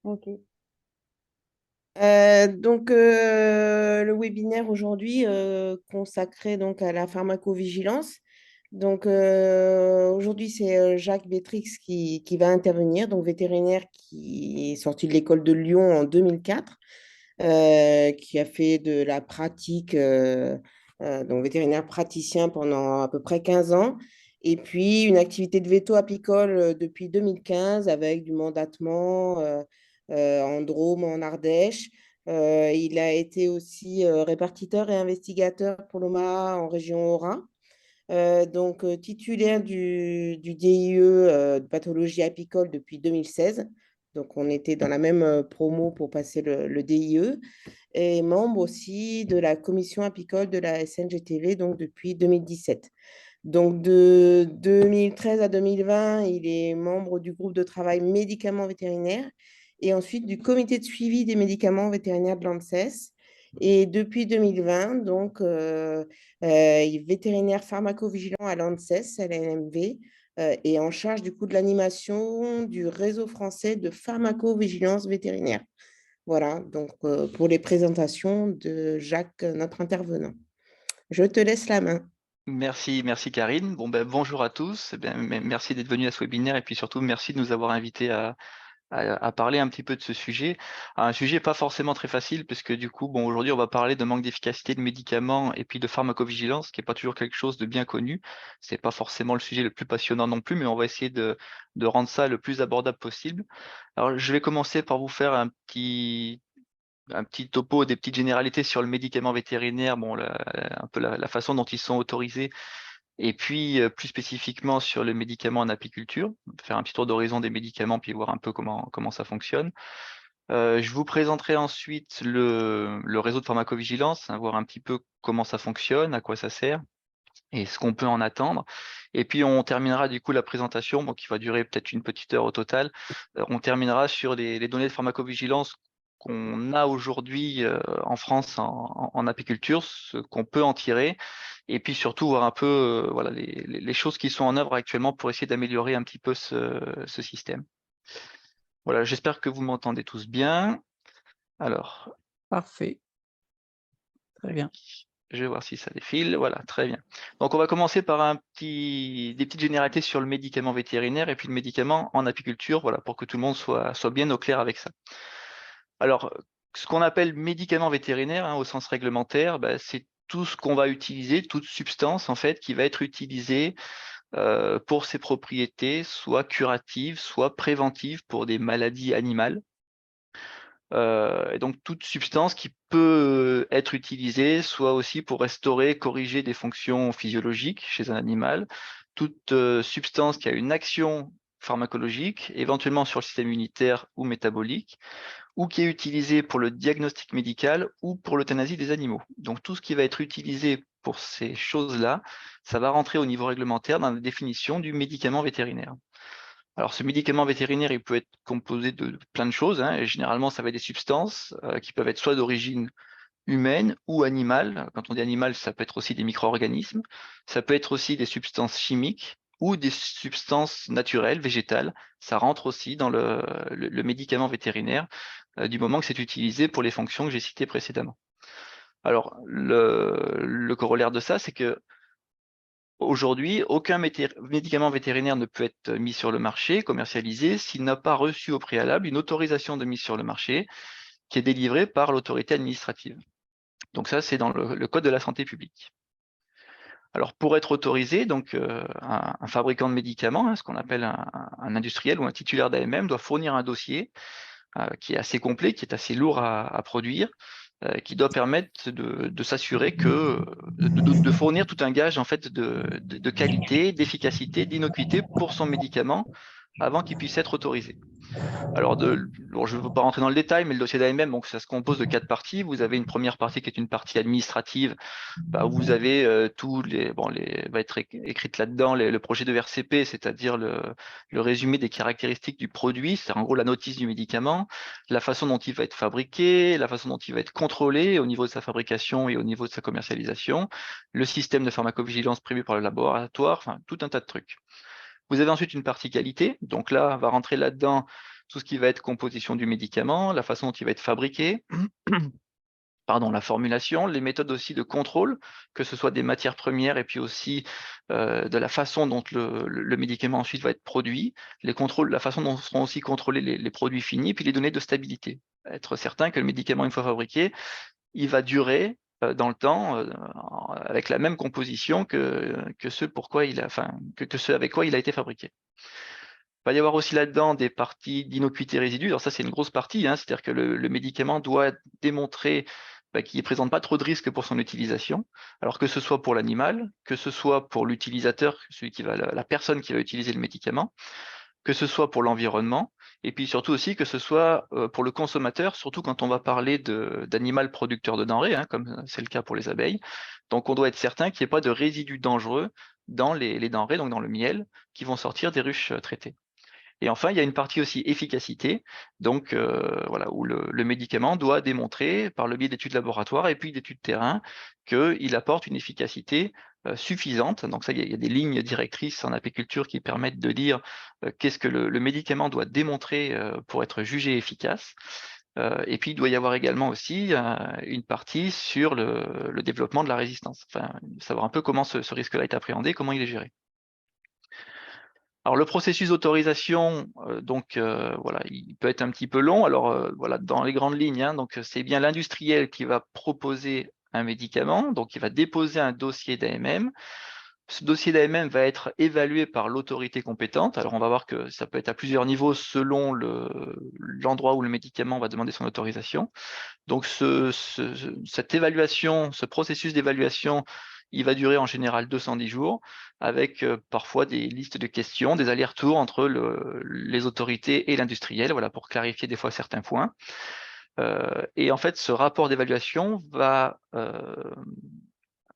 Ok. Le webinaire aujourd'hui consacré donc à la pharmacovigilance. Aujourd'hui, c'est Jacques Bétrix qui va intervenir, donc vétérinaire qui est sorti de l'école de Lyon en 2004, qui a fait de la pratique, donc vétérinaire praticien pendant à peu près 15 ans, et puis une activité de veto apicole depuis 2015 avec du mandatement en Drôme, en Ardèche. Il a été aussi répartiteur et investigateur pour l'OMA en région Haut-Rhin. Titulaire du DIE de pathologie apicole depuis 2016. Donc, on était dans la même promo pour passer le DIE et membre aussi de la commission apicole de la SNGTV donc depuis 2017. Donc, de 2013 à 2020, il est membre du groupe de travail médicaments vétérinaires et ensuite du comité de suivi des médicaments vétérinaires de l'ANSES. Et depuis 2020, il est vétérinaire pharmacovigilant à l'ANSES, à l'ANMV, et en charge du coup de l'animation du réseau français de pharmacovigilance vétérinaire. Voilà, pour les présentations de Jacques, notre intervenant. Je te laisse la main. Merci Karine. Bon, ben, bonjour à tous. Eh bien, merci d'être venu à ce webinaire et puis surtout merci de nous avoir invités à parler un petit peu de ce sujet. Un sujet pas forcément très facile puisque du coup, bon, aujourd'hui on va parler de manque d'efficacité de médicaments et puis de pharmacovigilance, qui est pas toujours quelque chose de bien connu. C'est pas forcément le sujet le plus passionnant non plus, mais on va essayer de rendre ça le plus abordable possible. Alors, je vais commencer par vous faire un petit topo, des petites généralités sur le médicament vétérinaire, bon, un peu la façon dont ils sont autorisés, et puis plus spécifiquement sur le médicament en apiculture, faire un petit tour d'horizon des médicaments, puis voir un peu comment ça fonctionne. Je vous présenterai ensuite le réseau de pharmacovigilance, hein, voir un petit peu comment ça fonctionne, à quoi ça sert, et ce qu'on peut en attendre. Et puis on terminera du coup la présentation, bon, qui va durer peut-être une petite heure au total. On terminera sur les données de pharmacovigilance qu'on a aujourd'hui en France en apiculture, ce qu'on peut en tirer, et puis surtout voir un peu voilà, les choses qui sont en œuvre actuellement pour essayer d'améliorer un petit peu ce système. Voilà, j'espère que vous m'entendez tous bien. Alors, Parfait, très bien. je vais voir si ça défile. Voilà, très bien. Donc, on va commencer par des petites généralités sur le médicament vétérinaire et puis le médicament en apiculture, voilà, pour que tout le monde soit bien au clair avec ça. Alors, ce qu'on appelle médicament vétérinaire, hein, au sens réglementaire, bah, c'est tout ce qu'on va utiliser, toute substance en fait qui va être utilisée pour ses propriétés, soit curatives, soit préventives pour des maladies animales. Et donc toute substance qui peut être utilisée, soit aussi pour restaurer, corriger des fonctions physiologiques chez un animal, toute substance qui a une action pharmacologique, éventuellement sur le système immunitaire ou métabolique, ou qui est utilisée pour le diagnostic médical ou pour l'euthanasie des animaux. Donc tout ce qui va être utilisé pour ces choses-là, ça va rentrer au niveau réglementaire dans la définition du médicament vétérinaire. Alors, ce médicament vétérinaire, il peut être composé de plein de choses, hein, et généralement, ça va être des substances qui peuvent être soit d'origine humaine ou animale. Quand on dit animal, ça peut être aussi des micro-organismes. Ça peut être aussi des substances chimiques ou des substances naturelles, végétales. Ça rentre aussi dans le médicament vétérinaire du moment que c'est utilisé pour les fonctions que j'ai citées précédemment. Alors, le corollaire de ça, c'est que aujourd'hui, aucun médicament vétérinaire ne peut être mis sur le marché, commercialisé, s'il n'a pas reçu au préalable une autorisation de mise sur le marché qui est délivrée par l'autorité administrative. Donc ça, c'est dans le Code de la santé publique. Alors pour être autorisé, donc un fabricant de médicaments, hein, ce qu'on appelle un industriel ou un titulaire d'AMM, doit fournir un dossier qui est assez complet, qui est assez lourd à produire, qui doit permettre de s'assurer que de fournir tout un gage en fait de qualité, d'efficacité, d'innocuité pour son médicament avant qu'il puisse être autorisé. Alors, bon, je ne veux pas rentrer dans le détail, mais le dossier d'AMM, donc ça se compose de 4 parties. Vous avez une première partie qui est une partie administrative, bah, où vous avez va être écrite là-dedans le projet de RCP, c'est-à-dire le résumé des caractéristiques du produit, c'est en gros la notice du médicament, la façon dont il va être fabriqué, la façon dont il va être contrôlé au niveau de sa fabrication et au niveau de sa commercialisation, le système de pharmacovigilance prévu par le laboratoire, enfin tout un tas de trucs. Vous avez ensuite une partie qualité, donc là va rentrer là-dedans tout ce qui va être composition du médicament, la façon dont il va être fabriqué, pardon, la formulation, les méthodes aussi de contrôle, que ce soit des matières premières et puis aussi de la façon dont le médicament ensuite va être produit, les contrôles, la façon dont seront aussi contrôlés les produits finis, puis les données de stabilité. Être certain que le médicament, une fois fabriqué, il va durer dans le temps avec la même composition que ce avec quoi il a été fabriqué. Il va y avoir aussi là-dedans des parties d'innocuité résidus. Alors ça, c'est une grosse partie, hein, c'est-à-dire que le médicament doit démontrer qu'il ne présente pas trop de risques pour son utilisation. Alors que ce soit pour l'animal, que ce soit pour l'utilisateur, la personne qui va utiliser le médicament, que ce soit pour l'environnement, et puis surtout aussi que ce soit pour le consommateur, surtout quand on va parler d'animal producteur de denrées, hein, comme c'est le cas pour les abeilles. Donc on doit être certain qu'il n'y ait pas de résidus dangereux dans les denrées, donc dans le miel, qui vont sortir des ruches traitées. Et enfin, il y a une partie aussi efficacité, donc voilà, où le médicament doit démontrer, par le biais d'études laboratoires et puis d'études terrain, qu'il apporte une efficacité suffisante. Donc ça, il y a des lignes directrices en apiculture qui permettent de dire qu'est-ce que le médicament doit démontrer pour être jugé efficace. Et puis, il doit y avoir également aussi une partie sur le développement de la résistance, enfin, savoir un peu comment ce risque-là est appréhendé, comment il est géré. Alors le processus d'autorisation, voilà, il peut être un petit peu long. Alors voilà, dans les grandes lignes, hein, donc c'est bien l'industriel qui va proposer un médicament, donc il va déposer un dossier d'AMM. Ce dossier d'AMM va être évalué par l'autorité compétente. Alors on va voir que ça peut être à plusieurs niveaux selon l'endroit où le médicament va demander son autorisation. Donc cette évaluation, ce processus d'évaluation, il va durer en général 210 jours, avec parfois des listes de questions, des allers-retours entre les autorités et l'industriel, voilà, pour clarifier des fois certains points. Et en fait, ce rapport d'évaluation va...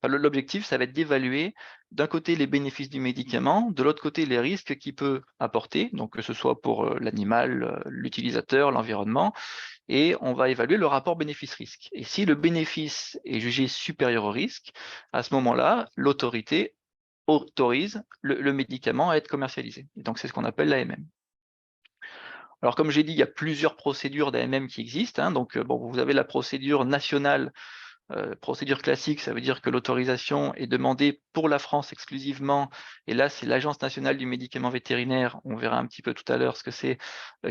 l'objectif, ça va être d'évaluer d'un côté les bénéfices du médicament, de l'autre côté les risques qu'il peut apporter, donc que ce soit pour l'animal, l'utilisateur, l'environnement, et on va évaluer le rapport bénéfice-risque. Et si le bénéfice est jugé supérieur au risque, à ce moment-là, l'autorité autorise le médicament à être commercialisé. Et donc c'est ce qu'on appelle l'AMM. Alors comme j'ai dit, il y a plusieurs procédures d'AMM qui existent, hein, donc bon, vous avez la procédure nationale. Procédure classique, ça veut dire que l'autorisation est demandée pour la France exclusivement, et là c'est l'Agence nationale du médicament vétérinaire, on verra un petit peu tout à l'heure ce que c'est,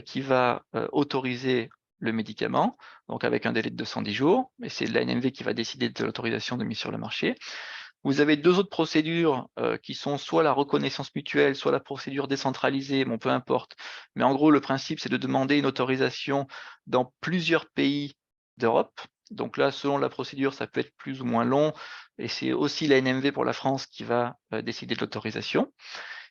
qui va autoriser le médicament, donc avec un délai de 210 jours, et c'est l'ANMV qui va décider de l'autorisation de mise sur le marché. Vous avez deux autres procédures qui sont soit la reconnaissance mutuelle, soit la procédure décentralisée, bon peu importe, mais en gros le principe c'est de demander une autorisation dans plusieurs pays d'Europe. Donc là, selon la procédure, ça peut être plus ou moins long, et c'est aussi la NMV pour la France qui va décider de l'autorisation.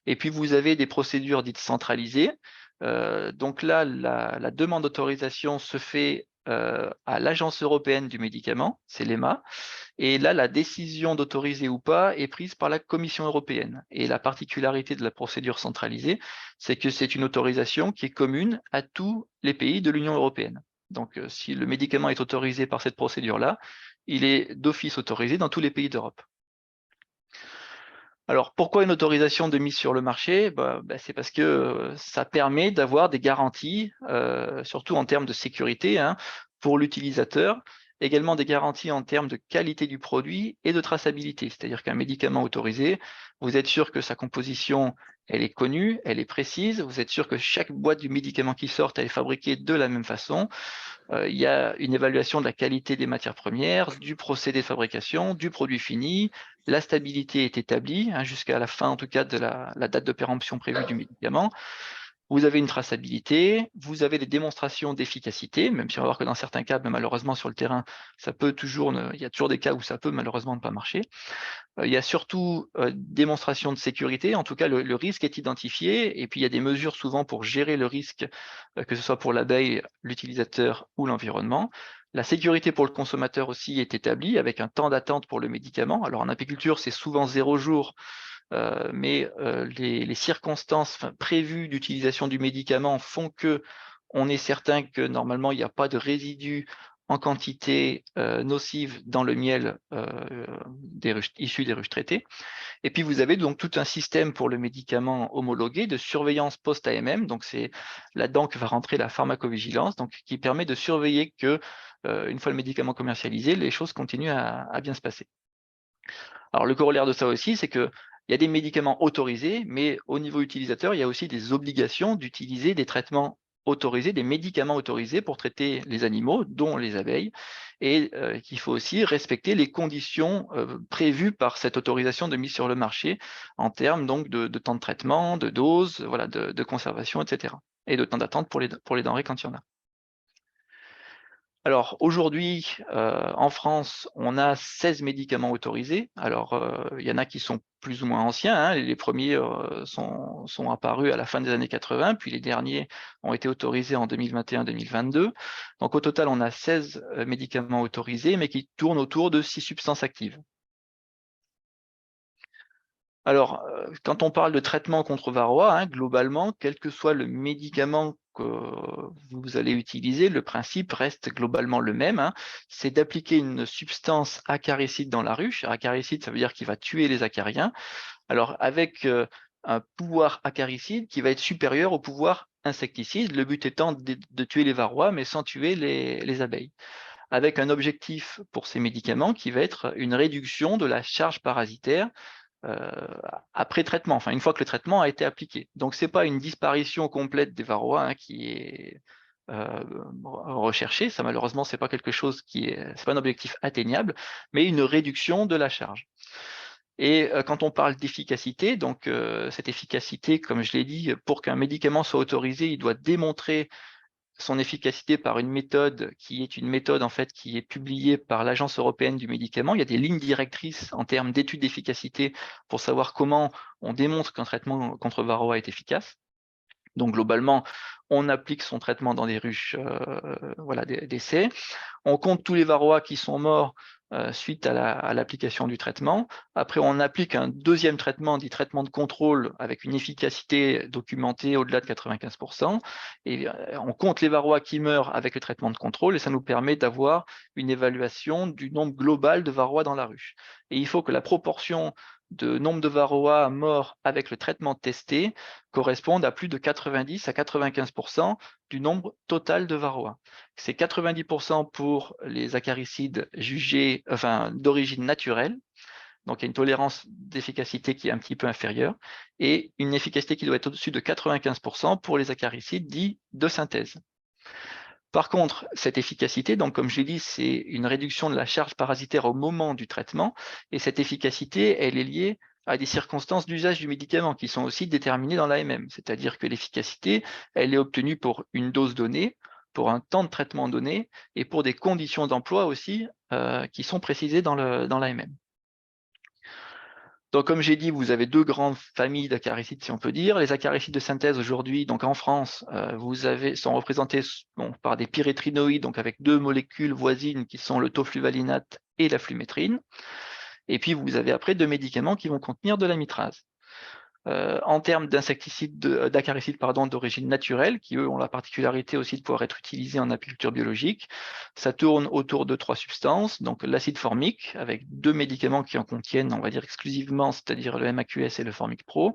Et puis vous avez des procédures dites centralisées. Donc là, la demande d'autorisation se fait à l'Agence européenne du médicament, c'est l'EMA, et là, la décision d'autoriser ou pas est prise par la Commission européenne. Et la particularité de la procédure centralisée, c'est que c'est une autorisation qui est commune à tous les pays de l'Union européenne. Donc, si le médicament est autorisé par cette procédure-là, il est d'office autorisé dans tous les pays d'Europe. Alors, pourquoi une autorisation de mise sur le marché? C'est parce que ça permet d'avoir des garanties, surtout en termes de sécurité, hein, pour l'utilisateur, également des garanties en termes de qualité du produit et de traçabilité. C'est-à-dire qu'un médicament autorisé, vous êtes sûr que sa composition, elle est connue, elle est précise, vous êtes sûr que chaque boîte du médicament qui sort, elle est fabriquée de la même façon. Il y a une évaluation de la qualité des matières premières, du procédé de fabrication, du produit fini. La stabilité est établie hein, jusqu'à la fin, en tout cas, de la date de péremption prévue du médicament. Vous avez une traçabilité, vous avez des démonstrations d'efficacité, même si on va voir que dans certains cas, malheureusement sur le terrain, ça peut toujours, il y a toujours des cas où ça peut malheureusement ne pas marcher. Il y a surtout démonstration de sécurité, en tout cas le risque est identifié, et puis il y a des mesures souvent pour gérer le risque, que ce soit pour l'abeille, l'utilisateur ou l'environnement. La sécurité pour le consommateur aussi est établie avec un temps d'attente pour le médicament. Alors en apiculture, c'est souvent 0 jour, mais les circonstances prévues d'utilisation du médicament font que on est certain que normalement il n'y a pas de résidus en quantité nocive dans le miel issu des ruches traitées. Et puis, vous avez donc tout un système pour le médicament homologué de surveillance post-AMM. Donc, c'est là-dedans que va rentrer la pharmacovigilance, donc, qui permet de surveiller que, une fois le médicament commercialisé, les choses continuent à bien se passer. Alors, le corollaire de ça aussi, c'est qu'il y a des médicaments autorisés, mais au niveau utilisateur, il y a aussi des obligations d'utiliser des traitements autorisés, des médicaments autorisés pour traiter les animaux, dont les abeilles, et qu'il faut aussi respecter les conditions prévues par cette autorisation de mise sur le marché en termes donc de temps de traitement, de dose, voilà, de conservation, etc. Et de temps d'attente pour les denrées quand il y en a. Alors aujourd'hui, en France, on a 16 médicaments autorisés. Alors, il y en a qui sont plus ou moins anciens, hein. Les premiers sont apparus à la fin des années 80, puis les derniers ont été autorisés en 2021-2022. Donc au total, on a 16 médicaments autorisés, mais qui tournent autour de 6 substances actives. Alors, quand on parle de traitement contre varroa, hein, globalement, quel que soit le médicament que vous allez utiliser, le principe reste globalement le même, hein. C'est d'appliquer une substance acaricide dans la ruche. Acaricide, ça veut dire qu'il va tuer les acariens. Alors, avec un pouvoir acaricide qui va être supérieur au pouvoir insecticide, le but étant de tuer les varrois, mais sans tuer les abeilles. Avec un objectif pour ces médicaments qui va être une réduction de la charge parasitaire après traitement, enfin une fois que le traitement a été appliqué. Donc c'est pas une disparition complète des varroa, hein, qui est recherchée, ça malheureusement c'est pas quelque chose c'est pas un objectif atteignable, mais une réduction de la charge. Et quand on parle d'efficacité, donc cette efficacité, comme je l'ai dit, pour qu'un médicament soit autorisé, il doit démontrer son efficacité par une méthode qui est une méthode en fait qui est publiée par l'Agence européenne du médicament. Il y a des lignes directrices en termes d'études d'efficacité pour savoir comment on démontre qu'un traitement contre varroa est efficace. Donc globalement, on applique son traitement dans des ruches voilà, d'essai. On compte tous les varroas qui sont morts suite à l'application du traitement. Après, on applique un deuxième traitement, dit traitement de contrôle, avec une efficacité documentée au-delà de 95%. Et on compte les varroas qui meurent avec le traitement de contrôle, et ça nous permet d'avoir une évaluation du nombre global de varroas dans la ruche. Et il faut que la proportion de nombre de varroas morts avec le traitement testé corresponde à plus de 90 à 95% du nombre total de varroas. C'est 90% pour les acaricides jugés, enfin, d'origine naturelle, donc il y a une tolérance d'efficacité qui est un petit peu inférieure, et une efficacité qui doit être au-dessus de 95% pour les acaricides dits de synthèse. Par contre, cette efficacité, donc comme je l'ai dit, c'est une réduction de la charge parasitaire au moment du traitement, et cette efficacité, elle est liée à des circonstances d'usage du médicament qui sont aussi déterminées dans l'AMM, c'est-à-dire que l'efficacité, elle est obtenue pour une dose donnée, pour un temps de traitement donné, et pour des conditions d'emploi aussi qui sont précisées dans l'AMM. Donc, comme j'ai dit, vous avez deux grandes familles d'acaricides, si on peut dire. Les acaricides de synthèse aujourd'hui, donc en France, sont représentés par des pyrétrinoïdes, donc avec deux molécules voisines qui sont le tofluvalinate et la flumétrine. Et puis, vous avez après deux médicaments qui vont contenir de l'amitrase. En termes d'insecticides, d'acaricides d'origine naturelle, qui eux ont la particularité aussi de pouvoir être utilisés en apiculture biologique, ça tourne autour de trois substances, donc l'acide formique, avec deux médicaments qui en contiennent, on va dire exclusivement, c'est-à-dire le MAQS et le Formic Pro,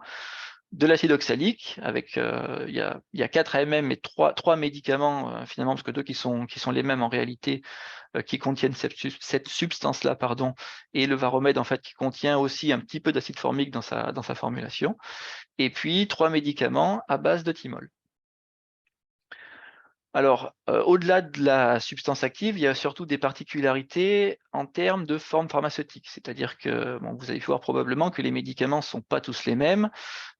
de l'acide oxalique, avec il y a 4 AMM et trois médicaments finalement, parce que deux qui sont les mêmes en réalité, qui contiennent cette substance-là, et le Varomède en fait qui contient aussi un petit peu d'acide formique dans sa formulation, et puis 3 médicaments à base de thymol. Alors, au-delà de la substance active, il y a surtout des particularités en termes de forme pharmaceutique. C'est-à-dire que vous allez voir probablement que les médicaments ne sont pas tous les mêmes.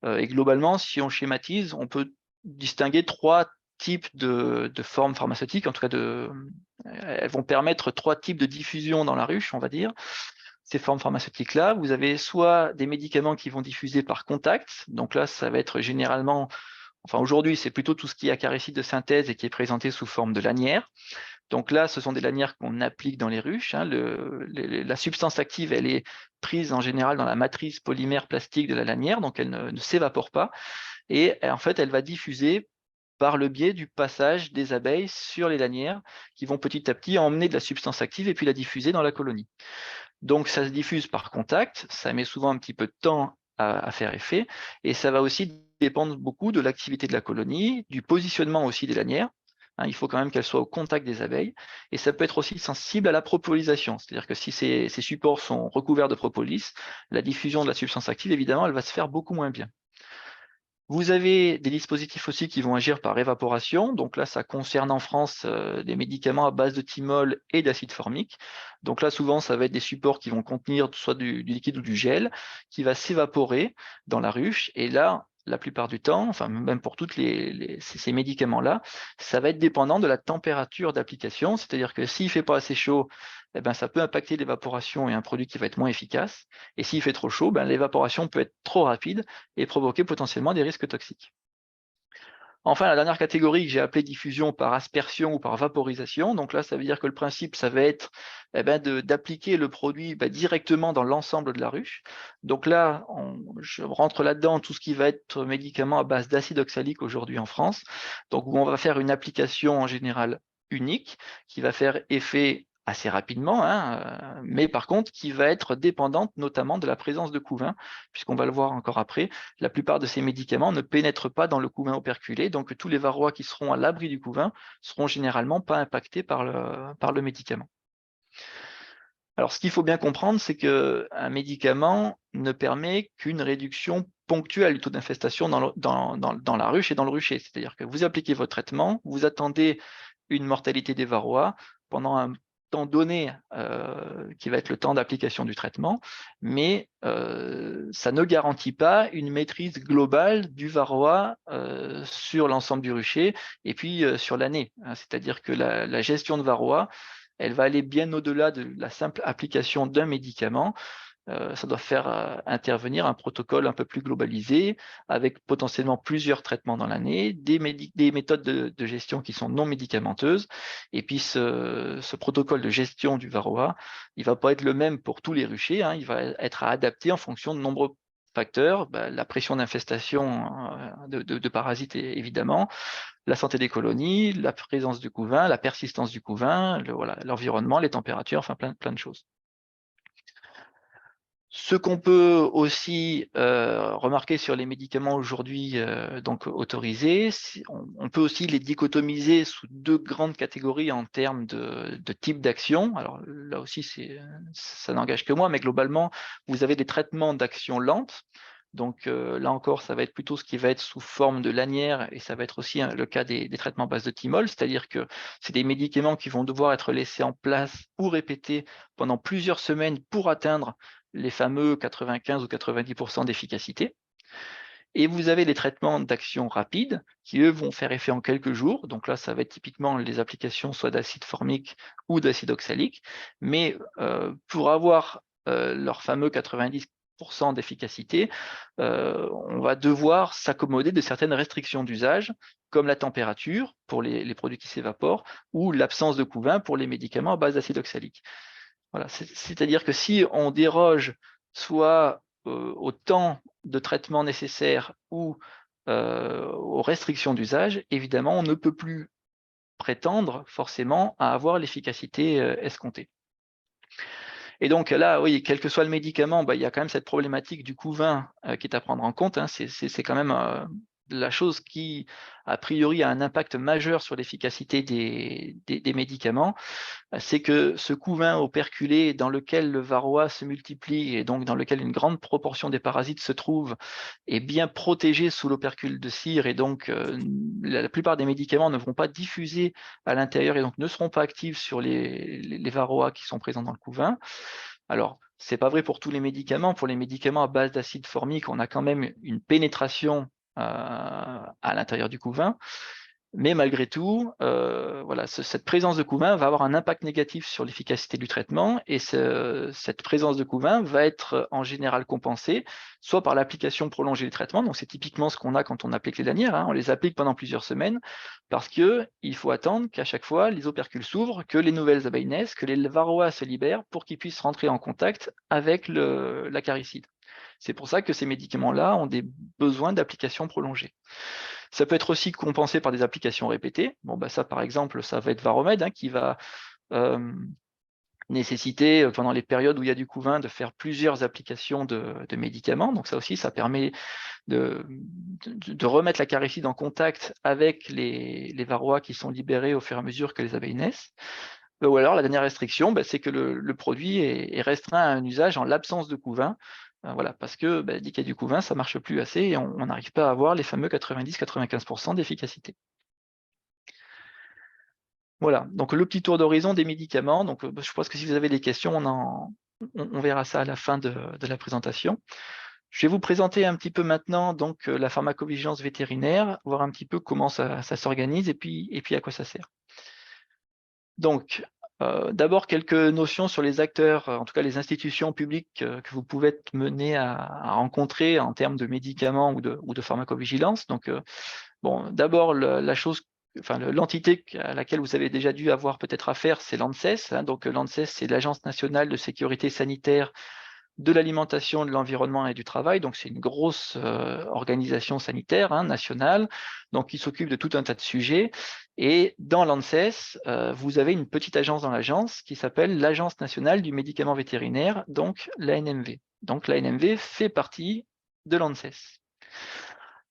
Et globalement, si on schématise, on peut distinguer 3 types de formes pharmaceutiques. En tout cas, elles vont permettre 3 types de diffusion dans la ruche, on va dire. Ces formes pharmaceutiques-là, vous avez soit des médicaments qui vont diffuser par contact. Donc là, ça va être généralement... Enfin, aujourd'hui, c'est plutôt tout ce qui est acaricide de synthèse et qui est présenté sous forme de lanières. Donc là, ce sont des lanières qu'on applique dans les ruches, hein. La substance active, elle est prise en général dans la matrice polymère plastique de la lanière, donc elle ne s'évapore pas. Et en fait, elle va diffuser par le biais du passage des abeilles sur les lanières qui vont petit à petit emmener de la substance active et puis la diffuser dans la colonie. Donc ça se diffuse par contact, ça met souvent un petit peu de temps à faire effet, et ça va aussi dépendre beaucoup de l'activité de la colonie, du positionnement aussi des lanières. Il faut quand même qu'elles soient au contact des abeilles, et ça peut être aussi sensible à la propolisation, c'est-à-dire que si ces supports sont recouverts de propolis, la diffusion de la substance active, évidemment, elle va se faire beaucoup moins bien. Vous avez des dispositifs aussi qui vont agir par évaporation. Donc là, ça concerne en France des médicaments à base de thymol et d'acide formique. Donc là, souvent, ça va être des supports qui vont contenir soit du liquide ou du gel qui va s'évaporer dans la ruche. Et là, la plupart du temps, enfin même pour toutes ces médicaments-là, ça va être dépendant de la température d'application. C'est-à-dire que s'il ne fait pas assez chaud, eh ben, ça peut impacter l'évaporation et un produit qui va être moins efficace. Et s'il fait trop chaud, ben, l'évaporation peut être trop rapide et provoquer potentiellement des risques toxiques. Enfin, la dernière catégorie que j'ai appelée diffusion par aspersion ou par vaporisation. Donc là, ça veut dire que le principe, ça va être d'appliquer le produit directement dans l'ensemble de la ruche. Donc là, je rentre là-dedans tout ce qui va être médicament à base d'acide oxalique aujourd'hui en France. Donc où on va faire une application en général unique qui va faire effet assez rapidement, mais par contre qui va être dépendante notamment de la présence de couvain, puisqu'on va le voir encore après, la plupart de ces médicaments ne pénètrent pas dans le couvain operculé, donc tous les varrois qui seront à l'abri du couvain seront généralement pas impactés par le médicament. Alors ce qu'il faut bien comprendre, c'est qu'un médicament ne permet qu'une réduction ponctuelle du taux d'infestation dans la ruche et dans le rucher. C'est-à-dire que vous appliquez votre traitement, vous attendez une mortalité des varrois pendant un temps donné qui va être le temps d'application du traitement, mais ça ne garantit pas une maîtrise globale du varroa sur l'ensemble du rucher et puis sur l'année. C'est-à-dire que la gestion de varroa, elle va aller bien au-delà de la simple application d'un médicament. Ça doit faire intervenir un protocole un peu plus globalisé, avec potentiellement plusieurs traitements dans l'année, des méthodes de gestion qui sont non médicamenteuses. Et puis ce protocole de gestion du varroa, il ne va pas être le même pour tous les ruchers, il va être adapté en fonction de nombreux facteurs, la pression d'infestation de parasites évidemment, la santé des colonies, la présence du couvain, la persistance du couvain, l'environnement, les températures, enfin plein de choses. Ce qu'on peut aussi remarquer sur les médicaments aujourd'hui donc autorisés, on peut aussi les dichotomiser sous deux grandes catégories en termes de type d'action. Alors là aussi, ça n'engage que moi, mais globalement, vous avez des traitements d'action lente. Donc là encore, ça va être plutôt ce qui va être sous forme de lanière, et ça va être aussi le cas des traitements à base de thymol, c'est-à-dire que c'est des médicaments qui vont devoir être laissés en place ou répétés pendant plusieurs semaines pour atteindre les fameux 95 ou 90% d'efficacité. Et vous avez les traitements d'action rapide qui, eux, vont faire effet en quelques jours. Donc là, ça va être typiquement les applications soit d'acide formique ou d'acide oxalique. Mais pour avoir leur fameux 90% d'efficacité, on va devoir s'accommoder de certaines restrictions d'usage, comme la température pour les produits qui s'évaporent ou l'absence de couvain pour les médicaments à base d'acide oxalique. Voilà, c'est-à-dire que si on déroge soit au temps de traitement nécessaire ou aux restrictions d'usage, évidemment, on ne peut plus prétendre forcément à avoir l'efficacité escomptée. Et donc là, oui, quel que soit le médicament, il y a quand même cette problématique du couvain qui est à prendre en compte. C'est quand même la chose qui, a priori, a un impact majeur sur l'efficacité des médicaments. C'est que ce couvain operculé dans lequel le varroa se multiplie et donc dans lequel une grande proportion des parasites se trouve est bien protégé sous l'opercule de cire, et donc la plupart des médicaments ne vont pas diffuser à l'intérieur et donc ne seront pas actifs sur les varroas qui sont présents dans le couvain. Alors, c'est pas vrai pour tous les médicaments. Pour les médicaments à base d'acide formique, on a quand même une pénétration à l'intérieur du couvain. Mais malgré tout, voilà, cette présence de couvain va avoir un impact négatif sur l'efficacité du traitement, et cette présence de couvain va être en général compensée soit par l'application prolongée du traitement. Donc c'est typiquement ce qu'on a quand on applique les lanières, on les applique pendant plusieurs semaines, parce qu'il faut attendre qu'à chaque fois les opercules s'ouvrent, que les nouvelles abeilles naissent, que les varroas se libèrent pour qu'ils puissent rentrer en contact avec l'acaricide. C'est pour ça que ces médicaments-là ont des besoins d'application prolongée. Ça peut être aussi compensé par des applications répétées. Bon, bah, ça, par exemple, ça va être Varomède, qui va nécessiter, pendant les périodes où il y a du couvain, de faire plusieurs applications de médicaments. Donc ça aussi, ça permet de remettre la caricide en contact avec les varroas qui sont libérés au fur et à mesure que les abeilles naissent. Ou alors, la dernière restriction, c'est que le produit est restreint à un usage en l'absence de couvain. Voilà, parce que dès qu'il y a du couvain, ça ne marche plus assez et on n'arrive pas à avoir les fameux 90-95% d'efficacité. Voilà, donc le petit tour d'horizon des médicaments. Donc, je pense que si vous avez des questions, on verra ça à la fin de la présentation. Je vais vous présenter un petit peu maintenant donc, la pharmacovigilance vétérinaire, voir un petit peu comment ça s'organise et puis à quoi ça sert. Donc, d'abord quelques notions sur les acteurs, en tout cas les institutions publiques que vous pouvez être mené à rencontrer en termes de médicaments ou de pharmacovigilance. Donc, bon, d'abord l'entité à laquelle vous avez déjà dû avoir peut-être affaire, c'est l'ANSES. Donc l'ANSES, c'est l'Agence nationale de sécurité sanitaire de l'alimentation, de l'environnement et du travail. Donc c'est une grosse organisation sanitaire nationale, donc qui s'occupe de tout un tas de sujets. Et dans l'ANSES, vous avez une petite agence dans l'agence qui s'appelle l'Agence nationale du médicament vétérinaire, donc l'ANMV. Donc l'ANMV fait partie de l'ANSES.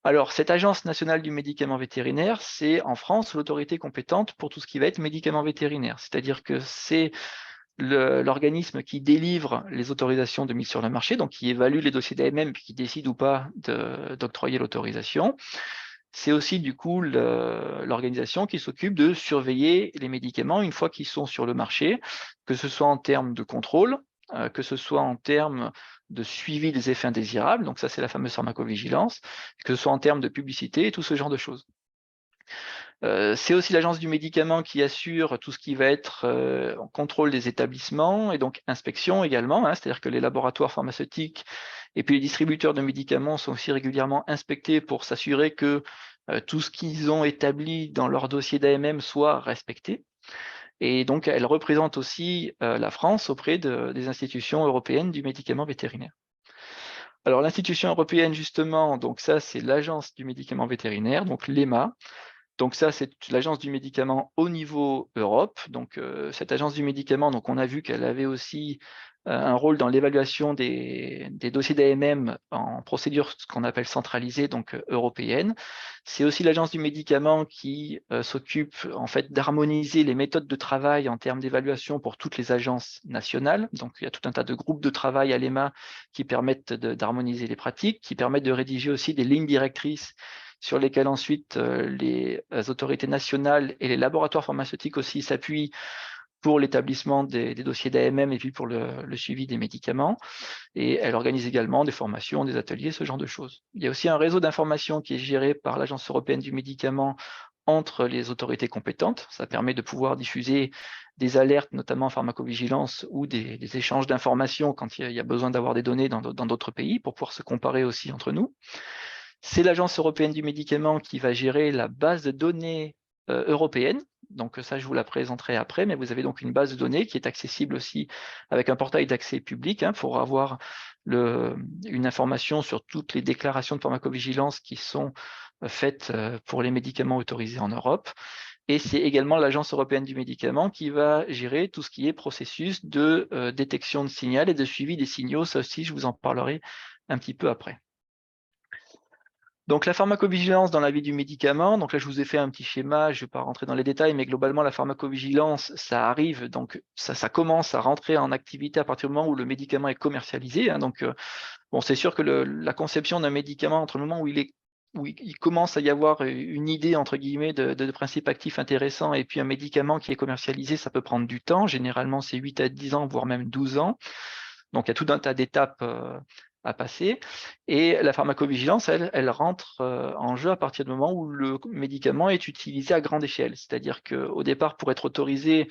Alors, cette Agence nationale du médicament vétérinaire, c'est en France l'autorité compétente pour tout ce qui va être médicament vétérinaire. C'est-à-dire que c'est l'organisme qui délivre les autorisations de mise sur le marché, donc qui évalue les dossiers d'AMM puis qui décide ou pas d'octroyer l'autorisation. C'est aussi du coup l'organisation qui s'occupe de surveiller les médicaments une fois qu'ils sont sur le marché, que ce soit en termes de contrôle, que ce soit en termes de suivi des effets indésirables, donc ça c'est la fameuse pharmacovigilance, que ce soit en termes de publicité et tout ce genre de choses. C'est aussi l'Agence du médicament qui assure tout ce qui va être contrôle des établissements et donc inspection également, c'est-à-dire que les laboratoires pharmaceutiques et puis les distributeurs de médicaments sont aussi régulièrement inspectés pour s'assurer que tout ce qu'ils ont établi dans leur dossier d'AMM soit respecté. Et donc, elle représente aussi la France auprès des institutions européennes du médicament vétérinaire. Alors, l'institution européenne, justement, donc ça, c'est l'Agence du médicament vétérinaire, donc l'EMA. Donc ça, c'est l'agence du médicament au niveau Europe. Donc cette agence du médicament, donc on a vu qu'elle avait aussi un rôle dans l'évaluation des dossiers d'AMM en procédure ce qu'on appelle centralisée, donc européenne. C'est aussi l'agence du médicament qui s'occupe en fait d'harmoniser les méthodes de travail en termes d'évaluation pour toutes les agences nationales. Donc il y a tout un tas de groupes de travail à l'EMA qui permettent d'harmoniser les pratiques, qui permettent de rédiger aussi des lignes directrices sur lesquels ensuite les autorités nationales et les laboratoires pharmaceutiques aussi s'appuient pour l'établissement des dossiers d'AMM et puis pour le suivi des médicaments. Et elle organise également des formations, des ateliers, ce genre de choses. Il y a aussi un réseau d'information qui est géré par l'Agence européenne du médicament entre les autorités compétentes. Ça permet de pouvoir diffuser des alertes, notamment en pharmacovigilance, ou des échanges d'informations quand il y a besoin d'avoir des données dans d'autres pays pour pouvoir se comparer aussi entre nous. C'est l'Agence européenne du médicament qui va gérer la base de données européenne. Donc ça, je vous la présenterai après, mais vous avez donc une base de données qui est accessible aussi avec un portail d'accès public pour avoir une information sur toutes les déclarations de pharmacovigilance qui sont faites pour les médicaments autorisés en Europe. Et c'est également l'Agence européenne du médicament qui va gérer tout ce qui est processus de détection de signal et de suivi des signaux. Ça aussi, je vous en parlerai un petit peu après. Donc la pharmacovigilance dans la vie du médicament, donc là je vous ai fait un petit schéma, je ne vais pas rentrer dans les détails, mais globalement la pharmacovigilance, ça arrive, donc ça commence à rentrer en activité à partir du moment où le médicament est commercialisé. Donc bon, c'est sûr que la conception d'un médicament entre le moment où il commence à y avoir une idée entre guillemets de principe actif intéressant et puis un médicament qui est commercialisé, ça peut prendre du temps. Généralement c'est 8 à 10 ans, voire même 12 ans. Donc il y a tout un tas d'étapes à passer. Et la pharmacovigilance, elle rentre en jeu à partir du moment où le médicament est utilisé à grande échelle. C'est-à-dire qu'au départ, pour être autorisé,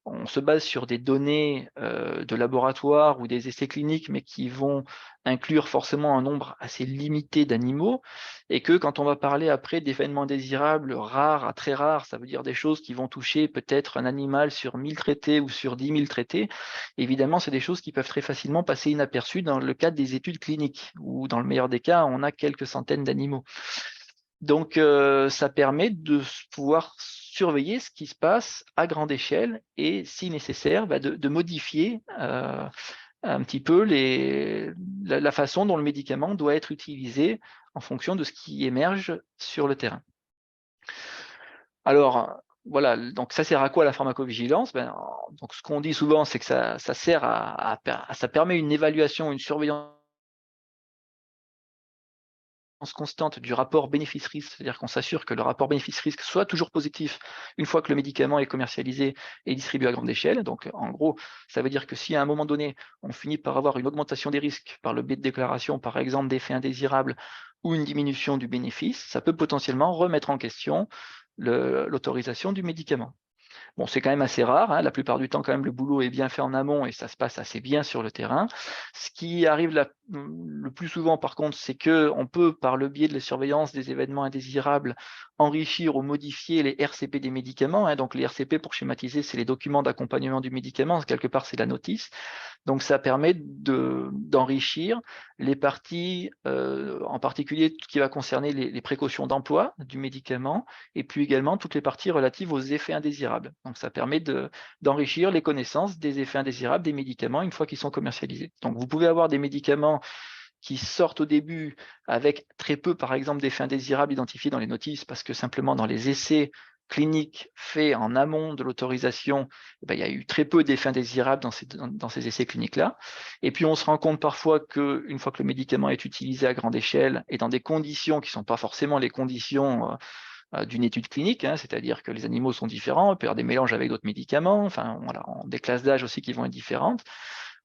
on se base sur des données de laboratoire ou des essais cliniques, mais qui vont inclure forcément un nombre assez limité d'animaux, et que quand on va parler après d'événements désirables rares à très rares, ça veut dire des choses qui vont toucher peut-être un animal sur 1000 traités ou sur 10 000 traités, évidemment, c'est des choses qui peuvent très facilement passer inaperçues dans le cadre des études cliniques, où dans le meilleur des cas, on a quelques centaines d'animaux. Donc, ça permet de pouvoir surveiller ce qui se passe à grande échelle et, si nécessaire, de modifier un petit peu la façon dont le médicament doit être utilisé en fonction de ce qui émerge sur le terrain. Alors, voilà, donc ça sert à quoi la pharmacovigilance? Donc, ce qu'on dit souvent, c'est que ça sert ça permet une évaluation, une surveillance constante du rapport bénéfice-risque, c'est-à-dire qu'on s'assure que le rapport bénéfice-risque soit toujours positif une fois que le médicament est commercialisé et distribué à grande échelle. Donc, en gros, ça veut dire que si à un moment donné, on finit par avoir une augmentation des risques par le biais de déclaration, par exemple d'effets indésirables, ou une diminution du bénéfice, ça peut potentiellement remettre en question l'autorisation du médicament. Bon, c'est quand même assez rare, hein. La plupart du temps, quand même, le boulot est bien fait en amont et ça se passe assez bien sur le terrain. Ce qui arrive le plus souvent, par contre, c'est qu'on peut, par le biais de la surveillance des événements indésirables, enrichir ou modifier les RCP des médicaments, hein. Donc, les RCP, pour schématiser, c'est les documents d'accompagnement du médicament. Quelque part, c'est la notice. Donc, ça permet d'enrichir les parties, en particulier tout ce qui va concerner les précautions d'emploi du médicament, et puis également toutes les parties relatives aux effets indésirables. Donc, ça permet d'enrichir les connaissances des effets indésirables des médicaments une fois qu'ils sont commercialisés. Donc, vous pouvez avoir des médicaments qui sortent au début avec très peu, par exemple, d'effets indésirables identifiés dans les notices, parce que simplement dans les essais cliniques faits en amont de l'autorisation, il y a eu très peu d'effets indésirables dans ces essais cliniques-là. Et puis on se rend compte parfois qu'une fois que le médicament est utilisé à grande échelle et dans des conditions qui ne sont pas forcément les conditions d'une étude clinique, hein, c'est-à-dire que les animaux sont différents, il peut y avoir des mélanges avec d'autres médicaments, enfin voilà, des classes d'âge aussi qui vont être différentes.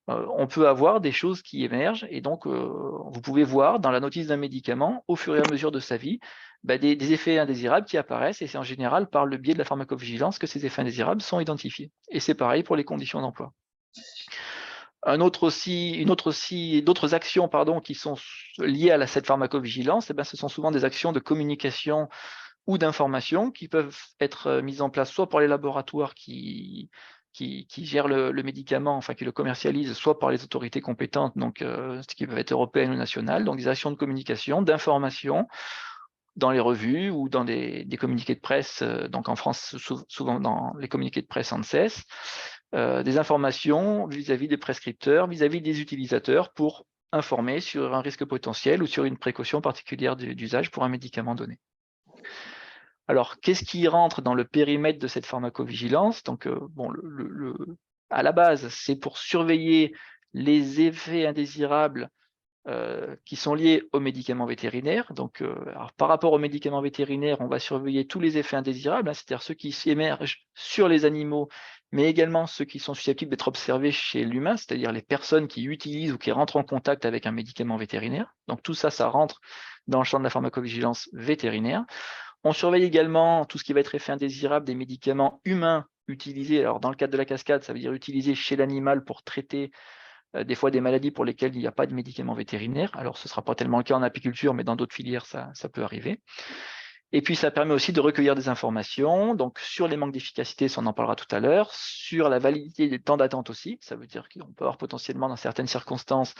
On peut avoir des choses qui émergent et donc vous pouvez voir dans la notice d'un médicament, au fur et à mesure de sa vie, des effets indésirables qui apparaissent et c'est en général par le biais de la pharmacovigilance que ces effets indésirables sont identifiés. Et c'est pareil pour les conditions d'emploi. D'autres actions qui sont liées à cette pharmacovigilance, ce sont souvent des actions de communication ou d'information qui peuvent être mises en place soit par les laboratoires qui gèrent le médicament, enfin qui le commercialisent, soit par les autorités compétentes, donc ce qui peut être européenne ou nationale, donc des actions de communication, d'information dans les revues ou dans des communiqués de presse, donc en France souvent dans les communiqués de presse ANSES, des informations vis-à-vis des prescripteurs, vis-à-vis des utilisateurs pour informer sur un risque potentiel ou sur une précaution particulière d'usage pour un médicament donné. Alors, qu'est-ce qui rentre dans le périmètre de cette pharmacovigilance? Donc, à la base, c'est pour surveiller les effets indésirables qui sont liés aux médicaments vétérinaires. Donc, alors, par rapport aux médicaments vétérinaires, on va surveiller tous les effets indésirables, hein, c'est-à-dire ceux qui émergent sur les animaux, mais également ceux qui sont susceptibles d'être observés chez l'humain, c'est-à-dire les personnes qui utilisent ou qui rentrent en contact avec un médicament vétérinaire. Donc, tout ça, ça rentre dans le champ de la pharmacovigilance vétérinaire. On surveille également tout ce qui va être effet indésirable des médicaments humains utilisés. Alors, dans le cadre de la cascade, ça veut dire utilisés chez l'animal pour traiter des fois des maladies pour lesquelles il n'y a pas de médicaments vétérinaires. Alors, ce ne sera pas tellement le cas en apiculture, mais dans d'autres filières, ça peut arriver. Et puis, ça permet aussi de recueillir des informations, donc sur les manques d'efficacité, ça on en parlera tout à l'heure, sur la validité des temps d'attente aussi, ça veut dire qu'on peut avoir potentiellement dans certaines circonstances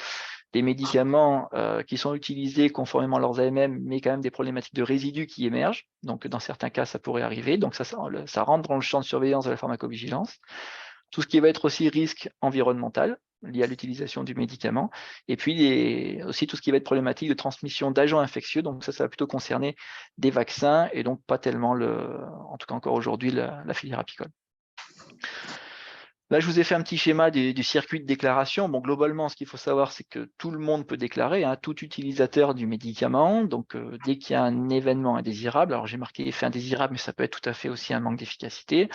des médicaments qui sont utilisés conformément à leurs AMM, mais quand même des problématiques de résidus qui émergent, donc dans certains cas ça pourrait arriver, donc ça rentre dans le champ de surveillance de la pharmacovigilance. Tout ce qui va être aussi risque environnemental, lié à l'utilisation du médicament, et puis aussi tout ce qui va être problématique de transmission d'agents infectieux, donc ça va plutôt concerner des vaccins, et donc pas tellement, en tout cas encore aujourd'hui, la filière apicole. Là, je vous ai fait un petit schéma du circuit de déclaration. Bon, globalement, ce qu'il faut savoir, c'est que tout le monde peut déclarer, hein, tout utilisateur du médicament. Donc, dès qu'il y a un événement indésirable, alors j'ai marqué effet indésirable, mais ça peut être tout à fait aussi un manque d'efficacité.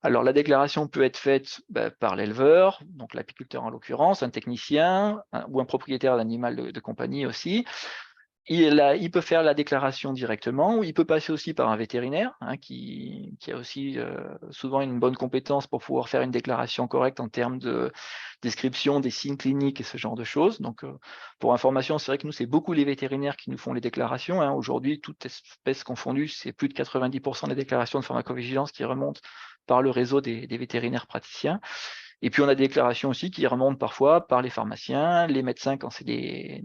Alors, la déclaration peut être faite par l'éleveur, donc l'apiculteur en l'occurrence, un technicien ou un propriétaire d'animal de compagnie aussi. Il peut faire la déclaration directement, ou il peut passer aussi par un vétérinaire, hein, qui a aussi souvent une bonne compétence pour pouvoir faire une déclaration correcte en termes de description des signes cliniques et ce genre de choses. Donc, pour information, c'est vrai que nous, c'est beaucoup les vétérinaires qui nous font les déclarations, hein. Aujourd'hui, toute espèce confondue, c'est plus de 90% des déclarations de pharmacovigilance qui remontent par le réseau des vétérinaires praticiens. Et puis, on a des déclarations aussi qui remontent parfois par les pharmaciens, les médecins quand c'est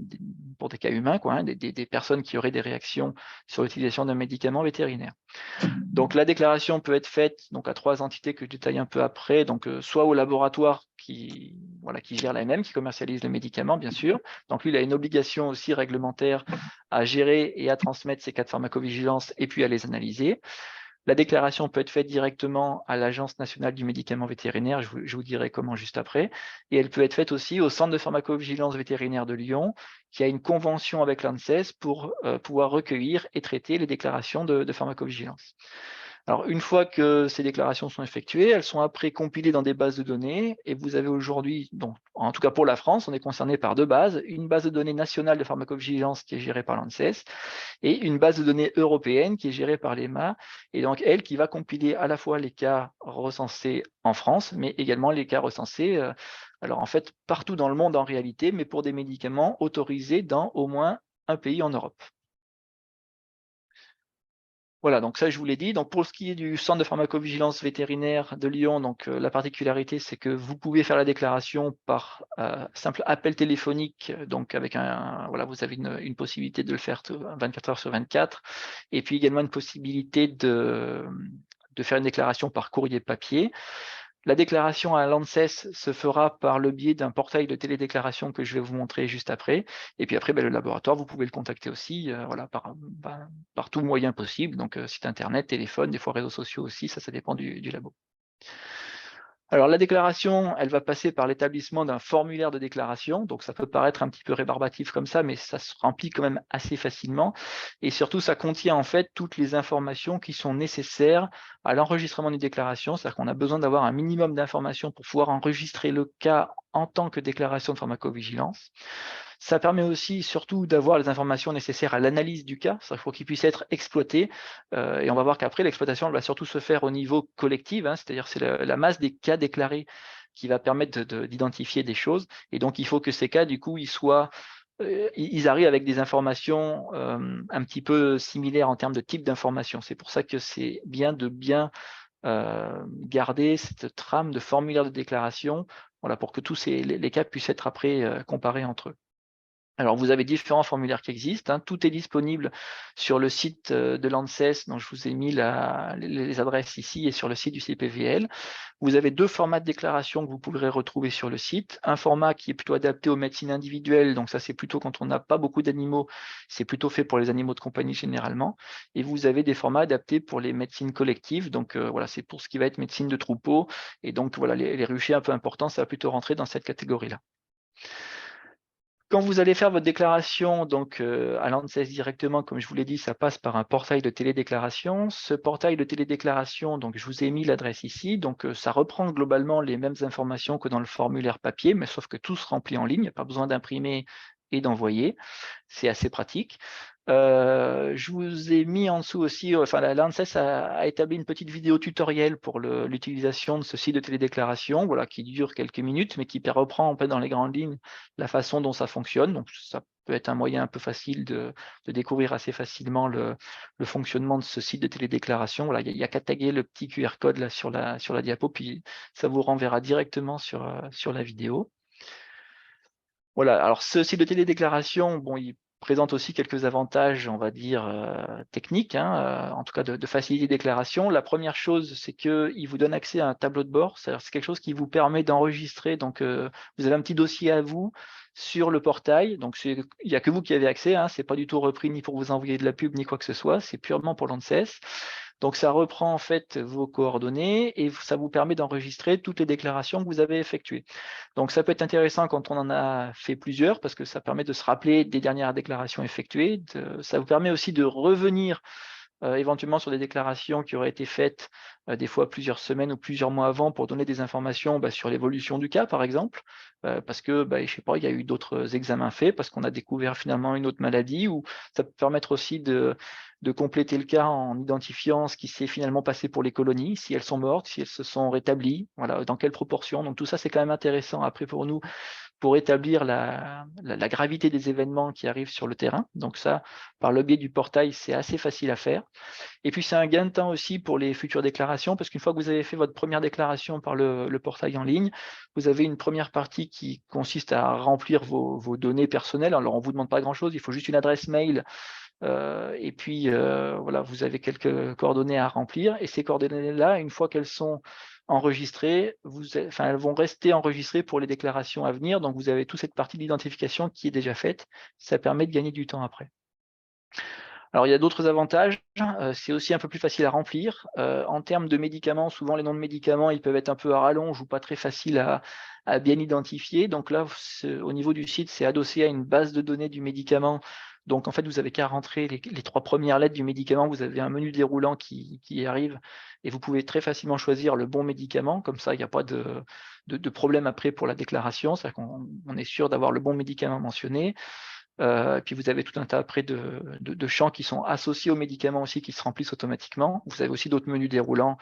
pour des cas humains, quoi, hein, des personnes qui auraient des réactions sur l'utilisation d'un médicament vétérinaire. Donc, la déclaration peut être faite donc, à 3 entités que je détaille un peu après, donc soit au laboratoire qui gère l'AMM, qui commercialise le médicament, bien sûr. Donc, lui, il a une obligation aussi réglementaire à gérer et à transmettre ces cas de pharmacovigilance et puis à les analyser. La déclaration peut être faite directement à l'Agence nationale du médicament vétérinaire, je vous dirai comment juste après, et elle peut être faite aussi au Centre de pharmacovigilance vétérinaire de Lyon, qui a une convention avec l'ANSES pour pouvoir recueillir et traiter les déclarations de pharmacovigilance. Alors, une fois que ces déclarations sont effectuées, elles sont après compilées dans des bases de données, et vous avez aujourd'hui, donc en tout cas pour la France, on est concerné par 2 bases, une base de données nationale de pharmacovigilance qui est gérée par l'ANSES, et une base de données européenne qui est gérée par l'EMA, et donc elle qui va compiler à la fois les cas recensés en France, mais également les cas recensés, alors en fait partout dans le monde en réalité, mais pour des médicaments autorisés dans au moins un pays en Europe. Voilà, donc ça je vous l'ai dit. Donc pour ce qui est du centre de pharmacovigilance vétérinaire de Lyon, donc la particularité c'est que vous pouvez faire la déclaration par simple appel téléphonique, donc avec voilà, vous avez une possibilité de le faire 24 heures sur 24, et puis également une possibilité de faire une déclaration par courrier papier. La déclaration à l'ANSES se fera par le biais d'un portail de télédéclaration que je vais vous montrer juste après. Et puis après, le laboratoire, vous pouvez le contacter aussi voilà, par tout moyen possible. Donc, site internet, téléphone, des fois réseaux sociaux aussi, ça dépend du labo. Alors, la déclaration, elle va passer par l'établissement d'un formulaire de déclaration. Donc, ça peut paraître un petit peu rébarbatif comme ça, mais ça se remplit quand même assez facilement. Et surtout, ça contient en fait toutes les informations qui sont nécessaires à l'enregistrement d'une déclaration. C'est-à-dire qu'on a besoin d'avoir un minimum d'informations pour pouvoir enregistrer le cas en tant que déclaration de pharmacovigilance. Ça permet aussi surtout d'avoir les informations nécessaires à l'analyse du cas, il faut qu'il puisse être exploité, et on va voir qu'après l'exploitation elle va surtout se faire au niveau collectif, hein, c'est-à-dire c'est la masse des cas déclarés qui va permettre d'identifier des choses, et donc il faut que ces cas du coup ils arrivent avec des informations un petit peu similaires en termes de type d'information. C'est pour ça que c'est bien de garder cette trame de formulaire de déclaration, voilà, pour que tous les cas puissent être après comparés entre eux. Alors, vous avez différents formulaires qui existent, hein. Tout est disponible sur le site de l'ANSES, dont je vous ai mis les adresses ici, et sur le site du CPVL. Vous avez 2 formats de déclaration que vous pourrez retrouver sur le site. Un format qui est plutôt adapté aux médecines individuelles, donc ça c'est plutôt quand on n'a pas beaucoup d'animaux, c'est plutôt fait pour les animaux de compagnie généralement. Et vous avez des formats adaptés pour les médecines collectives, donc voilà, c'est pour ce qui va être médecine de troupeau. Et donc voilà, les ruchers un peu importants, ça va plutôt rentrer dans cette catégorie-là. Quand vous allez faire votre déclaration donc, à l'ANSES directement, comme je vous l'ai dit, ça passe par un portail de télédéclaration. Ce portail de télédéclaration, donc, je vous ai mis l'adresse ici, donc ça reprend globalement les mêmes informations que dans le formulaire papier, mais sauf que tout se remplit en ligne, il n'y a pas besoin d'imprimer et d'envoyer. C'est assez pratique. Je vous ai mis en dessous aussi, enfin l'ANSES a établi une petite vidéo tutoriel pour l'utilisation de ce site de télédéclaration, voilà, qui dure quelques minutes, mais qui reprend en fait dans les grandes lignes la façon dont ça fonctionne. Donc ça peut être un moyen un peu facile de découvrir assez facilement le fonctionnement de ce site de télédéclaration. Voilà, il y a qu'à taguer le petit QR code là sur la diapo, puis ça vous renverra directement sur la vidéo. Voilà, alors ce site de télédéclaration, bon, il présente aussi quelques avantages, on va dire, techniques, hein, en tout cas de faciliter les déclarations. La première chose, c'est qu'il vous donne accès à un tableau de bord, c'est-à-dire c'est quelque chose qui vous permet d'enregistrer, donc vous avez un petit dossier à vous sur le portail, donc il n'y a que vous qui avez accès, hein, c'est pas du tout repris ni pour vous envoyer de la pub ni quoi que ce soit, c'est purement pour l'ANSES. Donc ça reprend en fait vos coordonnées et ça vous permet d'enregistrer toutes les déclarations que vous avez effectuées. Donc ça peut être intéressant quand on en a fait plusieurs parce que ça permet de se rappeler des dernières déclarations effectuées. Ça vous permet aussi de revenir éventuellement sur des déclarations qui auraient été faites des fois plusieurs semaines ou plusieurs mois avant pour donner des informations sur l'évolution du cas, par exemple, parce que, je sais pas, il y a eu d'autres examens faits, parce qu'on a découvert finalement une autre maladie, ou ça peut permettre aussi de compléter le cas en identifiant ce qui s'est finalement passé pour les colonies, si elles sont mortes, si elles se sont rétablies, voilà, dans quelle proportion. Donc tout ça, c'est quand même intéressant après pour nous, pour établir la gravité des événements qui arrivent sur le terrain. Donc ça, par le biais du portail, c'est assez facile à faire. Et puis, c'est un gain de temps aussi pour les futures déclarations, parce qu'une fois que vous avez fait votre première déclaration par le portail en ligne, vous avez une première partie qui consiste à remplir vos données personnelles. Alors, on ne vous demande pas grand-chose, il faut juste une adresse mail, et puis, voilà, vous avez quelques coordonnées à remplir. Et ces coordonnées-là, une fois qu'elles sont enregistrées, elles vont rester enregistrées pour les déclarations à venir. Donc, vous avez toute cette partie d'identification qui est déjà faite. Ça permet de gagner du temps après. Alors, il y a d'autres avantages. C'est aussi un peu plus facile à remplir. En termes de médicaments, souvent les noms de médicaments, ils peuvent être un peu à rallonge ou pas très faciles à bien identifier. Donc là, au niveau du site, c'est adossé à une base de données du médicament. Donc, en fait, vous n'avez qu'à rentrer les 3 premières lettres du médicament. Vous avez un menu déroulant qui arrive et vous pouvez très facilement choisir le bon médicament. Comme ça, il n'y a pas de problème après pour la déclaration. C'est-à-dire qu'on est sûr d'avoir le bon médicament mentionné. Puis vous avez tout un tas après de champs qui sont associés aux médicaments aussi, qui se remplissent automatiquement. Vous avez aussi d'autres menus déroulants,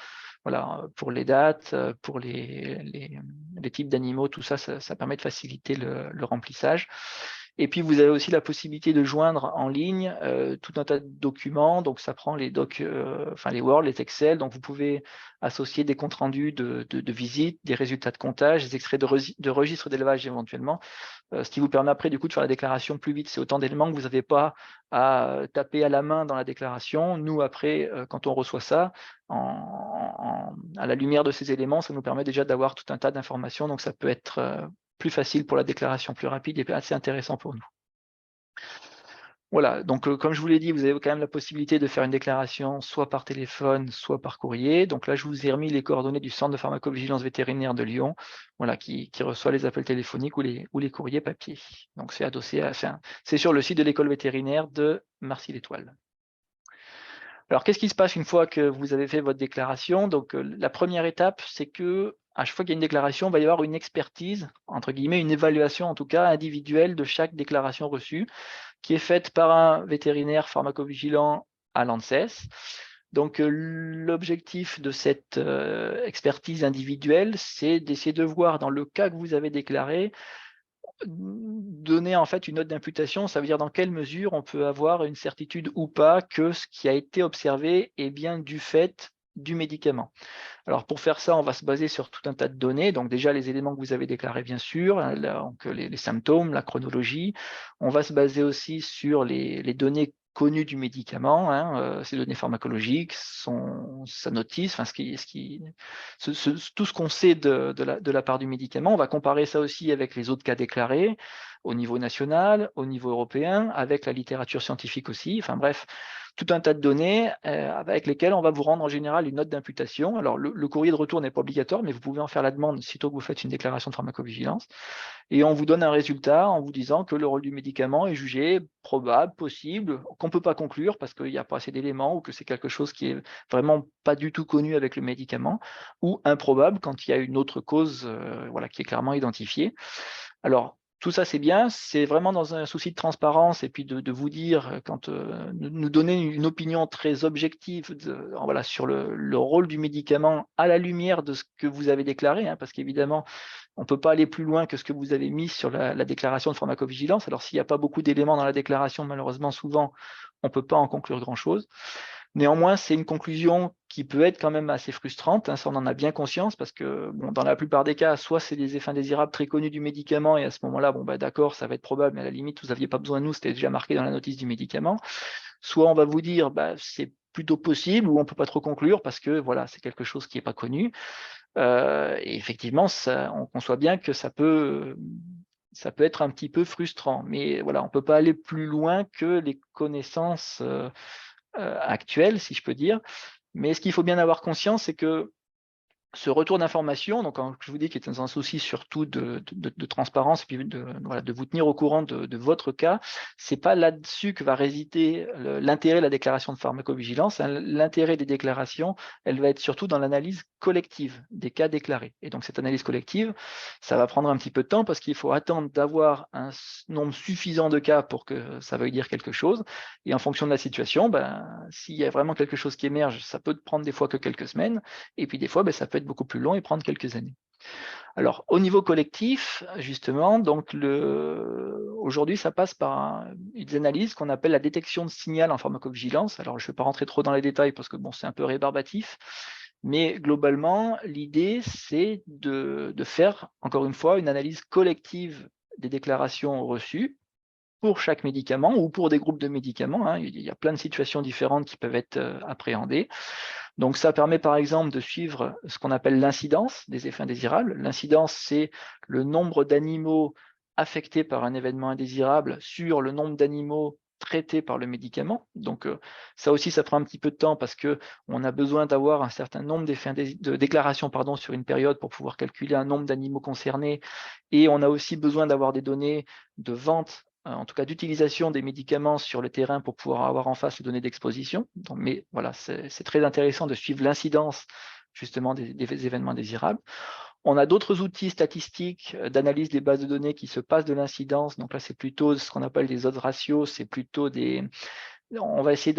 voilà, pour les dates, pour les types d'animaux, tout ça, ça permet de faciliter le remplissage. Et puis vous avez aussi la possibilité de joindre en ligne tout un tas de documents. Donc ça prend les docs, les Word, les Excel. Donc vous pouvez associer des comptes rendus de visite, des résultats de comptage, des extraits de registres d'élevage éventuellement. Ce qui vous permet après du coup de faire la déclaration plus vite. C'est autant d'éléments que vous n'avez pas à taper à la main dans la déclaration. Nous, après, quand on reçoit ça, à la lumière de ces éléments, ça nous permet déjà d'avoir tout un tas d'informations. Donc ça peut être plus facile pour la déclaration, plus rapide et assez intéressant pour nous. Voilà, donc comme je vous l'ai dit, vous avez quand même la possibilité de faire une déclaration soit par téléphone, soit par courrier. Donc là, je vous ai remis les coordonnées du Centre de pharmacovigilance vétérinaire de Lyon, voilà, qui reçoit les appels téléphoniques ou les courriers papier. Donc c'est adossé c'est sur le site de l'école vétérinaire de Marcy-l'Étoile. Alors, qu'est-ce qui se passe une fois que vous avez fait votre déclaration? Donc, la première étape, c'est que à chaque fois qu'il y a une déclaration, il va y avoir une expertise, entre guillemets, une évaluation en tout cas individuelle de chaque déclaration reçue, qui est faite par un vétérinaire pharmacovigilant à l'ANSES. Donc, l'objectif de cette expertise individuelle, c'est d'essayer de voir dans le cas que vous avez déclaré, donner en fait une note d'imputation, ça veut dire dans quelle mesure on peut avoir une certitude ou pas que ce qui a été observé est bien du fait du médicament. Alors pour faire ça, on va se baser sur tout un tas de données. Donc déjà les éléments que vous avez déclarés bien sûr, hein, donc les symptômes, la chronologie. On va se baser aussi sur les données connues du médicament, hein, ces données pharmacologiques, sa notice, enfin, tout ce qu'on sait de la part du médicament. On va comparer ça aussi avec les autres cas déclarés au niveau national, au niveau européen, avec la littérature scientifique aussi. Enfin bref, tout un tas de données avec lesquelles on va vous rendre en général une note d'imputation. Alors, le courrier de retour n'est pas obligatoire, mais vous pouvez en faire la demande sitôt que vous faites une déclaration de pharmacovigilance. Et on vous donne un résultat en vous disant que le rôle du médicament est jugé probable, possible, qu'on ne peut pas conclure parce qu'il n'y a pas assez d'éléments ou que c'est quelque chose qui est vraiment pas du tout connu avec le médicament, ou improbable quand il y a une autre cause voilà, qui est clairement identifiée. Alors, tout ça, c'est bien, c'est vraiment dans un souci de transparence et puis de vous dire, quand nous donner une opinion très objective voilà, sur le rôle du médicament à la lumière de ce que vous avez déclaré, hein, parce qu'évidemment, on ne peut pas aller plus loin que ce que vous avez mis sur la déclaration de pharmacovigilance. Alors, s'il n'y a pas beaucoup d'éléments dans la déclaration, malheureusement, souvent, on ne peut pas en conclure grand-chose. Néanmoins, c'est une conclusion qui peut être quand même assez frustrante, hein, ça on en a bien conscience, parce que bon, dans la plupart des cas, soit c'est des effets indésirables très connus du médicament, et à ce moment-là, bon, bah, d'accord, ça va être probable, mais à la limite, vous n'aviez pas besoin de nous, c'était déjà marqué dans la notice du médicament. Soit on va vous dire, bah, c'est plutôt possible, ou on ne peut pas trop conclure, parce que voilà, c'est quelque chose qui n'est pas connu. Et effectivement, on conçoit bien que ça peut être un petit peu frustrant, mais voilà, on ne peut pas aller plus loin que les connaissances actuelles, si je peux dire. Mais ce qu'il faut bien avoir conscience, c'est que ce retour d'information, donc je vous dis qu'il est dans un souci surtout de transparence, et puis de vous tenir au courant de votre cas, c'est pas là-dessus que va résider l'intérêt de la déclaration de pharmacovigilance. L'intérêt des déclarations, elle va être surtout dans l'analyse collective des cas déclarés. Et donc cette analyse collective, ça va prendre un petit peu de temps parce qu'il faut attendre d'avoir un nombre suffisant de cas pour que ça veuille dire quelque chose. Et en fonction de la situation, s'il y a vraiment quelque chose qui émerge, ça peut prendre des fois que quelques semaines, et puis des fois, ça peut être beaucoup plus long et prendre quelques années. Alors, au niveau collectif, justement, donc aujourd'hui, ça passe par des analyses qu'on appelle la détection de signal en pharmacovigilance. Alors, je ne vais pas rentrer trop dans les détails parce que bon, c'est un peu rébarbatif, mais globalement, l'idée, c'est de faire, encore une fois, une analyse collective des déclarations reçues pour chaque médicament ou pour des groupes de médicaments, hein. Il y a plein de situations différentes qui peuvent être appréhendées. Donc ça permet par exemple de suivre ce qu'on appelle l'incidence des effets indésirables. L'incidence, c'est le nombre d'animaux affectés par un événement indésirable sur le nombre d'animaux traités par le médicament. Donc ça aussi, ça prend un petit peu de temps parce qu'on a besoin d'avoir un certain nombre de déclarations sur une période pour pouvoir calculer un nombre d'animaux concernés. Et on a aussi besoin d'avoir des données de vente, en tout cas d'utilisation des médicaments sur le terrain pour pouvoir avoir en face les données d'exposition. Mais voilà, c'est très intéressant de suivre l'incidence justement des événements indésirables. On a d'autres outils statistiques d'analyse des bases de données qui se passent de l'incidence. Donc là, c'est plutôt ce qu'on appelle des odds ratios, c'est plutôt on va essayer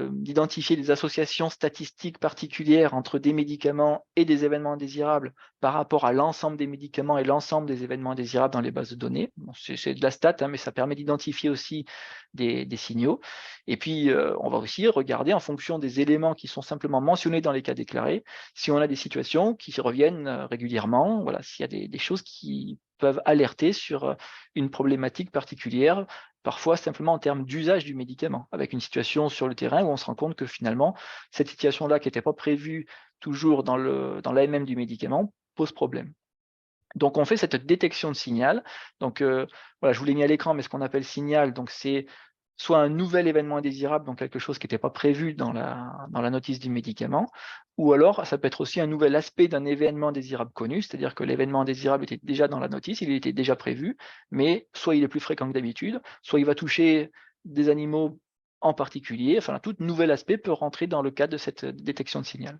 d'identifier des associations statistiques particulières entre des médicaments et des événements indésirables par rapport à l'ensemble des médicaments et l'ensemble des événements indésirables dans les bases de données. Bon, c'est de la stat, hein, mais ça permet d'identifier aussi des signaux. Et puis, on va aussi regarder en fonction des éléments qui sont simplement mentionnés dans les cas déclarés, si on a des situations qui reviennent régulièrement, voilà, s'il y a des choses qui peuvent alerter sur une problématique particulière, parfois simplement en termes d'usage du médicament, avec une situation sur le terrain où on se rend compte que finalement, cette situation-là qui n'était pas prévue toujours dans l'AMM du médicament pose problème. Donc on fait cette détection de signal. Donc voilà, je vous l'ai mis à l'écran, mais ce qu'on appelle signal, donc c'est soit un nouvel événement indésirable, donc quelque chose qui n'était pas prévu dans la notice du médicament, ou alors ça peut être aussi un nouvel aspect d'un événement indésirable connu, c'est-à-dire que l'événement indésirable était déjà dans la notice, il était déjà prévu, mais soit il est plus fréquent que d'habitude, soit il va toucher des animaux en particulier, enfin tout nouvel aspect peut rentrer dans le cadre de cette détection de signal.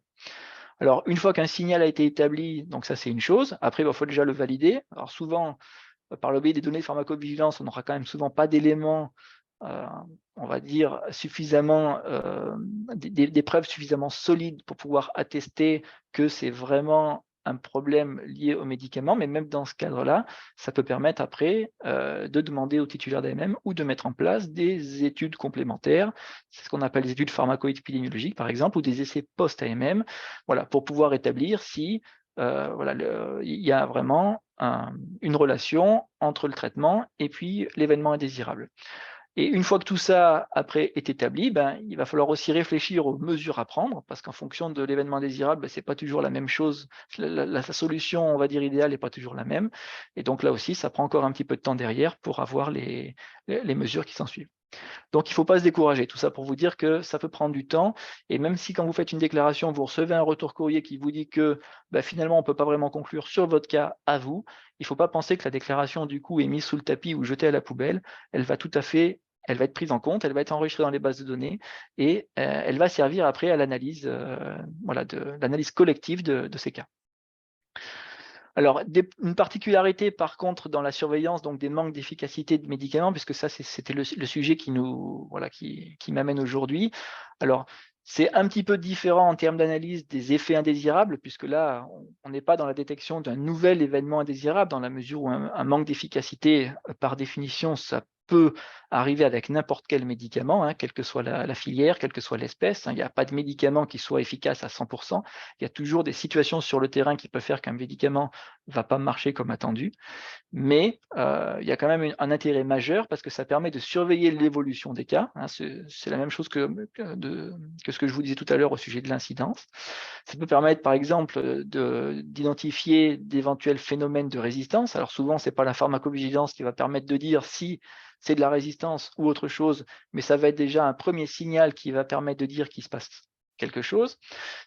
Alors, une fois qu'un signal a été établi, donc ça c'est une chose, après il faut déjà le valider. Alors souvent, par le biais des données de pharmacovigilance, on n'aura quand même souvent pas d'éléments, on va dire, suffisamment, des preuves suffisamment solides pour pouvoir attester que c'est vraiment un problème lié au médicament, mais même dans ce cadre-là, ça peut permettre après de demander au titulaire d'AMM ou de mettre en place des études complémentaires, c'est ce qu'on appelle les études pharmaco-épidémiologiques par exemple, ou des essais post-AMM, voilà, pour pouvoir établir si voilà, il y a vraiment une relation entre le traitement et puis l'événement indésirable. Et une fois que tout ça après est établi, il va falloir aussi réfléchir aux mesures à prendre, parce qu'en fonction de l'événement indésirable, c'est pas toujours la même chose. La solution, on va dire, idéale n'est pas toujours la même. Et donc là aussi, ça prend encore un petit peu de temps derrière pour avoir les mesures qui s'en suivent. Donc, il ne faut pas se décourager. Tout ça pour vous dire que ça peut prendre du temps. Et même si quand vous faites une déclaration, vous recevez un retour courrier qui vous dit que finalement, on ne peut pas vraiment conclure sur votre cas à vous, il ne faut pas penser que la déclaration, du coup, est mise sous le tapis ou jetée à la poubelle. Elle va être prise en compte, elle va être enregistrée dans les bases de données et elle va servir après à l'analyse l'analyse collective de ces cas. Alors, une particularité par contre dans la surveillance donc des manques d'efficacité de médicaments, puisque ça c'était le sujet qui m'amène aujourd'hui. Alors, c'est un petit peu différent en termes d'analyse des effets indésirables, puisque là, on n'est pas dans la détection d'un nouvel événement indésirable, dans la mesure où un manque d'efficacité, par définition, ça peut arriver avec n'importe quel médicament, hein, quelle que soit la filière, quelle que soit l'espèce. Hein, il n'y a pas de médicament qui soit efficace à 100%. Il y a toujours des situations sur le terrain qui peuvent faire qu'un médicament ne va pas marcher comme attendu. Mais il y a quand même un intérêt majeur parce que ça permet de surveiller l'évolution des cas. Hein, c'est la même chose que ce que je vous disais tout à l'heure au sujet de l'incidence. Ça peut permettre, par exemple, d'identifier d'éventuels phénomènes de résistance. Alors souvent, ce n'est pas la pharmacovigilance qui va permettre de dire si c'est de la résistance ou autre chose, mais ça va être déjà un premier signal qui va permettre de dire qu'il se passe quelque chose.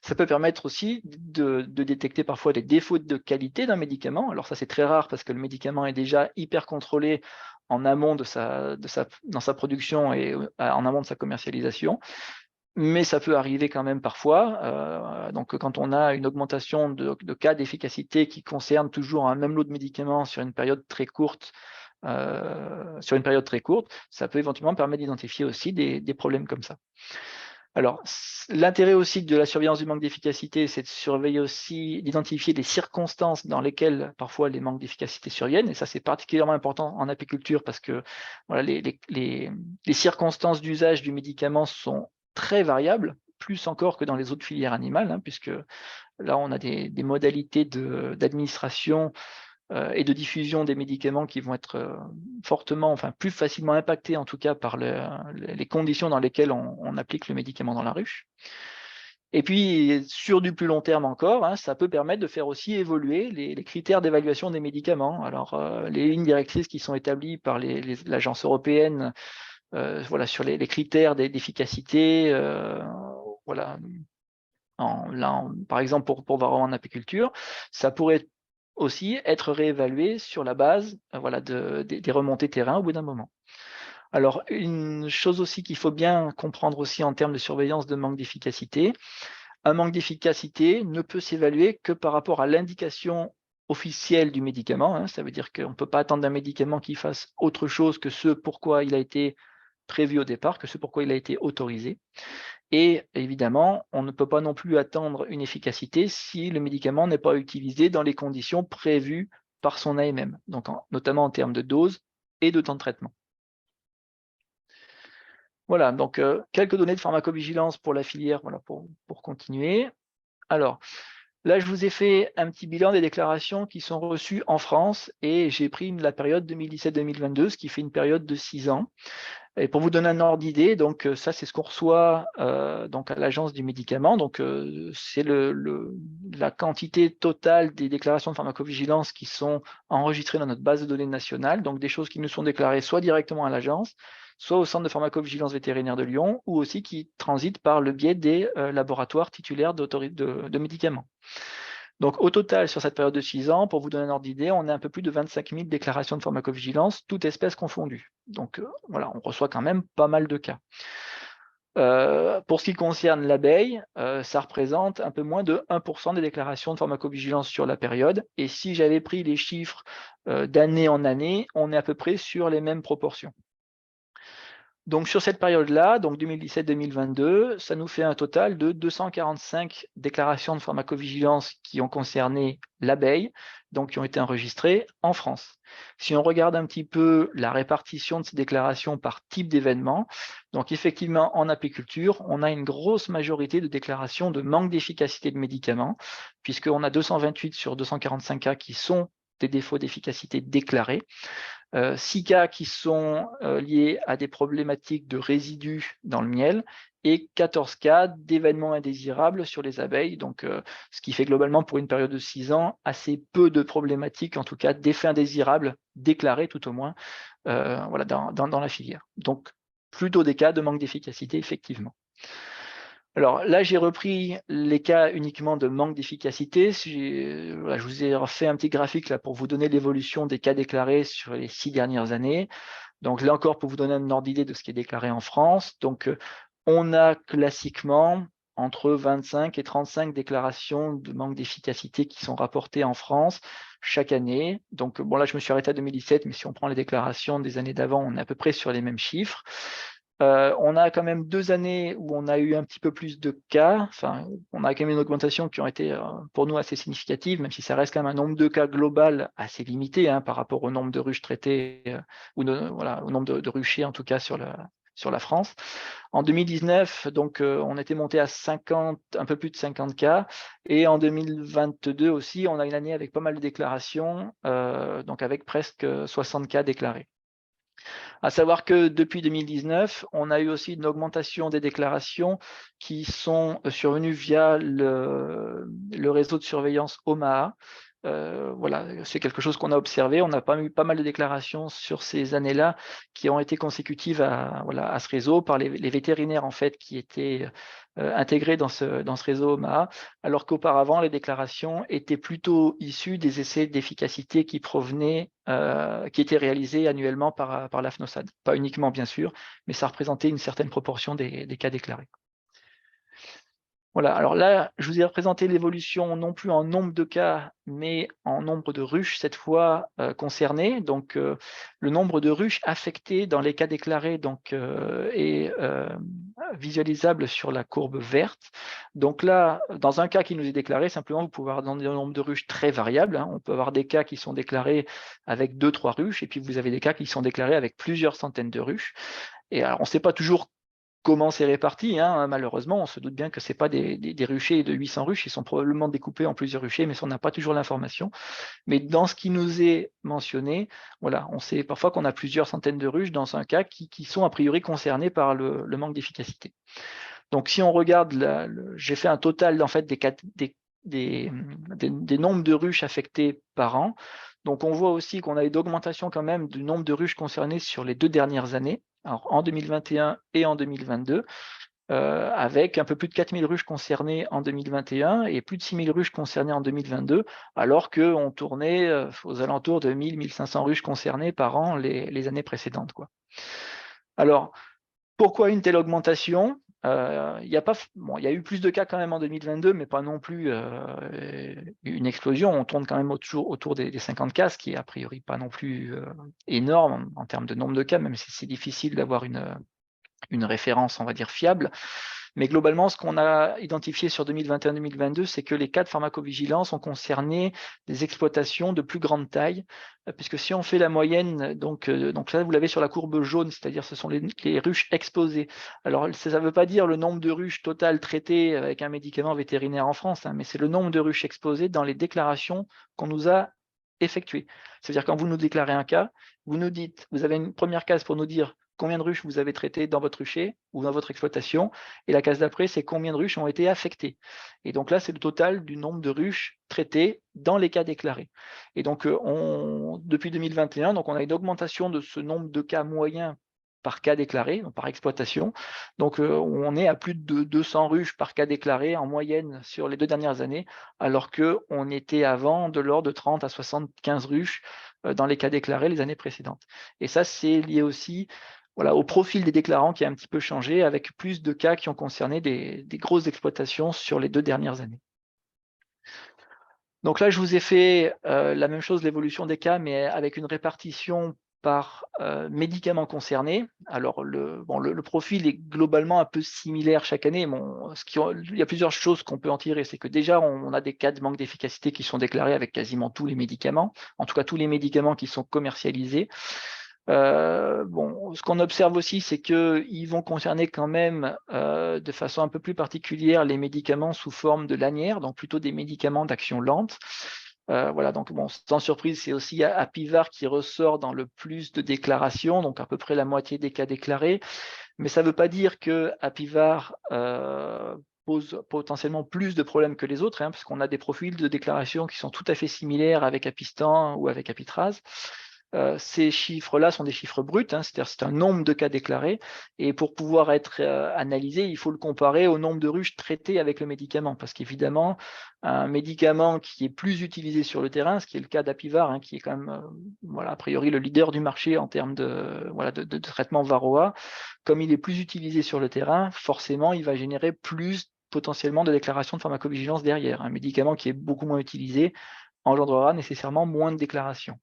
Ça peut permettre aussi de détecter parfois des défauts de qualité d'un médicament. Alors ça, c'est très rare parce que le médicament est déjà hyper contrôlé en amont dans sa production et en amont de sa commercialisation. Mais ça peut arriver quand même parfois. Donc quand on a une augmentation de cas d'efficacité qui concerne toujours un même lot de médicaments sur une période très courte, ça peut éventuellement permettre d'identifier aussi des problèmes comme ça. Alors, l'intérêt aussi de la surveillance du manque d'efficacité, c'est de surveiller aussi, d'identifier les circonstances dans lesquelles parfois les manques d'efficacité surviennent. Et ça, c'est particulièrement important en apiculture parce que voilà, les circonstances d'usage du médicament sont très variables, plus encore que dans les autres filières animales, hein, puisque là, on a des modalités d'administration et de diffusion des médicaments qui vont être fortement, enfin plus facilement impactés en tout cas par les conditions dans lesquelles on applique le médicament dans la ruche. Et puis, sur du plus long terme encore, hein, ça peut permettre de faire aussi évoluer les critères d'évaluation des médicaments. Alors, les lignes directrices qui sont établies par l'Agence européenne voilà, sur les critères d'efficacité, voilà, par exemple, pour varroa en apiculture, ça pourrait aussi être réévalué sur la base voilà, des remontées terrain au bout d'un moment. Alors, une chose aussi qu'il faut bien comprendre aussi en termes de surveillance de manque d'efficacité, un manque d'efficacité ne peut s'évaluer que par rapport à l'indication officielle du médicament, hein. Ça veut dire qu'on ne peut pas attendre d'un médicament qui fasse autre chose que ce pourquoi il a été prévu au départ, que ce pourquoi il a été autorisé. Et évidemment, on ne peut pas non plus attendre une efficacité si le médicament n'est pas utilisé dans les conditions prévues par son AMM, donc notamment en termes de dose et de temps de traitement. Voilà, donc quelques données de pharmacovigilance pour la filière, voilà, pour continuer. Alors, là, je vous ai fait un petit bilan des déclarations qui sont reçues en France et j'ai pris la période 2017-2022, ce qui fait une période de 6 ans. Et pour vous donner un ordre d'idée, donc ça, c'est ce qu'on reçoit donc à l'agence du médicament. Donc, c'est la quantité totale des déclarations de pharmacovigilance qui sont enregistrées dans notre base de données nationale. Donc, des choses qui nous sont déclarées soit directement à l'agence, soit au centre de pharmacovigilance vétérinaire de Lyon, ou aussi qui transitent par le biais des laboratoires titulaires de médicaments. Donc, au total, sur cette période de 6 ans, pour vous donner un ordre d'idée, on a un peu plus de 25 000 déclarations de pharmacovigilance, toutes espèces confondues. Donc, voilà, on reçoit quand même pas mal de cas. Pour ce qui concerne l'abeille, ça représente un peu moins de 1% des déclarations de pharmacovigilance sur la période. Et si j'avais pris les chiffres d'année en année, on est à peu près sur les mêmes proportions. Donc sur cette période-là, donc 2017-2022, ça nous fait un total de 245 déclarations de pharmacovigilance qui ont concerné l'abeille, donc qui ont été enregistrées en France. Si on regarde un petit peu la répartition de ces déclarations par type d'événement, donc effectivement en apiculture, on a une grosse majorité de déclarations de manque d'efficacité de médicaments, puisqu'on a 228 sur 245 cas qui sont des défauts d'efficacité déclarés. 6 cas qui sont liés à des problématiques de résidus dans le miel et 14 cas d'événements indésirables sur les abeilles. Donc, ce qui fait globalement pour une période de 6 ans assez peu de problématiques, en tout cas d'effets indésirables déclarés tout au moins voilà, dans la filière. Donc, plutôt des cas de manque d'efficacité, effectivement. Alors là, j'ai repris les cas uniquement de manque d'efficacité. Voilà, je vous ai refait un petit graphique là pour vous donner l'évolution des cas déclarés sur les 6 dernières années. Donc là encore, pour vous donner un ordre d'idée de ce qui est déclaré en France. Donc, on a classiquement entre 25 et 35 déclarations de manque d'efficacité qui sont rapportées en France chaque année. Donc, bon, là, je me suis arrêté à 2017, mais si on prend les déclarations des années d'avant, on est à peu près sur les mêmes chiffres. On a quand même 2 années où on a eu un petit peu plus de cas. Enfin, on a quand même une augmentation qui ont été pour nous assez significative, même si ça reste quand même un nombre de cas global assez limité hein, par rapport au nombre de ruches traitées ou voilà, au nombre de ruchers en tout cas sur la France. En 2019, donc, on était monté à 50, un peu plus de 50 cas. Et en 2022 aussi, on a une année avec pas mal de déclarations, donc avec presque 60 cas déclarés. À savoir que depuis 2019, on a eu aussi une augmentation des déclarations qui sont survenues via le réseau de surveillance OMAA. Voilà, c'est quelque chose qu'on a observé. On a eu pas mal de déclarations sur ces années-là qui ont été consécutives à ce réseau par les vétérinaires en fait qui étaient intégrés dans ce réseau OMAA, alors qu'auparavant les déclarations étaient plutôt issues des essais d'efficacité qui provenaient, qui étaient réalisés annuellement par l'AFNOSAD. Pas uniquement bien sûr, mais ça représentait une certaine proportion des cas déclarés. Voilà, alors là, je vous ai représenté l'évolution non plus en nombre de cas, mais en nombre de ruches cette fois concernées. Donc, le nombre de ruches affectées dans les cas déclarés est visualisable sur la courbe verte. Donc là, dans un cas qui nous est déclaré, simplement, vous pouvez avoir un nombre de ruches très variable. On peut avoir des cas qui sont déclarés avec 2-3 ruches, et puis vous avez des cas qui sont déclarés avec plusieurs centaines de ruches. Et alors, on ne sait pas toujours comment c'est réparti, malheureusement, on se doute bien que ce n'est pas des ruchers de 800 ruches, ils sont probablement découpés en plusieurs ruchers, mais ça, on n'a pas toujours l'information. Mais dans ce qui nous est mentionné, voilà, on sait parfois qu'on a plusieurs centaines de ruches dans un cas qui sont a priori concernés par le manque d'efficacité. Donc si on regarde, j'ai fait un total en fait des nombres de ruches affectées par an. Donc on voit aussi qu'on a une augmentation quand même du nombre de ruches concernées sur les 2 dernières années, alors en 2021 et en 2022, avec un peu plus de 4000 ruches concernées en 2021 et plus de 6000 ruches concernées en 2022, alors qu'on tournait aux alentours de 1000-1500 ruches concernées par an les années précédentes, quoi. Alors, pourquoi une telle augmentation? Il y a eu plus de cas quand même en 2022, mais pas non plus une explosion. On tourne quand même autour des 50 cas, ce qui est a priori pas non plus énorme en termes de nombre de cas, même si c'est difficile d'avoir une référence, on va dire, fiable. Mais globalement, ce qu'on a identifié sur 2021-2022, c'est que les cas de pharmacovigilance ont concerné des exploitations de plus grande taille, puisque si on fait la moyenne, donc là, vous l'avez sur la courbe jaune, c'est-à-dire ce sont les ruches exposées. Alors, ça ne veut pas dire le nombre de ruches totales traitées avec un médicament vétérinaire en France, mais c'est le nombre de ruches exposées dans les déclarations qu'on nous a effectuées. C'est-à-dire quand vous nous déclarez un cas, vous nous dites, vous avez une première case pour nous dire combien de ruches vous avez traitées dans votre rucher ou dans votre exploitation, et la case d'après, c'est combien de ruches ont été affectées. Et donc là, c'est le total du nombre de ruches traitées dans les cas déclarés. Et donc, depuis 2021, donc on a une augmentation de ce nombre de cas moyens par cas déclaré, donc par exploitation. Donc, on est à plus de 200 ruches par cas déclaré en moyenne sur les 2 dernières années, alors qu'on était avant de l'ordre de 30 à 75 ruches dans les cas déclarés les années précédentes. Et ça, c'est lié aussi au profil des déclarants qui a un petit peu changé, avec plus de cas qui ont concerné des grosses exploitations sur les 2 dernières années. Donc là, je vous ai fait la même chose, l'évolution des cas, mais avec une répartition par médicaments concernés. Alors, le profil est globalement un peu similaire chaque année. Il y a plusieurs choses qu'on peut en tirer. C'est que déjà, on a des cas de manque d'efficacité qui sont déclarés avec quasiment tous les médicaments, en tout cas tous les médicaments qui sont commercialisés. Ce qu'on observe aussi, c'est qu'ils vont concerner quand même de façon un peu plus particulière les médicaments sous forme de lanières, donc plutôt des médicaments d'action lente. Donc sans surprise, c'est aussi Apivar qui ressort dans le plus de déclarations, donc à peu près la moitié des cas déclarés. Mais ça ne veut pas dire que Apivar pose potentiellement plus de problèmes que les autres, parce qu'on a des profils de déclaration qui sont tout à fait similaires avec Apistan ou avec Apitraz. Ces chiffres-là sont des chiffres bruts, c'est-à-dire c'est un nombre de cas déclarés, et pour pouvoir être analysé, il faut le comparer au nombre de ruches traitées avec le médicament, parce qu'évidemment, un médicament qui est plus utilisé sur le terrain, ce qui est le cas d'Apivar, qui est quand même a priori le leader du marché en termes de traitement varroa, comme il est plus utilisé sur le terrain, forcément, il va générer plus potentiellement de déclarations de pharmacovigilance derrière. Un médicament qui est beaucoup moins utilisé engendrera nécessairement moins de déclarations.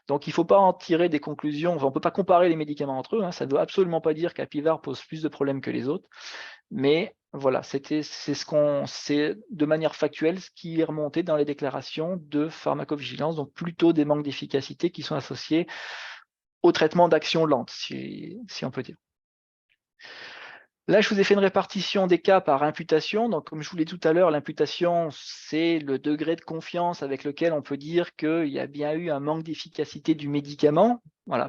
Donc il ne faut pas en tirer des conclusions, on ne peut pas comparer les médicaments entre eux, ça ne veut absolument pas dire qu'Apivar pose plus de problèmes que les autres, mais voilà, c'est de manière factuelle ce qui est remonté dans les déclarations de pharmacovigilance, donc plutôt des manques d'efficacité qui sont associés au traitement d'action lente, si on peut dire. Là, je vous ai fait une répartition des cas par imputation. Donc, comme je vous l'ai dit tout à l'heure, l'imputation, c'est le degré de confiance avec lequel on peut dire qu'il y a bien eu un manque d'efficacité du médicament,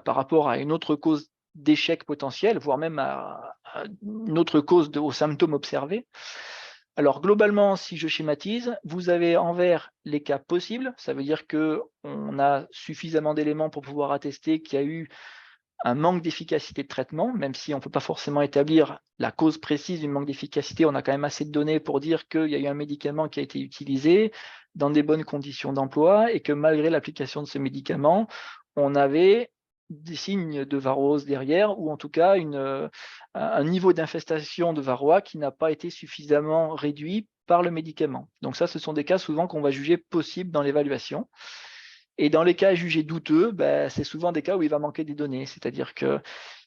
par rapport à une autre cause d'échec potentiel, voire même à une autre cause aux symptômes observés. Alors, globalement, si je schématise, vous avez en vert les cas possibles. Ça veut dire qu'on a suffisamment d'éléments pour pouvoir attester qu'il y a eu un manque d'efficacité de traitement, même si on ne peut pas forcément établir la cause précise du manque d'efficacité, on a quand même assez de données pour dire qu'il y a eu un médicament qui a été utilisé dans des bonnes conditions d'emploi et que malgré l'application de ce médicament, on avait des signes de varroose derrière, ou en tout cas un niveau d'infestation de varroa qui n'a pas été suffisamment réduit par le médicament. Donc ça, ce sont des cas souvent qu'on va juger possibles dans l'évaluation. Et dans les cas jugés douteux, c'est souvent des cas où il va manquer des données. C'est-à-dire que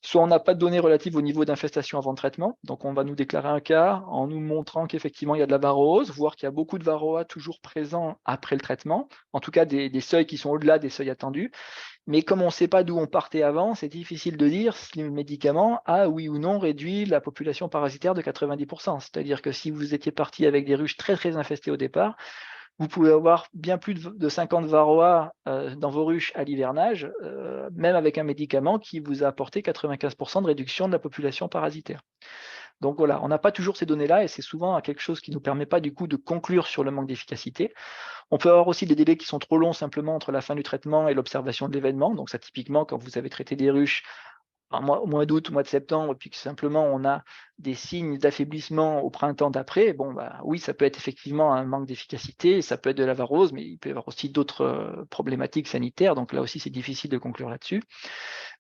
soit on n'a pas de données relatives au niveau d'infestation avant traitement, donc on va nous déclarer un cas en nous montrant qu'effectivement il y a de la varroose, voire qu'il y a beaucoup de varroa toujours présents après le traitement, en tout cas des seuils qui sont au-delà des seuils attendus. Mais comme on ne sait pas d'où on partait avant, c'est difficile de dire si le médicament a, oui ou non, réduit la population parasitaire de 90%. C'est-à-dire que si vous étiez parti avec des ruches très très infestées au départ, vous pouvez avoir bien plus de 50 varroa dans vos ruches à l'hivernage, même avec un médicament qui vous a apporté 95% de réduction de la population parasitaire. Donc voilà, on n'a pas toujours ces données-là et c'est souvent quelque chose qui ne nous permet pas du coup de conclure sur le manque d'efficacité. On peut avoir aussi des délais qui sont trop longs simplement entre la fin du traitement et l'observation de l'événement. Donc ça, typiquement, quand vous avez traité des ruches au mois d'août, au mois de septembre, et puis que simplement on a des signes d'affaiblissement au printemps d'après, oui, ça peut être effectivement un manque d'efficacité, ça peut être de la varrose, mais il peut y avoir aussi d'autres problématiques sanitaires, donc là aussi c'est difficile de conclure là-dessus.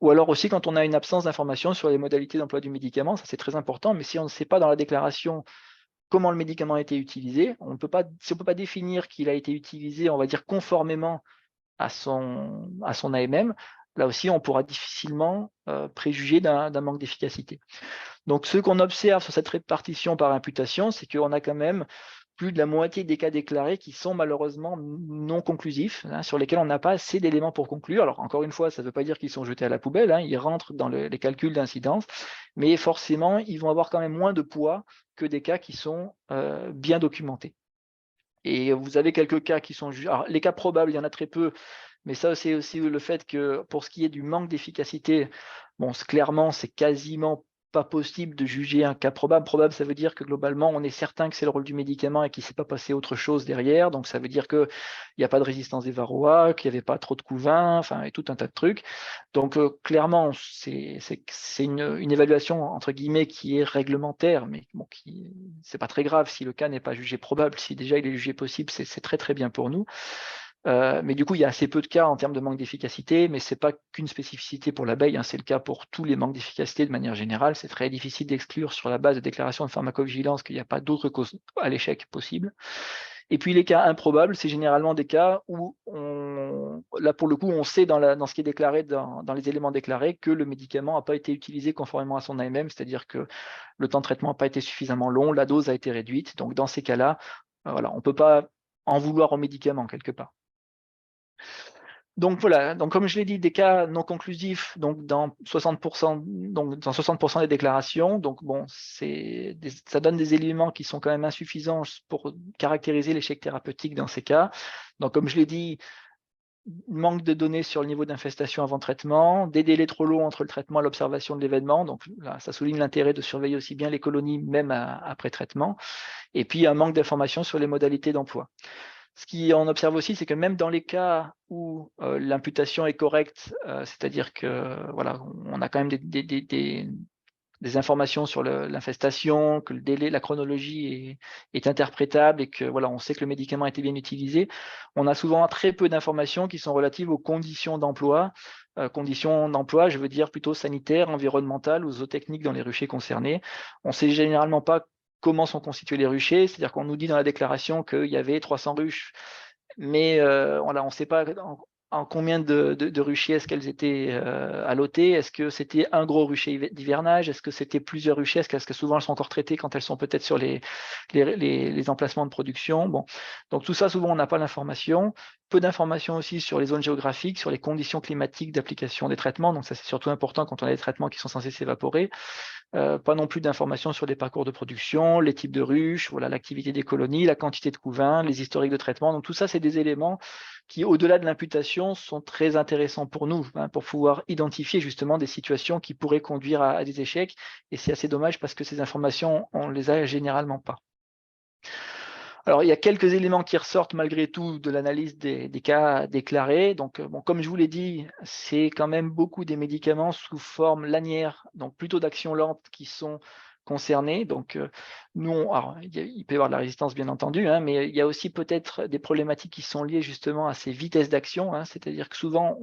Ou alors aussi quand on a une absence d'information sur les modalités d'emploi du médicament, ça c'est très important, mais si on ne sait pas dans la déclaration comment le médicament a été utilisé, si on ne peut pas définir qu'il a été utilisé, on va dire conformément à son AMM, là aussi, on pourra difficilement préjuger d'un manque d'efficacité. Donc, ce qu'on observe sur cette répartition par imputation, c'est qu'on a quand même plus de la moitié des cas déclarés qui sont malheureusement non conclusifs, sur lesquels on n'a pas assez d'éléments pour conclure. Alors, encore une fois, ça ne veut pas dire qu'ils sont jetés à la poubelle, ils rentrent dans les calculs d'incidence, mais forcément, ils vont avoir quand même moins de poids que des cas qui sont bien documentés. Et vous avez quelques cas qui sont jugés. Alors, les cas probables, il y en a très peu, mais ça, c'est aussi le fait que pour ce qui est du manque d'efficacité, clairement, c'est quasiment pas possible de juger un cas probable. Probable, ça veut dire que globalement, on est certain que c'est le rôle du médicament et qu'il ne s'est pas passé autre chose derrière. Donc, ça veut dire qu'il n'y a pas de résistance des varroa, qu'il n'y avait pas trop de couvain, et tout un tas de trucs. Donc, clairement, c'est une évaluation, entre guillemets, qui est réglementaire, mais c'est pas très grave si le cas n'est pas jugé probable. Si déjà il est jugé possible, c'est très, très bien pour nous. Mais du coup, il y a assez peu de cas en termes de manque d'efficacité, mais ce n'est pas qu'une spécificité pour l'abeille, c'est le cas pour tous les manques d'efficacité de manière générale. C'est très difficile d'exclure sur la base de déclaration de pharmacovigilance qu'il n'y a pas d'autres causes à l'échec possibles. Et puis les cas improbables, c'est généralement des cas où, là pour le coup, on sait dans ce qui est déclaré, dans les éléments déclarés, que le médicament n'a pas été utilisé conformément à son AMM, c'est-à-dire que le temps de traitement n'a pas été suffisamment long, la dose a été réduite. Donc dans ces cas-là, on ne peut pas en vouloir au médicament quelque part. Donc voilà, donc comme je l'ai dit, des cas non conclusifs, donc dans 60%, des déclarations, donc ça donne des éléments qui sont quand même insuffisants pour caractériser l'échec thérapeutique dans ces cas. Donc comme je l'ai dit, manque de données sur le niveau d'infestation avant traitement, des délais trop longs entre le traitement et l'observation de l'événement, donc là, ça souligne l'intérêt de surveiller aussi bien les colonies même après traitement, et puis un manque d'informations sur les modalités d'emploi. Ce qu'on observe aussi, c'est que même dans les cas où l'imputation est correcte, c'est-à-dire que on a quand même des informations sur l'infestation, que le délai, la chronologie est interprétable et que on sait que le médicament a été bien utilisé, on a souvent très peu d'informations qui sont relatives aux conditions d'emploi. Conditions d'emploi, je veux dire plutôt sanitaires, environnementales ou zootechniques dans les ruchers concernés. On ne sait généralement pas comment sont constitués les ruchers, c'est-à-dire qu'on nous dit dans la déclaration qu'il y avait 300 ruches, mais on ne sait pas en combien de ruchers est-ce qu'elles étaient allotées. Est-ce que c'était un gros rucher d'hivernage? Est-ce que c'était plusieurs ruchers? Est-ce que souvent elles sont encore traitées quand elles sont peut-être sur les emplacements de production? Donc tout ça, souvent on n'a pas l'information. Peu d'informations aussi sur les zones géographiques, sur les conditions climatiques d'application des traitements. Donc ça, c'est surtout important quand on a des traitements qui sont censés s'évaporer. Pas non plus d'informations sur les parcours de production, les types de ruches, l'activité des colonies, la quantité de couvain, les historiques de traitement. Donc tout ça, c'est des éléments qui, au-delà de l'imputation, sont très intéressants pour nous, pour pouvoir identifier justement des situations qui pourraient conduire à des échecs. Et c'est assez dommage parce que ces informations, on ne les a généralement pas. Alors, il y a quelques éléments qui ressortent malgré tout de l'analyse des cas déclarés. Donc, comme je vous l'ai dit, c'est quand même beaucoup des médicaments sous forme lanière, donc plutôt d'action lente, qui sont concernés. Donc, alors, il peut y avoir de la résistance, bien entendu, hein, mais il y a aussi peut-être des problématiques qui sont liées justement à ces vitesses d'action, hein, c'est-à-dire que souvent,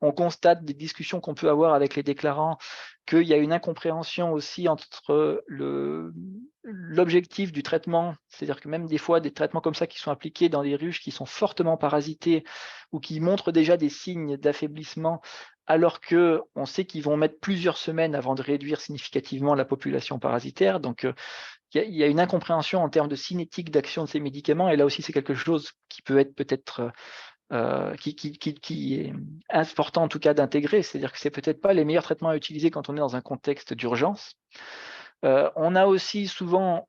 on constate des discussions qu'on peut avoir avec les déclarants qu'il y a une incompréhension aussi entre l'objectif du traitement, c'est-à-dire que même des fois, des traitements comme ça qui sont appliqués dans des ruches qui sont fortement parasitées ou qui montrent déjà des signes d'affaiblissement, alors qu'on sait qu'ils vont mettre plusieurs semaines avant de réduire significativement la population parasitaire. Donc, il y a une incompréhension en termes de cinétique d'action de ces médicaments, et là aussi, c'est quelque chose qui peut être peut-être qui est important en tout cas d'intégrer, c'est-à-dire que c'est peut-être pas les meilleurs traitements à utiliser quand on est dans un contexte d'urgence. On a aussi souvent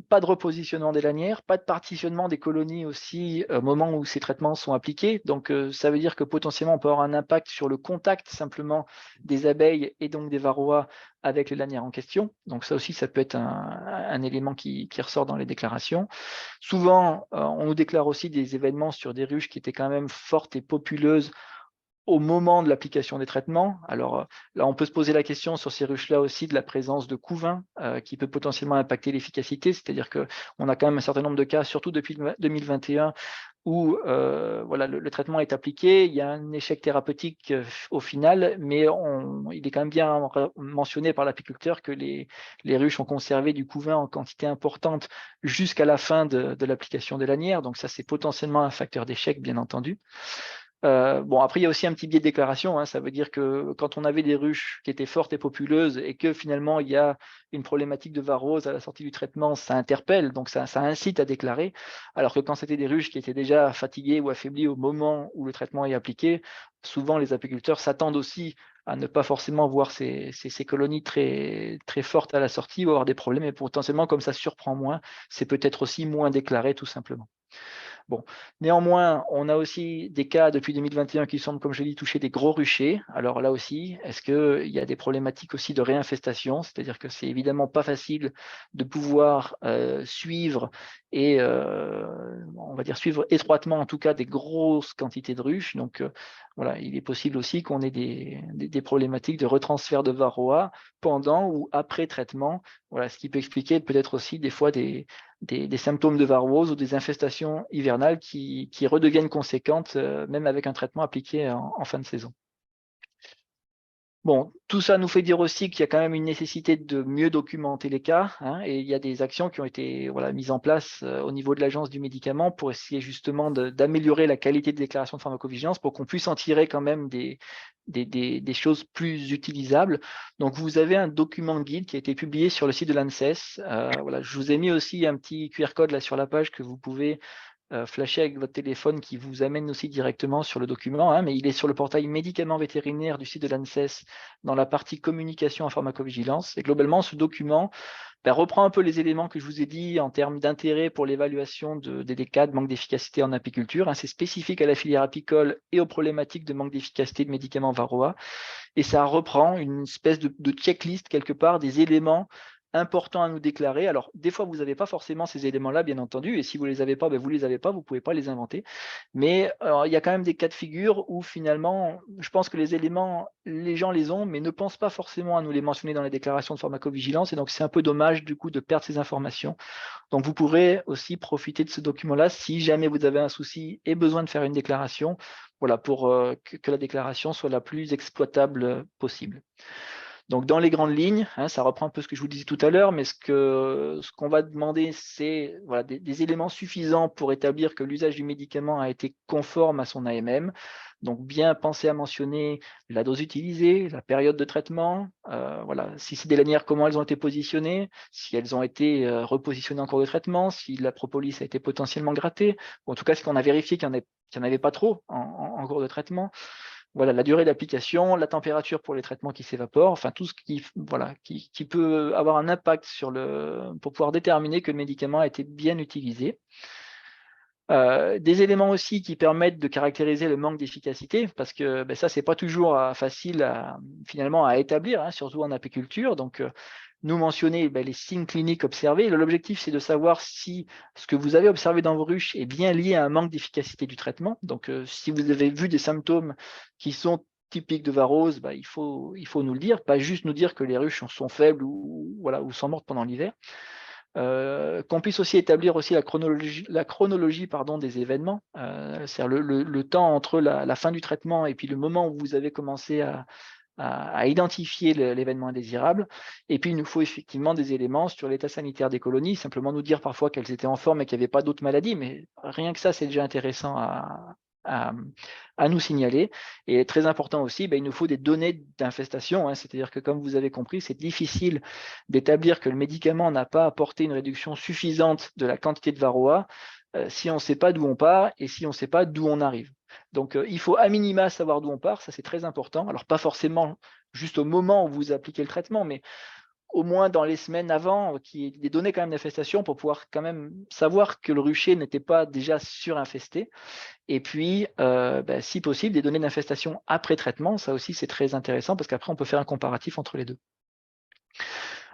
pas de repositionnement des lanières, pas de partitionnement des colonies aussi au moment où ces traitements sont appliqués. Donc, ça veut dire que potentiellement, on peut avoir un impact sur le contact simplement des abeilles et donc des varroas avec les lanières en question. Donc, ça aussi, ça peut être un élément qui ressort dans les déclarations. Souvent, on nous déclare aussi des événements sur des ruches qui étaient quand même fortes et populeuses au moment de l'application des traitements. Alors là, on peut se poser la question sur ces ruches-là aussi de la présence de couvains qui peut potentiellement impacter l'efficacité, c'est-à-dire qu'on a quand même un certain nombre de cas, surtout depuis 2021, où voilà, le traitement est appliqué, il y a un échec thérapeutique au final, mais il est quand même bien mentionné par l'apiculteur que les ruches ont conservé du couvain en quantité importante jusqu'à la fin de l'application des lanières, donc ça c'est potentiellement un facteur d'échec, bien entendu. Bon, après, il y a aussi un petit biais de déclaration, hein, ça veut dire que quand on avait des ruches qui étaient fortes et populeuses et que finalement il y a une problématique de varrose à la sortie du traitement, ça interpelle, donc ça incite à déclarer, alors que quand c'était des ruches qui étaient déjà fatiguées ou affaiblies au moment où le traitement est appliqué, souvent les apiculteurs s'attendent aussi à ne pas forcément voir ces colonies très, très fortes à la sortie ou avoir des problèmes, et potentiellement, comme ça surprend moins, c'est peut-être aussi moins déclaré tout simplement. Bon, néanmoins, on a aussi des cas depuis 2021 qui semblent, comme je l'ai dit, toucher des gros ruchers. Alors là aussi, est-ce qu'il y a des problématiques aussi de réinfestation? C'est-à-dire que c'est évidemment pas facile de pouvoir suivre et on va dire suivre étroitement en tout cas des grosses quantités de ruches. Donc voilà, il est possible aussi qu'on ait des problématiques de retransfert de varroa pendant ou après traitement. Voilà, ce qui peut expliquer peut-être aussi des fois des symptômes de varrose ou des infestations hivernales qui redeviennent conséquentes, même avec un traitement appliqué en fin de saison. Bon, tout ça nous fait dire aussi qu'il y a quand même une nécessité de mieux documenter les cas, hein, et il y a des actions qui ont été mises en place au niveau de l'Agence du médicament pour essayer justement d'améliorer la qualité de déclaration de pharmacovigilance pour qu'on puisse en tirer quand même des choses plus utilisables. Donc, vous avez un document guide qui a été publié sur le site de l'ANSES. Voilà, je vous ai mis aussi un petit QR code là sur la page que vous pouvez flasher avec votre téléphone qui vous amène aussi directement sur le document, hein, mais il est sur le portail médicaments vétérinaires du site de l'ANSES dans la partie communication en pharmacovigilance. Et globalement, ce document reprend un peu les éléments que je vous ai dit en termes d'intérêt pour l'évaluation des cas de manque d'efficacité en apiculture. Hein, c'est spécifique à la filière apicole et aux problématiques de manque d'efficacité de médicaments varroa. Et ça reprend une espèce de checklist quelque part des éléments important à nous déclarer. Alors, des fois, vous n'avez pas forcément ces éléments-là, bien entendu, et si vous ne les avez pas, vous ne les avez pas, vous ne pouvez pas les inventer. Mais il y a quand même des cas de figure où finalement, je pense que les éléments, les gens les ont, mais ne pensent pas forcément à nous les mentionner dans les déclarations de pharmacovigilance, et donc c'est un peu dommage du coup de perdre ces informations. Donc, vous pourrez aussi profiter de ce document-là si jamais vous avez un souci et besoin de faire une déclaration, voilà, pour que la déclaration soit la plus exploitable possible. Donc, dans les grandes lignes, hein, ça reprend un peu ce que je vous disais tout à l'heure, mais ce qu'on va demander, c'est voilà, des éléments suffisants pour établir que l'usage du médicament a été conforme à son AMM. Donc, bien penser à mentionner la dose utilisée, la période de traitement, voilà, si c'est des lanières, comment elles ont été positionnées, si elles ont été repositionnées en cours de traitement, si la propolis a été potentiellement grattée, ou en tout cas, si on a vérifié qu'il n'y en avait pas trop en cours de traitement. Voilà, la durée d'application, la température pour les traitements qui s'évaporent, enfin tout ce qui peut avoir un impact pour pouvoir déterminer que le médicament a été bien utilisé. Des éléments aussi qui permettent de caractériser le manque d'efficacité, parce que ça, c'est pas toujours facile finalement à établir, hein, surtout en apiculture. Donc, nous mentionner les signes cliniques observés. L'objectif, c'est de savoir si ce que vous avez observé dans vos ruches est bien lié à un manque d'efficacité du traitement. Donc, si vous avez vu des symptômes qui sont typique de varroose, il faut nous le dire, pas juste nous dire que les ruches sont faibles ou sont mortes pendant l'hiver. Qu'on puisse aussi établir aussi la chronologie des événements, c'est-à-dire le temps entre la fin du traitement et puis le moment où vous avez commencé à identifier l'événement indésirable. Et puis, il nous faut effectivement des éléments sur l'état sanitaire des colonies, simplement nous dire parfois qu'elles étaient en forme et qu'il n'y avait pas d'autres maladies, mais rien que ça, c'est déjà intéressant à nous signaler. Et très important aussi, il nous faut des données d'infestation, c'est-à-dire que comme vous avez compris, c'est difficile d'établir que le médicament n'a pas apporté une réduction suffisante de la quantité de varroa si on ne sait pas d'où on part et si on ne sait pas d'où on arrive. Donc, il faut à minima savoir d'où on part, ça c'est très important. Alors, pas forcément juste au moment où vous appliquez le traitement, mais au moins dans les semaines avant, qu'il y ait des données quand même d'infestation pour pouvoir quand même savoir que le rucher n'était pas déjà surinfesté. Et puis, si possible, des données d'infestation après traitement, ça aussi c'est très intéressant parce qu'après on peut faire un comparatif entre les deux.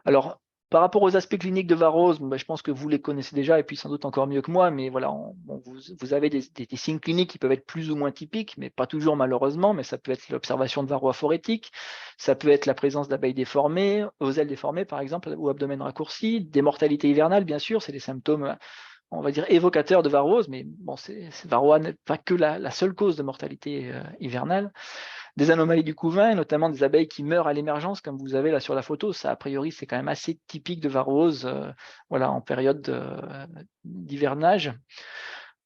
Alors, par rapport aux aspects cliniques de varroose, je pense que vous les connaissez déjà et puis sans doute encore mieux que moi, mais voilà, vous avez des signes cliniques qui peuvent être plus ou moins typiques, mais pas toujours malheureusement, mais ça peut être l'observation de varroa phorétique, ça peut être la présence d'abeilles déformées, aux ailes déformées par exemple, ou abdomen raccourci, des mortalités hivernales bien sûr, c'est des symptômes, on va dire, évocateurs de varroose, mais bon, varroa n'est pas que la seule cause de mortalité hivernale. Des anomalies du couvain, notamment des abeilles qui meurent à l'émergence, comme vous avez là sur la photo. Ça, a priori, c'est quand même assez typique de varroose en période d'hivernage.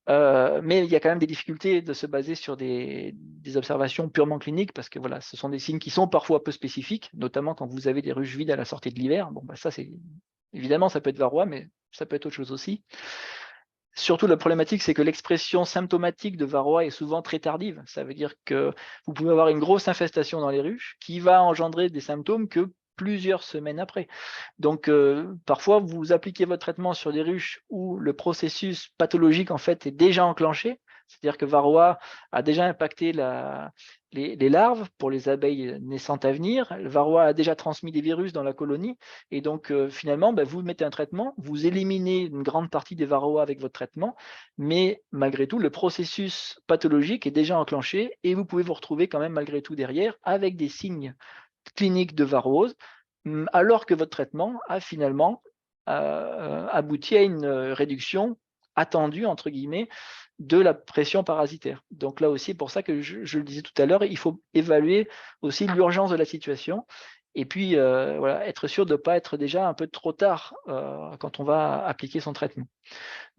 Mais il y a quand même des difficultés de se baser sur des observations purement cliniques parce que ce sont des signes qui sont parfois peu spécifiques, notamment quand vous avez des ruches vides à la sortie de l'hiver. Bon, ça, c'est évidemment, ça peut être varroa, mais ça peut être autre chose aussi. Surtout, la problématique, c'est que l'expression symptomatique de varroa est souvent très tardive. Ça veut dire que vous pouvez avoir une grosse infestation dans les ruches qui va engendrer des symptômes que plusieurs semaines après. Donc, parfois, vous appliquez votre traitement sur des ruches où le processus pathologique, en fait, est déjà enclenché. C'est-à-dire que varroa a déjà impacté les larves pour les abeilles naissantes à venir. Le varroa a déjà transmis des virus dans la colonie. Et donc, finalement, vous mettez un traitement, vous éliminez une grande partie des varroas avec votre traitement, mais malgré tout, le processus pathologique est déjà enclenché et vous pouvez vous retrouver quand même malgré tout derrière avec des signes cliniques de varroose, alors que votre traitement a finalement abouti à une réduction attendue, entre guillemets, de la pression parasitaire. Donc là aussi, pour ça que je le disais tout à l'heure, il faut évaluer aussi l'urgence de la situation et puis être sûr de ne pas être déjà un peu trop tard quand on va appliquer son traitement.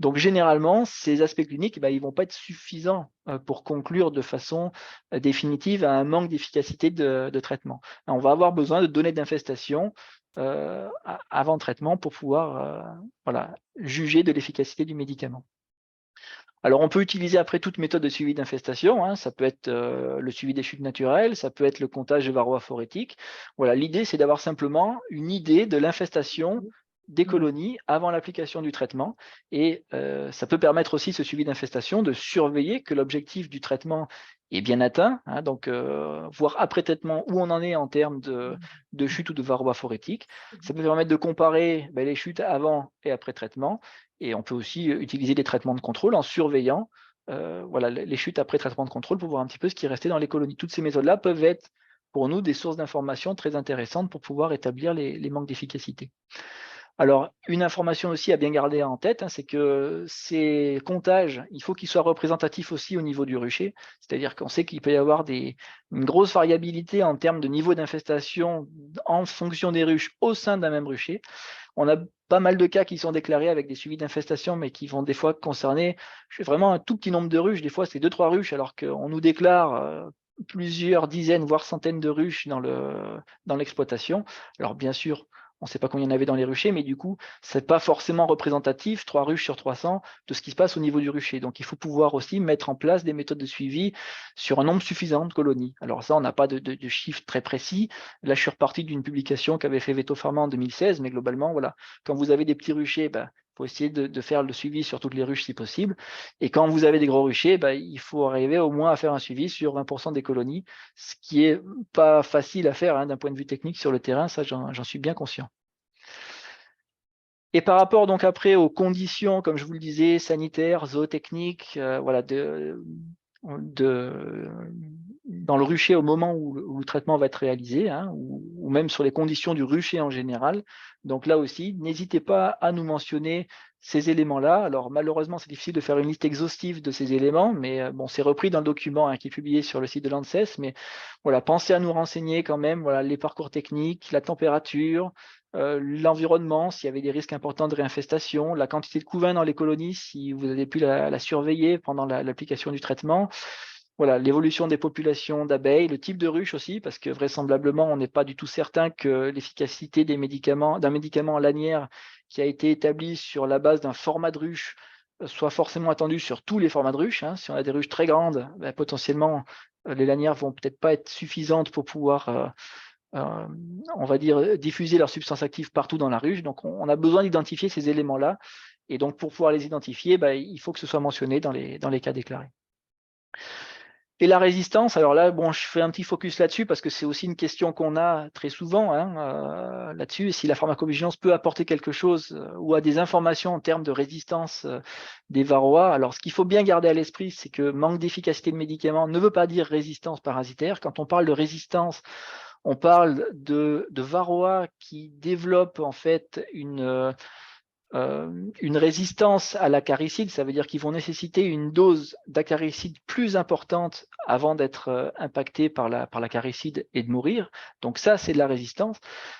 Donc généralement, ces aspects cliniques, ils ne vont pas être suffisants pour conclure de façon définitive à un manque d'efficacité de traitement. On va avoir besoin de données d'infestation avant traitement pour pouvoir juger de l'efficacité du médicament. Alors, on peut utiliser après toute méthode de suivi d'infestation. Ça peut être le suivi des chutes naturelles, ça peut être le comptage de varroa phorétique. Voilà, l'idée, c'est d'avoir simplement une idée de l'infestation des colonies avant l'application du traitement. Et ça peut permettre aussi ce suivi d'infestation de surveiller que l'objectif du traitement est bien atteint. Donc, voir après traitement où on en est en termes de chute ou de varroa phorétique. Ça peut permettre de comparer les chutes avant et après traitement. Et on peut aussi utiliser des traitements de contrôle en surveillant les chutes après traitement de contrôle pour voir un petit peu ce qui est resté dans les colonies. Toutes ces méthodes-là peuvent être pour nous des sources d'informations très intéressantes pour pouvoir établir les manques d'efficacité. Alors, une information aussi à bien garder en tête, c'est que ces comptages, il faut qu'ils soient représentatifs aussi au niveau du rucher. C'est-à-dire qu'on sait qu'il peut y avoir une grosse variabilité en termes de niveau d'infestation en fonction des ruches au sein d'un même rucher. On a pas mal de cas qui sont déclarés avec des suivis d'infestation, mais qui vont des fois concerner vraiment un tout petit nombre de ruches. Des fois, c'est 2-3 ruches, alors qu'on nous déclare plusieurs dizaines, voire centaines de ruches dans l'exploitation. Alors, bien sûr, on ne sait pas combien il y en avait dans les ruchers, mais du coup, ce n'est pas forcément représentatif, 3 ruches sur 300, de ce qui se passe au niveau du rucher. Donc, il faut pouvoir aussi mettre en place des méthodes de suivi sur un nombre suffisant de colonies. Alors ça, on n'a pas de chiffres très précis. Là, je suis reparti d'une publication qu'avait fait Veto Pharma en 2016, mais globalement, voilà, quand vous avez des petits ruchers, il faut essayer de faire le suivi sur toutes les ruches si possible. Et quand vous avez des gros ruchers, il faut arriver au moins à faire un suivi sur 20% des colonies, ce qui n'est pas facile à faire d'un point de vue technique sur le terrain, ça j'en suis bien conscient. Et par rapport donc après aux conditions, comme je vous le disais, sanitaires, zootechniques, dans le rucher au moment où le traitement va être réalisé, hein, ou même sur les conditions du rucher en général. Donc là aussi, n'hésitez pas à nous mentionner ces éléments-là. Alors malheureusement, c'est difficile de faire une liste exhaustive de ces éléments, mais bon, c'est repris dans le document, hein, qui est publié sur le site de l'ANSES. Mais voilà, pensez à nous renseigner quand même, voilà, les parcours techniques, la température, l'environnement, s'il y avait des risques importants de réinfestation, la quantité de couvain dans les colonies, si vous avez pu la surveiller pendant l'application du traitement. Voilà, l'évolution des populations d'abeilles, le type de ruche aussi, parce que vraisemblablement, on n'est pas du tout certain que l'efficacité d'un médicament en lanière qui a été établi sur la base d'un format de ruche soit forcément attendu sur tous les formats de ruches, hein. Si on a des ruches très grandes, ben, potentiellement, les lanières vont peut-être pas être suffisantes pour pouvoir, on va dire, diffuser leurs substances actives partout dans la ruche. Donc, on a besoin d'identifier ces éléments-là. Et donc, pour pouvoir les identifier, ben, il faut que ce soit mentionné dans les cas déclarés. Et la résistance, alors là, bon, je fais un petit focus là-dessus parce que c'est aussi une question qu'on a très souvent, hein, là-dessus. Si la pharmacovigilance peut apporter quelque chose ou a des informations en termes de résistance des varroa. Alors, ce qu'il faut bien garder à l'esprit, c'est que manque d'efficacité de médicaments ne veut pas dire résistance parasitaire. Quand on parle de résistance, on parle de varroa qui développent en fait une résistance à l'acaricide, ça veut dire qu'ils vont nécessiter une dose d'acaricide plus importante avant d'être impactés par l'acaricide et de mourir. Donc ça, c'est de la résistance.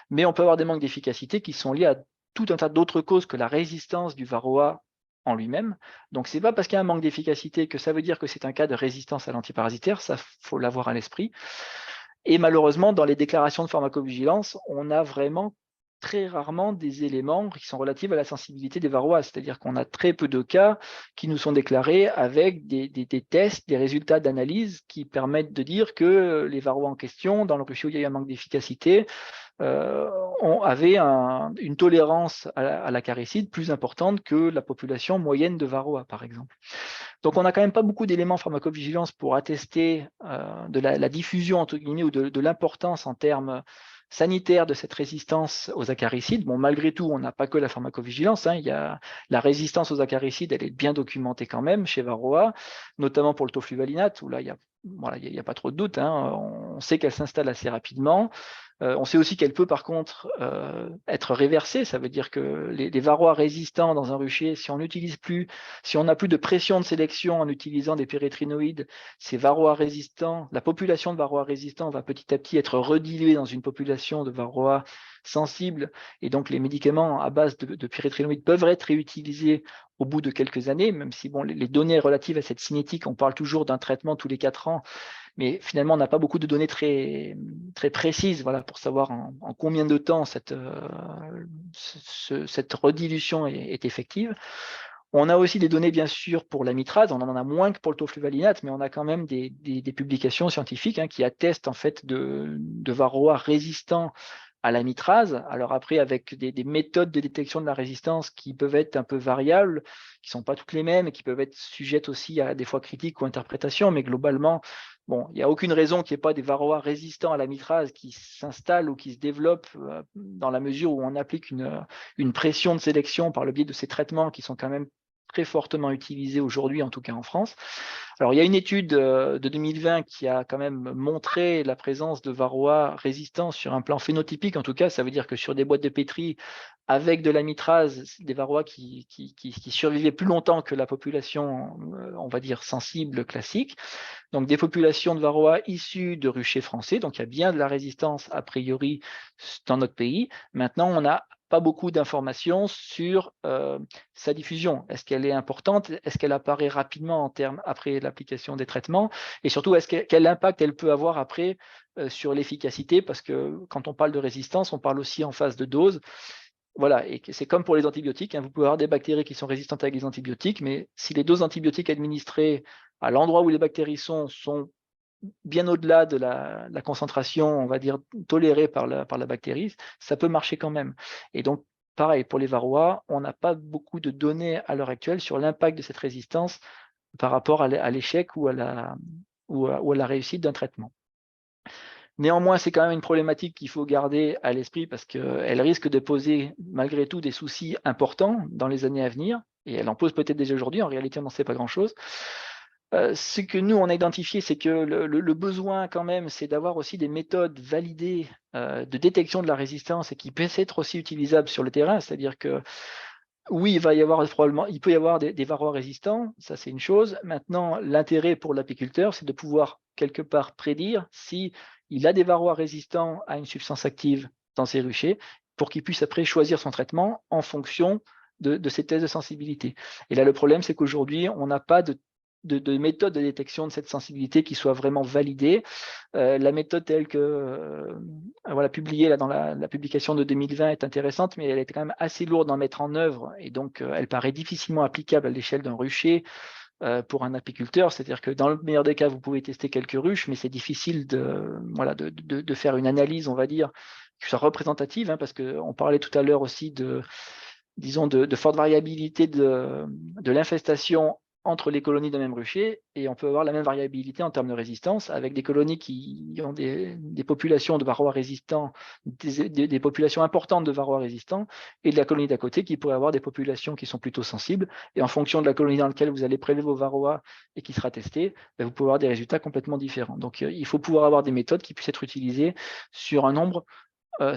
Mais on peut avoir des manques d'efficacité qui sont liés à tout un tas d'autres causes que la résistance du varroa en lui-même. Donc c'est pas parce qu'il y a un manque d'efficacité que ça veut dire que c'est un cas de résistance à l'antiparasitaire, ça faut l'avoir à l'esprit. Et malheureusement, dans les déclarations de pharmacovigilance, on a vraiment très rarement des éléments qui sont relatifs à la sensibilité des varroa, c'est-à-dire qu'on a très peu de cas qui nous sont déclarés avec des tests, des résultats d'analyse qui permettent de dire que les varroa en question, dans le rucher où il y a eu un manque d'efficacité, avait une tolérance à l'acaricide plus importante que la population moyenne de varroa, par exemple. Donc, on n'a quand même pas beaucoup d'éléments pharmacovigilance pour attester de la diffusion, entre guillemets, ou de l'importance en termes sanitaires de cette résistance aux acaricides. Bon, malgré tout, on n'a pas que la pharmacovigilance, hein. Il y a la résistance aux acaricides, elle est bien documentée quand même chez varroa, notamment pour le tofluvalinate, où là, il y a pas trop de doute, hein. On sait qu'elle s'installe assez rapidement. On sait aussi qu'elle peut par contre être réversée, ça veut dire que les varroa résistants dans un rucher, si on n'utilise plus, si on n'a plus de pression de sélection en utilisant des pérétrinoïdes, ces varroa résistants, la population de varroa résistants va petit à petit être rediluée dans une population de varroa sensibles, et donc les médicaments à base de pérétrinoïdes peuvent être réutilisés au bout de quelques années, même si bon, les données relatives à cette cinétique, on parle toujours d'un traitement tous les 4 ans, mais finalement, on n'a pas beaucoup de données très, très précises, voilà, pour savoir en combien de temps cette redilution est effective. On a aussi des données, bien sûr, pour l'amitrase. On en a moins que pour le tofluvalinate, mais on a quand même des publications scientifiques, hein, qui attestent en fait de varroa résistants à l'amitrase. Alors après, avec des méthodes de détection de la résistance qui peuvent être un peu variables, qui ne sont pas toutes les mêmes et qui peuvent être sujettes aussi à des fois critiques ou interprétations, mais globalement, bon, il n'y a aucune raison qu'il n'y ait pas des varroa résistants à l'amitrase qui s'installent ou qui se développent dans la mesure où on applique une pression de sélection par le biais de ces traitements qui sont quand même très fortement utilisés aujourd'hui, en tout cas en France. Alors, il y a une étude de 2020 qui a quand même montré la présence de varroa résistants sur un plan phénotypique, en tout cas, ça veut dire que sur des boîtes de pétri avec de l'amitrase, des varroa qui survivaient plus longtemps que la population, on va dire, sensible classique. Donc, des populations de varroa issues de ruchers français, donc il y a bien de la résistance a priori dans notre pays. Maintenant, on n'a pas beaucoup d'informations sur sa diffusion. Est-ce qu'elle est importante? Est-ce qu'elle apparaît rapidement en termes après l'application des traitements? Et surtout, quel impact elle peut avoir après sur l'efficacité? Parce que quand on parle de résistance, on parle aussi en phase de dose. Voilà, et c'est comme pour les antibiotiques, hein, vous pouvez avoir des bactéries qui sont résistantes avec les antibiotiques, mais si les doses antibiotiques administrées à l'endroit où les bactéries sont bien au-delà de la concentration, on va dire, tolérée par la bactérie, ça peut marcher quand même. Et donc, pareil, pour les varroa, on n'a pas beaucoup de données à l'heure actuelle sur l'impact de cette résistance par rapport à l'échec ou à la réussite d'un traitement. Néanmoins, c'est quand même une problématique qu'il faut garder à l'esprit parce qu'elle risque de poser malgré tout des soucis importants dans les années à venir, et elle en pose peut-être déjà aujourd'hui, en réalité on n'en sait pas grand-chose. Ce que nous, on a identifié, c'est que le besoin quand même, c'est d'avoir aussi des méthodes validées de détection de la résistance et qui puissent être aussi utilisables sur le terrain. C'est-à-dire que oui, il peut y avoir des varrois résistants, ça c'est une chose. Maintenant, l'intérêt pour l'apiculteur, c'est de pouvoir quelque part prédire si il a des varrois résistants à une substance active dans ses ruchers pour qu'il puisse après choisir son traitement en fonction de ces tests de sensibilité. Et là, le problème, c'est qu'aujourd'hui, on n'a pas de méthode de détection de cette sensibilité qui soit vraiment validée. La méthode telle que voilà, publiée là, dans la publication de 2020 est intéressante, mais elle est quand même assez lourde à mettre en œuvre et donc elle paraît difficilement applicable à l'échelle d'un rucher pour un apiculteur. C'est-à-dire que dans le meilleur des cas, vous pouvez tester quelques ruches, mais c'est difficile voilà, de faire une analyse, on va dire, qui soit représentative, hein, parce qu'on parlait tout à l'heure aussi disons, de forte variabilité de l'infestation entre les colonies d'un même rucher, et on peut avoir la même variabilité en termes de résistance, avec des colonies qui ont des populations de varrois résistants, des populations importantes de varrois résistants, et de la colonie d'à côté qui pourrait avoir des populations qui sont plutôt sensibles, et en fonction de la colonie dans laquelle vous allez prélever vos varrois et qui sera testé, vous pouvez avoir des résultats complètement différents. Donc il faut pouvoir avoir des méthodes qui puissent être utilisées sur un nombre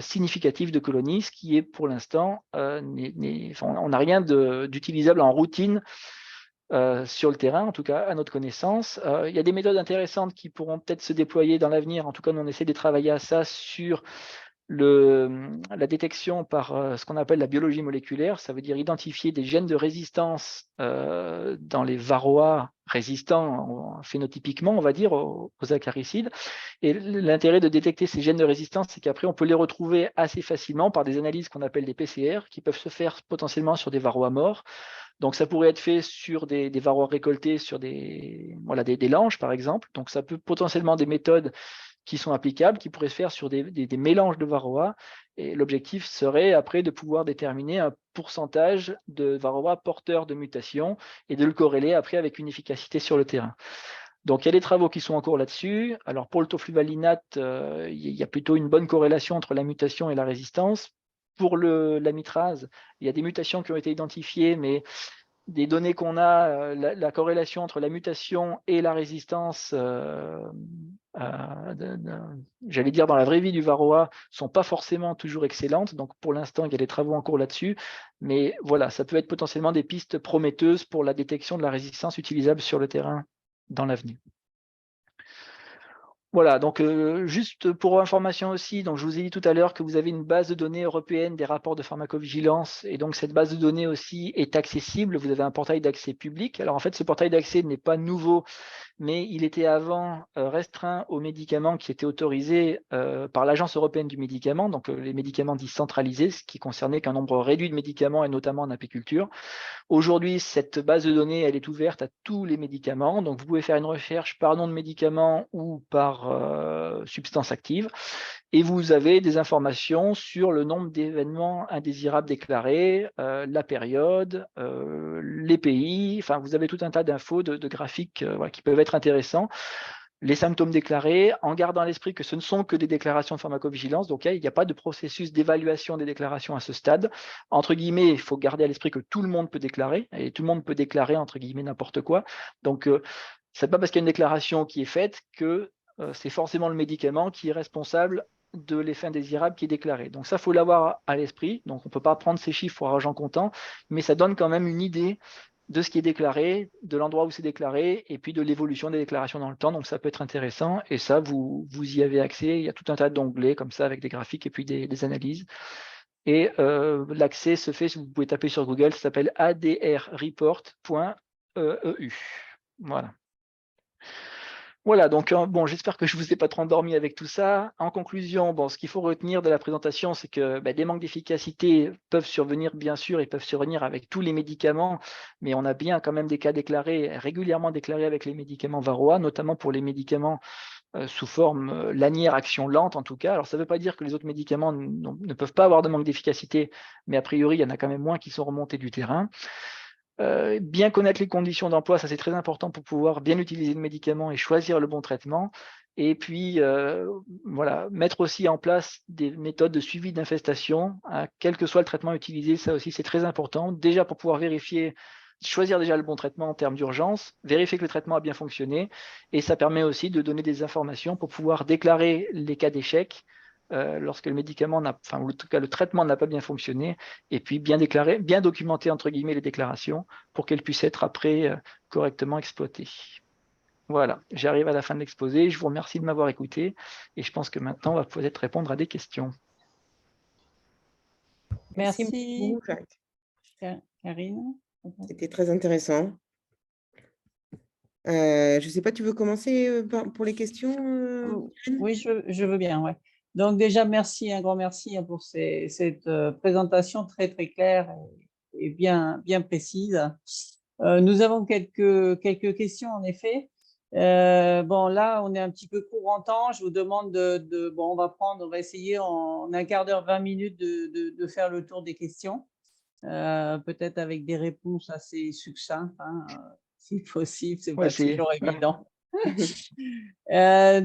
significatif de colonies, ce qui est pour l'instant, on n'a rien d'utilisable en routine sur le terrain, en tout cas à notre connaissance. Il y a des méthodes intéressantes qui pourront peut-être se déployer dans l'avenir. En tout cas, nous, on essaie de travailler à ça sur la détection par ce qu'on appelle la biologie moléculaire. Ça veut dire identifier des gènes de résistance dans les varrois résistants phénotypiquement, on va dire, aux acaricides. Et l'intérêt de détecter ces gènes de résistance, c'est qu'après, on peut les retrouver assez facilement par des analyses qu'on appelle des PCR, qui peuvent se faire potentiellement sur des varrois morts. Donc, ça pourrait être fait sur des varrois récoltés, sur des langes, par exemple. Donc, ça peut potentiellement des méthodes qui sont applicables, qui pourraient se faire sur des mélanges de varroa. Et l'objectif serait après de pouvoir déterminer un pourcentage de varroa porteurs de mutation et de le corréler après avec une efficacité sur le terrain. Donc, il y a des travaux qui sont en cours là-dessus. Alors, pour le tofluvalinate, il y a plutôt une bonne corrélation entre la mutation et la résistance. Pour l'amitrase, il y a des mutations qui ont été identifiées, mais des données qu'on a, la corrélation entre la mutation et la résistance, j'allais dire dans la vraie vie du varroa, sont pas forcément toujours excellentes. Donc pour l'instant, il y a des travaux en cours là-dessus. Mais voilà, ça peut être potentiellement des pistes prometteuses pour la détection de la résistance utilisable sur le terrain dans l'avenir. Voilà, donc juste pour information aussi, donc je vous ai dit tout à l'heure que vous avez une base de données européenne des rapports de pharmacovigilance, et donc cette base de données aussi est accessible. Vous avez un portail d'accès public. Alors en fait, ce portail d'accès n'est pas nouveau, mais il était avant restreint aux médicaments qui étaient autorisés par l'Agence européenne du médicament, donc les médicaments dits centralisés, ce qui concernait qu'un nombre réduit de médicaments, et notamment en apiculture. Aujourd'hui, cette base de données, elle est ouverte à tous les médicaments. Donc, vous pouvez faire une recherche par nom de médicament ou par substance active. Et vous avez des informations sur le nombre d'événements indésirables déclarés, la période, les pays. Enfin, vous avez tout un tas d'infos, de graphiques qui peuvent être intéressants. Les symptômes déclarés, en gardant à l'esprit que ce ne sont que des déclarations de pharmacovigilance, donc il n'y a pas de processus d'évaluation des déclarations à ce stade. Entre guillemets, il faut garder à l'esprit que tout le monde peut déclarer, et tout le monde peut déclarer, entre guillemets, n'importe quoi. Donc, ce n'est pas parce qu'il y a une déclaration qui est faite que c'est forcément le médicament qui est responsable de l'effet indésirable qui est déclaré. Donc ça, il faut l'avoir à l'esprit. Donc on ne peut pas prendre ces chiffres pour argent comptant, mais ça donne quand même une idée de ce qui est déclaré, de l'endroit où c'est déclaré, et puis de l'évolution des déclarations dans le temps. Donc ça peut être intéressant, et ça, vous y avez accès. Il y a tout un tas d'onglets comme ça, avec des graphiques et puis des analyses. Et l'accès se fait, si vous pouvez taper sur Google, ça s'appelle adrreport.eu. Voilà. Voilà, donc bon, j'espère que je ne vous ai pas trop endormi avec tout ça. En conclusion, bon, ce qu'il faut retenir de la présentation, c'est que des manques d'efficacité peuvent survenir, bien sûr, et peuvent survenir avec tous les médicaments, mais on a bien quand même des cas déclarés, régulièrement déclarés avec les médicaments varroa, notamment pour les médicaments sous forme lanière action lente en tout cas. Alors ça ne veut pas dire que les autres médicaments ne peuvent pas avoir de manque d'efficacité, mais a priori, il y en a quand même moins qui sont remontés du terrain. Bien connaître les conditions d'emploi, ça c'est très important pour pouvoir bien utiliser le médicament et choisir le bon traitement. Et puis, voilà, mettre aussi en place des méthodes de suivi d'infestation, quel que soit le traitement utilisé, ça aussi c'est très important. Déjà pour pouvoir vérifier choisir déjà le bon traitement en termes d'urgence, vérifier que le traitement a bien fonctionné, et ça permet aussi de donner des informations pour pouvoir déclarer les cas d'échec lorsque le médicament ou en tout cas le traitement n'a pas bien fonctionné, et puis bien déclarer, bien documenter entre guillemets les déclarations pour qu'elles puissent être après correctement exploitées. Voilà, j'arrive à la fin de l'exposé. Je vous remercie de m'avoir écouté, et je pense que maintenant on va peut-être répondre à des questions. Merci, beaucoup, Jacques. Karine. C'était très intéressant. Je ne sais pas, tu veux commencer pour les questions, Irène? Oui, je veux bien, ouais. Donc déjà, merci, un grand merci pour cette présentation très, très claire et bien précise. Nous avons quelques questions, en effet. Bon, là, on est un petit peu court en temps. Je vous demande bon, on va essayer en un quart d'heure, 20 minutes de faire le tour des questions, peut-être avec des réponses assez succinctes, hein, si possible, c'est On va pas essayer. toujours évident.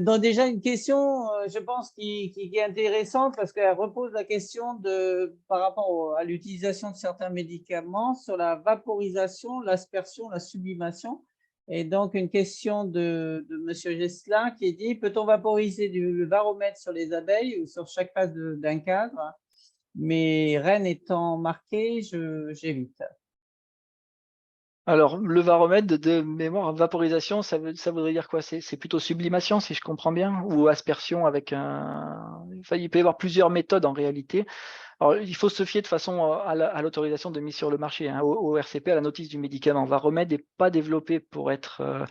Donc déjà une question, je pense, qui est intéressante parce qu'elle repose la question par rapport à l'utilisation de certains médicaments sur la vaporisation, l'aspersion, la sublimation. Et donc une question de Monsieur Gesselin qui dit: peut-on vaporiser du varomètre sur les abeilles ou sur chaque face d'un cadre? Mes rennes étant marquées, j'évite. Alors, le varomètre de mémoire, vaporisation, ça voudrait dire quoi? C'est plutôt sublimation, si je comprends bien, ou aspersion avec un… Enfin, il peut y avoir plusieurs méthodes en réalité. Alors, il faut se fier de façon à l'autorisation de mise sur le marché, hein, au RCP, à la notice du médicament. Varomètre n'est pas développé pour être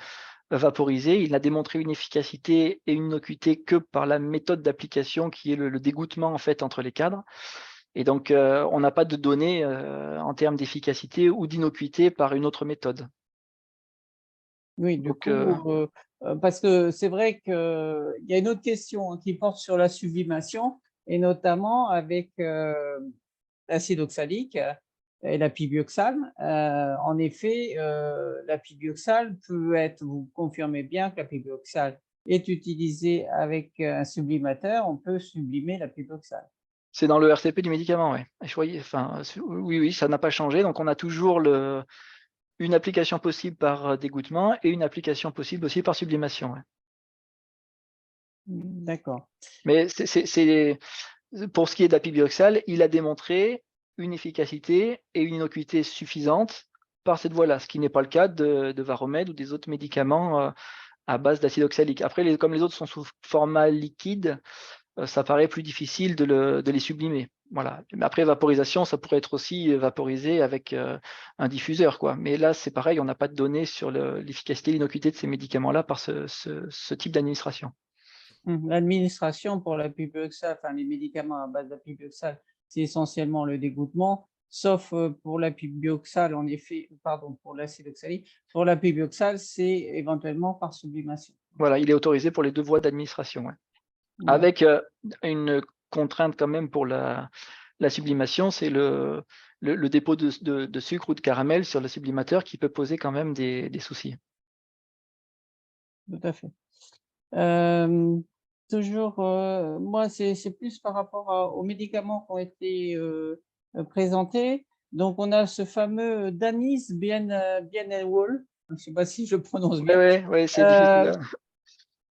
vaporisé. Il n'a démontré une efficacité et une innocuité que par la méthode d'application qui est le dégouttement en fait entre les cadres. Et donc, on n'a pas de données en termes d'efficacité ou d'innocuité par une autre méthode. Oui, du Donc, coup, parce que c'est vrai qu'il y a une autre question, hein, qui porte sur la sublimation et notamment avec l'acide oxalique et la pibioxane. En effet, la pibioxane peut être, vous confirmez bien que la pibioxane est utilisée avec un sublimateur, on peut sublimer la pibioxane. c'est dans le RCP du médicament, ouais. Oui, ça n'a pas changé. Donc, on a toujours une application possible par dégouttement et une application possible aussi par sublimation. Ouais. D'accord. Mais pour ce qui est d'apibioxal, il a démontré une efficacité et une innocuité suffisante par cette voie-là, ce qui n'est pas le cas de Varomède ou des autres médicaments à base d'acide oxalique. Après, comme les autres sont sous format liquide, ça paraît plus difficile de les sublimer. Voilà. Mais après, vaporisation, ça pourrait être aussi vaporisé avec un diffuseur, quoi. Mais là, c'est pareil, on n'a pas de données sur l'efficacité et l'innocuité de ces médicaments-là par ce type d'administration. L'administration pour la pibioxal, enfin les médicaments à base de pibioxal, c'est essentiellement le dégouttement, sauf pour la pibioxal, en effet, pardon, pour l'acide oxalique. Pour la pibioxal, c'est éventuellement par sublimation. Voilà, il est autorisé pour les deux voies d'administration. Ouais. Avec une contrainte quand même pour la sublimation, c'est le dépôt de sucre ou de caramel sur le sublimateur qui peut poser quand même des soucis. Tout à fait. Toujours, moi, c'est plus par rapport aux médicaments qui ont été présentés. Donc, on a ce fameux Danis Bienenwol. Je ne sais pas si je prononce bien. Oui, c'est difficile.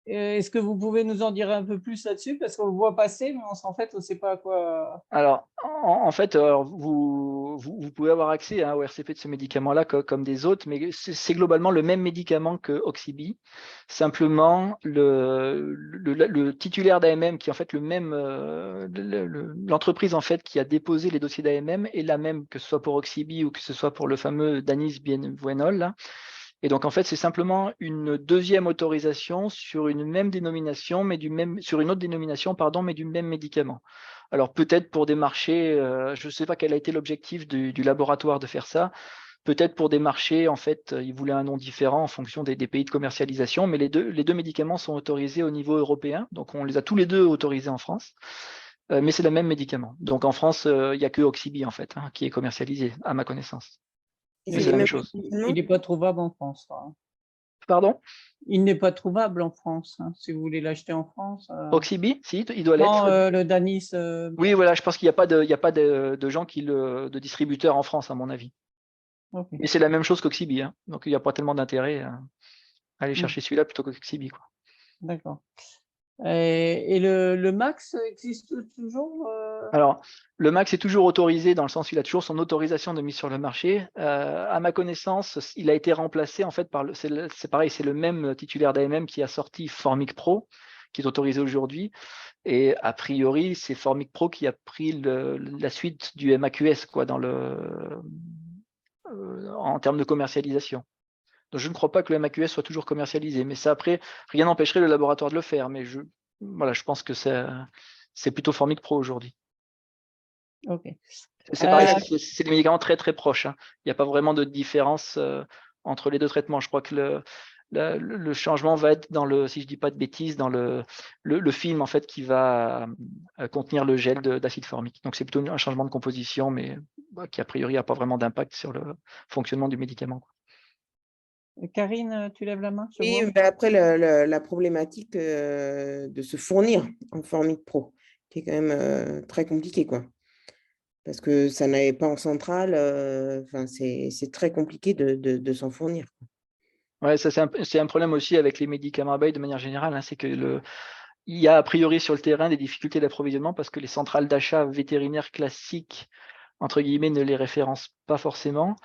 Est-ce que vous pouvez nous en dire un peu plus là-dessus? Parce qu'on le voit passer, mais en fait, on ne sait pas à quoi. Alors, en fait, vous pouvez avoir accès au RCP de ce médicament-là comme des autres, mais c'est globalement le même médicament que Oxybi. Simplement, le titulaire d'AMM, qui est en fait le même, l'entreprise en fait qui a déposé les dossiers d'AMM est la même, que ce soit pour Oxybi ou que ce soit pour le fameux Danis Bienvenol, là. Et donc, en fait, c'est simplement une deuxième autorisation sur une même dénomination, sur une autre dénomination, pardon, mais du même médicament. Alors, peut-être pour des marchés, je ne sais pas quel a été l'objectif du laboratoire de faire ça. Peut-être pour des marchés, en fait, ils voulaient un nom différent en fonction des pays de commercialisation, mais les deux médicaments sont autorisés au niveau européen. Donc, on les a tous les deux autorisés en France. Mais c'est le même médicament. Donc, en France, il n'y a que Oxybi, en fait, qui est commercialisé, à ma connaissance. Et Mais c'est c'est les la même mêmes chose. Il n'est pas trouvable en France, hein. Pardon? Il n'est pas trouvable en France, hein, si vous voulez l'acheter en France. Oxybi, si, il doit Non, l'être. le Danis. Oui, voilà, je pense qu'il n'y a pas de gens de distributeurs en France, à mon avis. Ok. Mais c'est la même chose qu'Oxybi, hein. Donc il n'y a pas tellement d'intérêt à aller chercher celui-là plutôt qu'Oxybi, quoi. D'accord. Et le max existe toujours Alors, le max est toujours autorisé dans le sens où il a toujours son autorisation de mise sur le marché. À ma connaissance, il a été remplacé en fait par c'est pareil, c'est le même titulaire d'AMM qui a sorti Formic Pro, qui est autorisé aujourd'hui. Et a priori, c'est Formic Pro qui a pris la suite du MAQS quoi, en termes de commercialisation. Donc, je ne crois pas que le MAQS soit toujours commercialisé, mais ça après, rien n'empêcherait le laboratoire de le faire. Mais voilà, je pense que c'est plutôt Formic Pro aujourd'hui. Ok. C'est pareil, c'est des médicaments très très proches, hein. Il n'y a pas vraiment de différence entre les deux traitements. Je crois que le changement va être dans si je dis pas de bêtises, dans le film en fait qui va contenir le gel d'acide formique. Donc c'est plutôt un changement de composition, mais qui a priori n'a pas vraiment d'impact sur le fonctionnement du médicament, quoi. Karine, tu lèves la main, je Et vois. après, la problématique de se fournir en Formic Pro, qui est quand même très compliqué, quoi. Parce que ça n'avait pas en centrale, c'est très compliqué de s'en fournir. Ouais, ça c'est un problème aussi avec les médicaments abeilles de manière générale, hein, c'est que il y a a priori sur le terrain des difficultés d'approvisionnement parce que les centrales d'achat vétérinaires classiques, entre guillemets, ne les référencent pas forcément.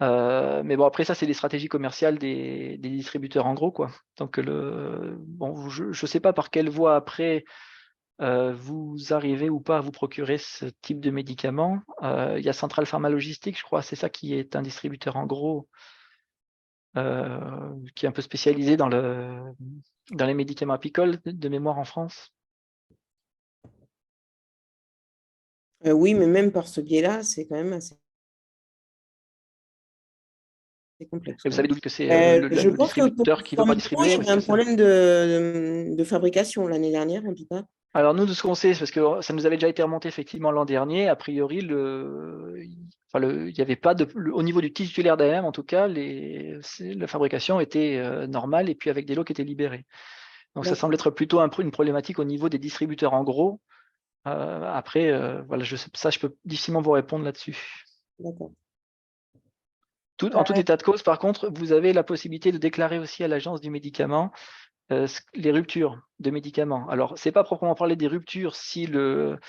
Mais bon, après ça, c'est des stratégies commerciales des distributeurs en gros, quoi. Donc bon, je ne sais pas par quelle voie après vous arrivez ou pas à vous procurer ce type de médicament. Il y a Centrale Pharma Logistique, je crois, c'est ça qui est un distributeur en gros, qui est un peu spécialisé dans les médicaments apicoles de mémoire en France. Oui, mais même par ce biais-là, c'est quand même assez complexe, Et vous quoi. savez d'où que c'est Je le pense que pour distributeur qui ne veut pas Formic Pro, il distribuer y parce avait que un ça. problème de fabrication l'année dernière, en tout cas. Alors nous, de ce qu'on sait, c'est parce que ça nous avait déjà été remonté effectivement l'an dernier, a priori, il n'y avait pas au niveau du titulaire d'AMM, en tout cas, la fabrication était normale et puis avec des lots qui étaient libérés. Donc ça semble être plutôt une problématique au niveau des distributeurs en gros. Après, voilà, je peux difficilement vous répondre là-dessus. D'accord. En tout état de cause, par contre, vous avez la possibilité de déclarer aussi à l'agence du médicament les ruptures de médicaments. Alors, ce n'est pas proprement parler des ruptures si le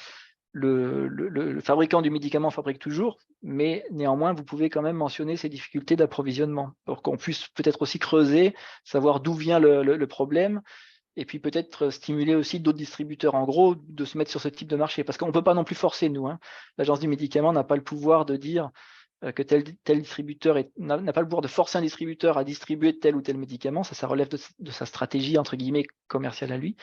fabricant du médicament fabrique toujours, mais néanmoins, vous pouvez quand même mentionner ces difficultés d'approvisionnement pour qu'on puisse peut-être aussi creuser, savoir d'où vient le problème, et puis peut-être stimuler aussi d'autres distributeurs en gros de se mettre sur ce type de marché. Parce qu'on ne peut pas non plus forcer, nous, hein. L'agence du médicament n'a pas le pouvoir de dire que tel distributeur n'a pas le pouvoir de forcer un distributeur à distribuer tel ou tel médicament. Ça relève de sa stratégie, entre guillemets, commerciale à lui.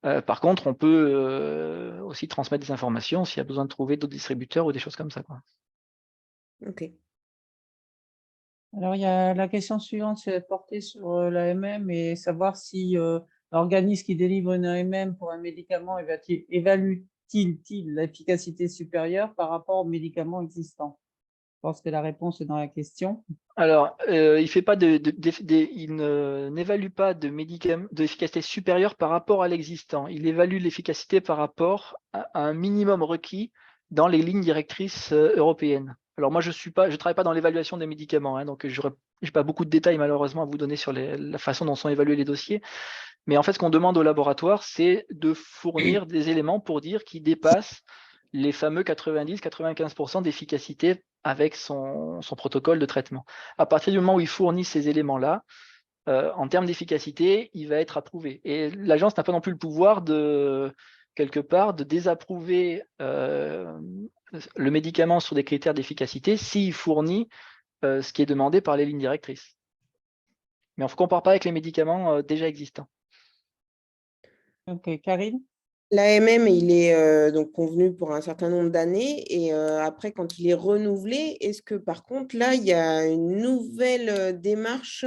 Par contre, on peut aussi transmettre des informations s'il y a besoin de trouver d'autres distributeurs ou des choses comme ça, quoi. Ok. Alors, il y a la question suivante, c'est portée sur l'AMM et savoir si l'organisme qui délivre une AMM pour un médicament évalue-t-il l'efficacité supérieure par rapport aux médicaments existants? Je pense que la réponse est dans la question. Alors, il n'évalue pas d'efficacité supérieure par rapport à l'existant. Il évalue l'efficacité par rapport à un minimum requis dans les lignes directrices européennes. Alors moi, je ne travaille pas dans l'évaluation des médicaments, hein, donc je n'ai pas beaucoup de détails malheureusement à vous donner sur la façon dont sont évalués les dossiers. Mais en fait, ce qu'on demande au laboratoire, c'est de fournir des éléments pour dire qu'il dépasse les fameux 90-95% d'efficacité avec son protocole de traitement. À partir du moment où il fournit ces éléments-là, en termes d'efficacité, il va être approuvé. Et l'agence n'a pas non plus le pouvoir quelque part, de désapprouver le médicament sur des critères d'efficacité s'il fournit ce qui est demandé par les lignes directrices. Mais on ne compare pas avec les médicaments déjà existants. Ok, Karine? L'AMM, il est donc convenu pour un certain nombre d'années et après, quand il est renouvelé, est-ce que par contre, là, il y a une nouvelle démarche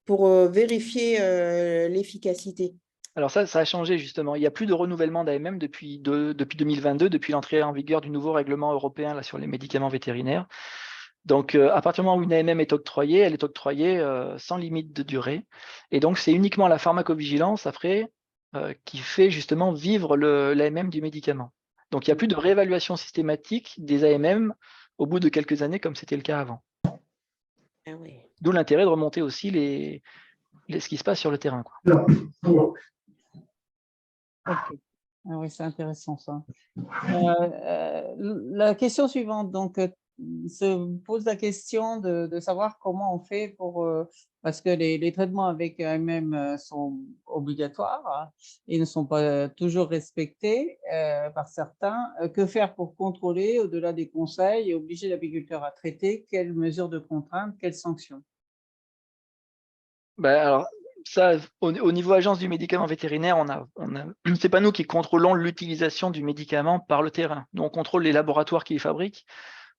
pour vérifier l'efficacité? Alors ça a changé justement. Il n'y a plus de renouvellement d'AMM depuis 2022, depuis l'entrée en vigueur du nouveau règlement européen là, sur les médicaments vétérinaires. Donc, à partir du moment où une AMM est octroyée, elle est octroyée sans limite de durée. Et donc, c'est uniquement la pharmacovigilance, après, qui fait justement vivre l'AMM du médicament. Donc, il n'y a plus de réévaluation systématique des AMM au bout de quelques années, comme c'était le cas avant. Ah ouais. D'où l'intérêt de remonter aussi ce qui se passe sur le terrain, quoi. Ok. Ah oui, c'est intéressant ça. La question suivante, donc, se pose la question de savoir comment on fait pour, parce que les traitements avec AMM sont obligatoires, hein, et ne sont pas toujours respectés par certains. Que faire pour contrôler, au-delà des conseils, et obliger l'apiculteur à traiter? Quelles mesures de contrainte, quelles sanctions? Ben, alors, ça, au niveau agence du médicament vétérinaire, c'est pas nous qui contrôlons l'utilisation du médicament par le terrain. Nous, on contrôle les laboratoires qui les fabriquent.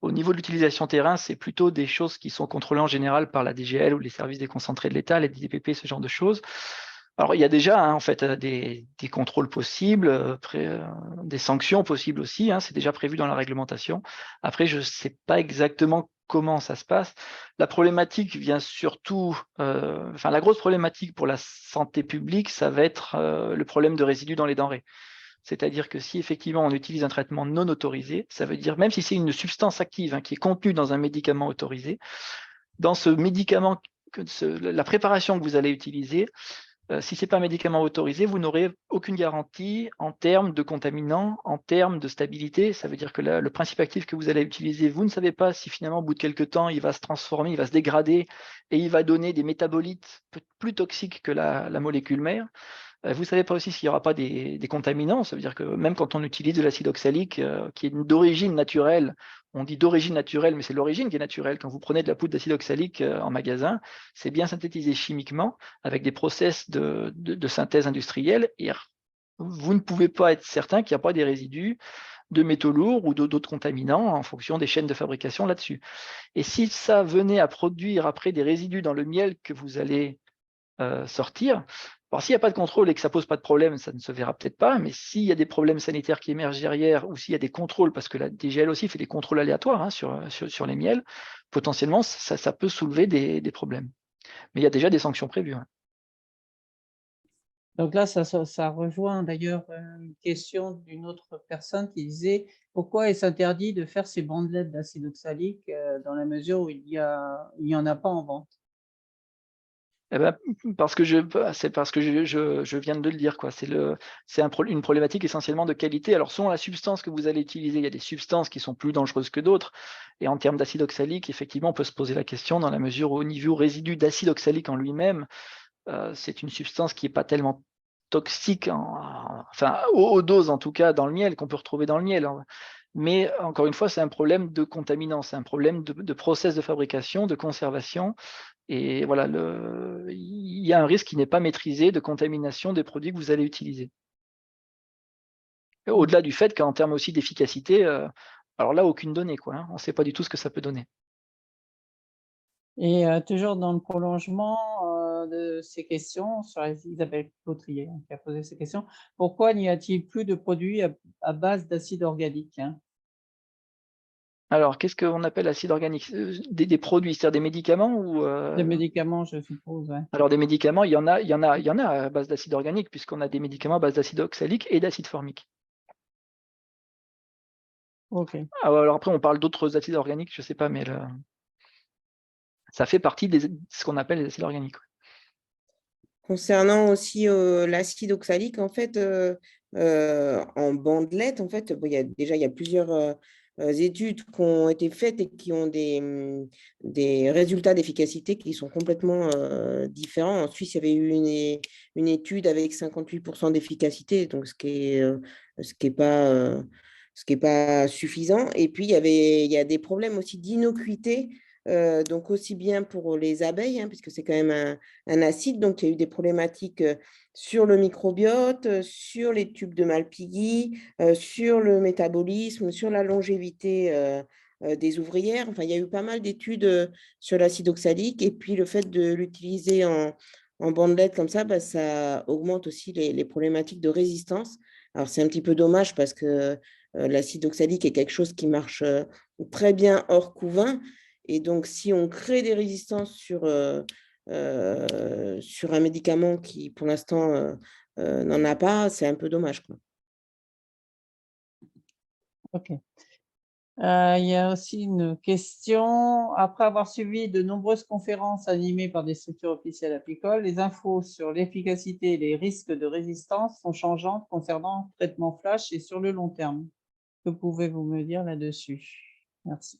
Au niveau de l'utilisation terrain, c'est plutôt des choses qui sont contrôlées en général par la DGL ou les services déconcentrés de l'État, les DPP, ce genre de choses. Alors, il y a déjà en fait des contrôles possibles, des sanctions possibles aussi, c'est déjà prévu dans la réglementation. Après, je ne sais pas exactement comment ça se passe. La problématique vient surtout, la grosse problématique pour la santé publique, ça va être le problème de résidus dans les denrées. C'est-à-dire que si effectivement on utilise un traitement non autorisé, ça veut dire même si c'est une substance active qui est contenue dans un médicament autorisé, dans ce médicament, la préparation que vous allez utiliser, si ce n'est pas un médicament autorisé, vous n'aurez aucune garantie en termes de contaminants, en termes de stabilité. Ça veut dire que le principe actif que vous allez utiliser, vous ne savez pas si finalement, au bout de quelques temps, il va se transformer, il va se dégrader et il va donner des métabolites plus toxiques que la molécule mère. Vous ne savez pas aussi s'il n'y aura pas des contaminants. Ça veut dire que même quand on utilise de l'acide oxalique qui est d'origine naturelle, on dit d'origine naturelle, mais c'est l'origine qui est naturelle. Quand vous prenez de la poudre d'acide oxalique en magasin, c'est bien synthétisé chimiquement avec des process de synthèse industrielle. Et vous ne pouvez pas être certain qu'il n'y a pas des résidus de métaux lourds ou d'autres contaminants en fonction des chaînes de fabrication là-dessus. Et si ça venait à produire après des résidus dans le miel que vous allez sortir. Alors, s'il n'y a pas de contrôle et que ça ne pose pas de problème, ça ne se verra peut-être pas, mais s'il y a des problèmes sanitaires qui émergent derrière, ou s'il y a des contrôles, parce que la DGL aussi fait des contrôles aléatoires sur les miels, potentiellement, ça peut soulever des problèmes. Mais il y a déjà des sanctions prévues. Donc là, ça rejoint d'ailleurs une question d'une autre personne qui disait pourquoi est-ce interdit de faire ces bandelettes d'acide oxalique dans la mesure où il y en a pas en vente? Eh ben, c'est parce que je viens de le dire, quoi. C'est une problématique essentiellement de qualité. Alors, selon la substance que vous allez utiliser, il y a des substances qui sont plus dangereuses que d'autres. Et en termes d'acide oxalique, effectivement, on peut se poser la question dans la mesure où, au niveau résidu d'acide oxalique en lui-même, c'est une substance qui n'est pas tellement toxique, aux doses en tout cas, dans le miel, qu'on peut retrouver dans le miel. Mais encore une fois, c'est un problème de contaminant, c'est un problème de process de fabrication, de conservation. Et voilà, il y a un risque qui n'est pas maîtrisé de contamination des produits que vous allez utiliser. Au-delà du fait qu'en termes aussi d'efficacité, alors là, aucune donnée, quoi. On ne sait pas du tout ce que ça peut donner. Et toujours dans le prolongement de ces questions, sur Isabelle Cautrier qui a posé ces questions, pourquoi n'y a-t-il plus de produits à base d'acide organique? Alors, qu'est-ce qu'on appelle acide organique? Des produits, c'est-à-dire des médicaments ou Des médicaments, je suppose, ouais. Alors, des médicaments, il y en a à base d'acide organique, puisqu'on a des médicaments à base d'acide oxalique et d'acide formique. Ok. Alors après, on parle d'autres acides organiques, je ne sais pas, mais ça fait partie de ce qu'on appelle les acides organiques. Concernant aussi l'acide oxalique, en fait, en bandelette, en fait, bon, il y a plusieurs études qui ont été faites et qui ont des résultats d'efficacité qui sont complètement différents. En Suisse, il y avait eu une étude avec 58% d'efficacité, donc ce qui est pas suffisant. Et puis, il y a des problèmes aussi d'innocuité. Donc aussi bien pour les abeilles, puisque c'est quand même un acide. Donc, il y a eu des problématiques sur le microbiote, sur les tubes de Malpighi, sur le métabolisme, sur la longévité des ouvrières. Enfin, il y a eu pas mal d'études sur l'acide oxalique. Et puis, le fait de l'utiliser en bandelette comme ça, ça augmente aussi les problématiques de résistance. Alors, c'est un petit peu dommage parce que l'acide oxalique est quelque chose qui marche très bien hors couvain. Et donc, si on crée des résistances sur un médicament qui, pour l'instant, n'en a pas, c'est un peu dommage, quoi. Ok. Il y a aussi une question. Après avoir suivi de nombreuses conférences animées par des structures officielles apicoles, les infos sur l'efficacité et les risques de résistance sont changeantes concernant le traitement flash et sur le long terme. Que pouvez-vous me dire là-dessus? Merci.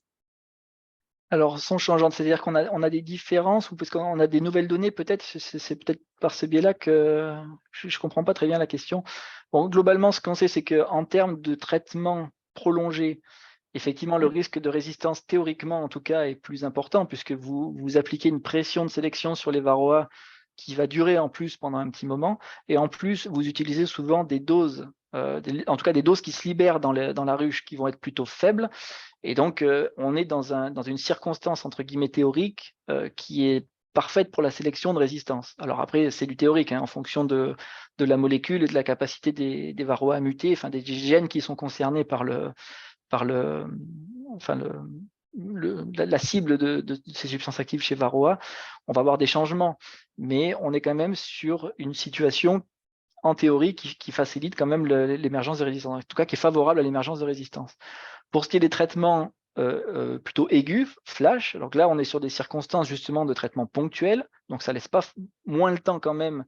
Alors, sont changeantes, c'est-à-dire qu'on a des différences ou parce qu'on a des nouvelles données peut-être? C'est peut-être par ce biais-là que je ne comprends pas très bien la question. Bon, globalement, ce qu'on sait, c'est qu'en termes de traitement prolongé, effectivement, le risque de résistance, théoriquement en tout cas, est plus important puisque vous appliquez une pression de sélection sur les varroas qui va durer en plus pendant un petit moment. Et en plus, vous utilisez souvent des doses, en tout cas des doses qui se libèrent dans la ruche, qui vont être plutôt faibles. Et donc, on est dans une circonstance, entre guillemets, théorique, qui est parfaite pour la sélection de résistance. Alors après, c'est du théorique, hein, en fonction de la molécule et de la capacité des varroas à muter, enfin des gènes qui sont concernés par la cible de ces substances actives chez varroa. On va avoir des changements, mais on est quand même sur une situation en théorie qui facilite quand même l'émergence de résistance, en tout cas qui est favorable à l'émergence de résistance. Pour ce qui est des traitements plutôt aigus, flash, donc là on est sur des circonstances justement de traitement ponctuel, donc ça laisse pas moins le temps quand même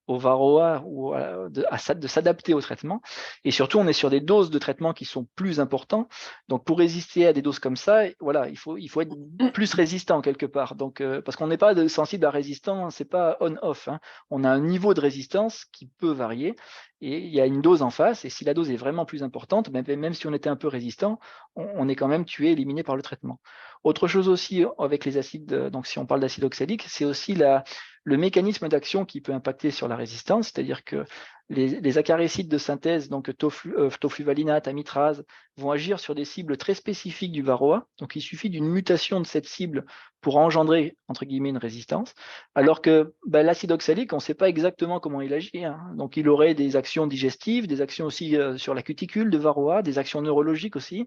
au varroa ou de s'adapter au traitement. Et surtout, on est sur des doses de traitement qui sont plus importantes. Donc, pour résister à des doses comme ça, voilà, il faut être plus résistant quelque part. Donc, parce qu'on n'est pas sensible à résistant, c'est pas on-off, hein. On a un niveau de résistance qui peut varier et il y a une dose en face. Et si la dose est vraiment plus importante, même si on était un peu résistant, on est quand même tué, éliminé par le traitement. Autre chose aussi avec les acides, donc si on parle d'acide oxalique, c'est aussi le mécanisme d'action qui peut impacter sur la résistance, c'est-à-dire que les acaricides de synthèse, donc tofluvalinate, amitrase, vont agir sur des cibles très spécifiques du varroa. Donc il suffit d'une mutation de cette cible pour engendrer, entre guillemets, une résistance, alors que l'acide oxalique, on ne sait pas exactement comment il agit, hein. Donc il aurait des actions digestives, des actions aussi sur la cuticule de varroa, des actions neurologiques aussi,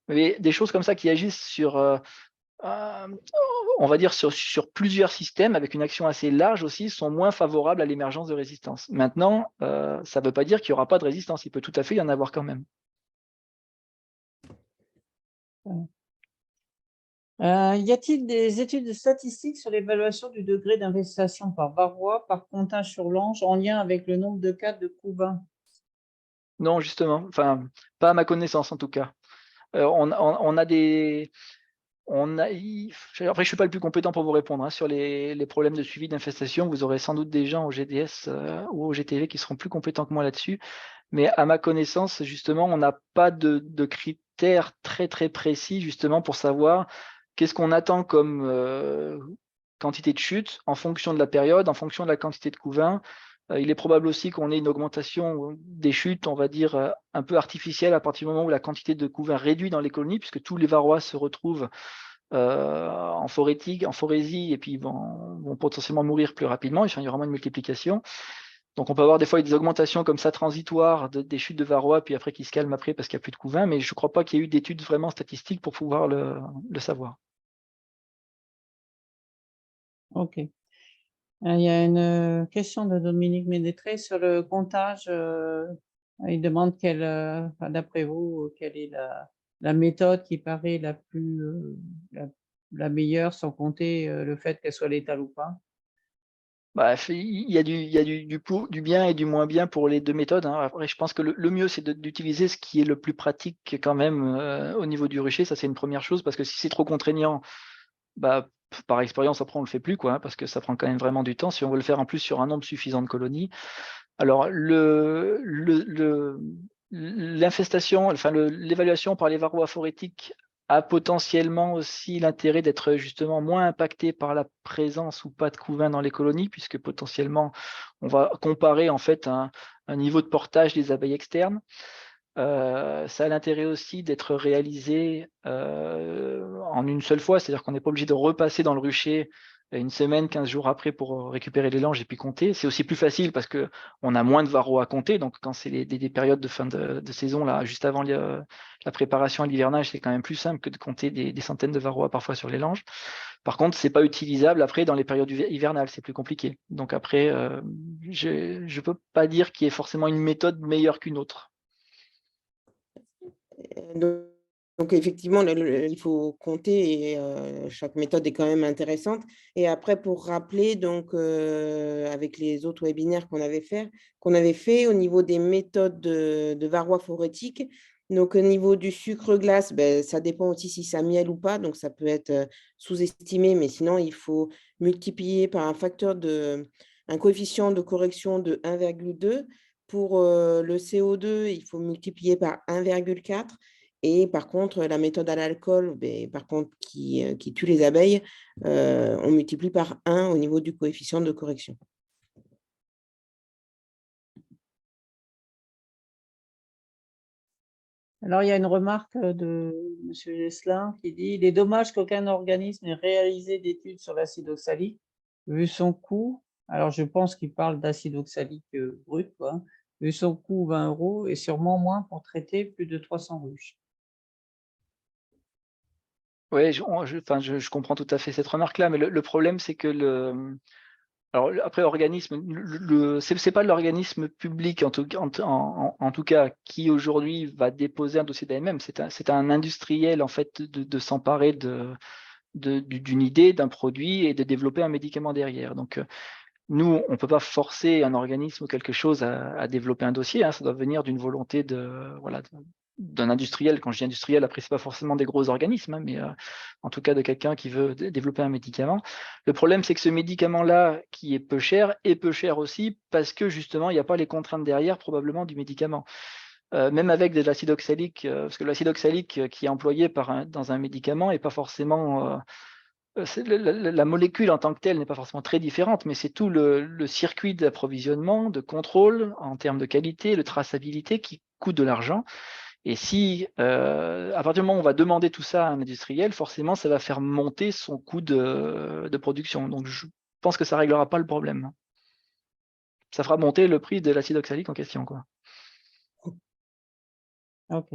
mais des choses comme ça qui agissent sur on va dire sur plusieurs systèmes avec une action assez large aussi, sont moins favorables à l'émergence de résistance. Maintenant, ça ne veut pas dire qu'il n'y aura pas de résistance, il peut tout à fait y en avoir quand même. Y a-t-il des études statistiques sur l'évaluation du degré d'investigation par varroa, par comptage sur l'ange, en lien avec le nombre de cas de couvain? Non, justement, enfin, pas à ma connaissance en tout cas. On a des... Après, je ne suis pas le plus compétent pour vous répondre, hein. Sur les problèmes de suivi d'infestation, vous aurez sans doute des gens au GDS ou au GTV qui seront plus compétents que moi là-dessus. Mais à ma connaissance, justement, on n'a pas de critères très, très précis, justement, pour savoir qu'est-ce qu'on attend comme quantité de chute en fonction de la période, en fonction de la quantité de couvain. Il est probable aussi qu'on ait une augmentation des chutes, on va dire, un peu artificielle à partir du moment où la quantité de couvain réduit dans les colonies, puisque tous les varrois se retrouvent en forésie, et puis ils vont potentiellement mourir plus rapidement, il y aura moins de multiplication. Donc on peut avoir des fois des augmentations comme ça transitoires des chutes de varroa, puis après qui se calment après parce qu'il n'y a plus de couvain, mais je ne crois pas qu'il y ait eu d'études vraiment statistiques pour pouvoir le savoir. Ok. Il y a une question de Dominique Ménétré sur le comptage. Il demande d'après vous, quelle est la méthode qui paraît la meilleure, sans compter le fait qu'elle soit létale ou pas. Il y a du bien et du moins bien pour les deux méthodes, hein. Après, je pense que le mieux, c'est d'utiliser ce qui est le plus pratique quand même au niveau du rucher. Ça, c'est une première chose, parce que si c'est trop contraignant, par expérience, après, on ne le fait plus, quoi, hein, parce que ça prend quand même vraiment du temps si on veut le faire en plus sur un nombre suffisant de colonies. Alors, l'infestation, enfin l'évaluation par les varroas phorétiques a potentiellement aussi l'intérêt d'être justement moins impacté par la présence ou pas de couvain dans les colonies, puisque potentiellement on va comparer en fait un niveau de portage des abeilles externes. Ça a l'intérêt aussi d'être réalisé en une seule fois, c'est-à-dire qu'on n'est pas obligé de repasser dans le rucher une semaine, 15 jours après pour récupérer les langes et puis compter. C'est aussi plus facile parce qu'on a moins de varroa à compter. Donc, quand c'est des périodes de fin de saison, là, juste avant la préparation à l'hivernage, c'est quand même plus simple que de compter des centaines de varroa parfois sur les langes. Par contre, c'est pas utilisable après dans les périodes hivernales, c'est plus compliqué. Donc après, je ne peux pas dire qu'il y ait forcément une méthode meilleure qu'une autre. Donc, Donc, effectivement, il faut compter et chaque méthode est quand même intéressante. Et après, pour rappeler, donc, avec les autres webinaires qu'on avait fait au niveau des méthodes de varroa phorétique, donc au niveau du sucre glace, ben, ça dépend aussi si ça miel ou pas, donc ça peut être sous-estimé, mais sinon, il faut multiplier par un coefficient de correction de 1,2. Pour le CO2, il faut multiplier par 1,4. Et par contre, la méthode à l'alcool, ben, par contre, qui tue les abeilles, on multiplie par 1 au niveau du coefficient de correction. Alors, il y a une remarque de M. Gesselin qui dit « Il est dommage qu'aucun organisme n'ait réalisé d'études sur l'acide oxalique, vu son coût. » Alors, je pense qu'il parle d'acide oxalique brut, quoi. Vu son coût, 20 € et sûrement moins pour traiter plus de 300 ruches. Oui, je comprends tout à fait cette remarque-là, mais le problème, c'est que alors après, organisme, c'est pas l'organisme public en tout cas qui aujourd'hui va déposer un dossier d'AMM, c'est un industriel en fait de s'emparer d'une idée, d'un produit et de développer un médicament derrière. Donc nous, on ne peut pas forcer un organisme ou quelque chose à développer un dossier, hein, ça doit venir d'une volonté d'un industriel. Quand je dis industriel, après, ce n'est pas forcément des gros organismes, hein, mais en tout cas de quelqu'un qui veut développer un médicament. Le problème, c'est que ce médicament-là, qui est peu cher aussi parce que justement, il n'y a pas les contraintes derrière, probablement, du médicament. Même avec de l'acide oxalique, parce que l'acide oxalique qui est employé dans un médicament n'est pas forcément... la molécule en tant que telle n'est pas forcément très différente, mais c'est tout le circuit d'approvisionnement, de contrôle en termes de qualité, de traçabilité qui coûte de l'argent. Et si, à partir du moment où on va demander tout ça à un industriel, forcément, ça va faire monter son coût de production. Donc, je pense que ça ne réglera pas le problème. Ça fera monter le prix de l'acide oxalique en question, quoi. Ok.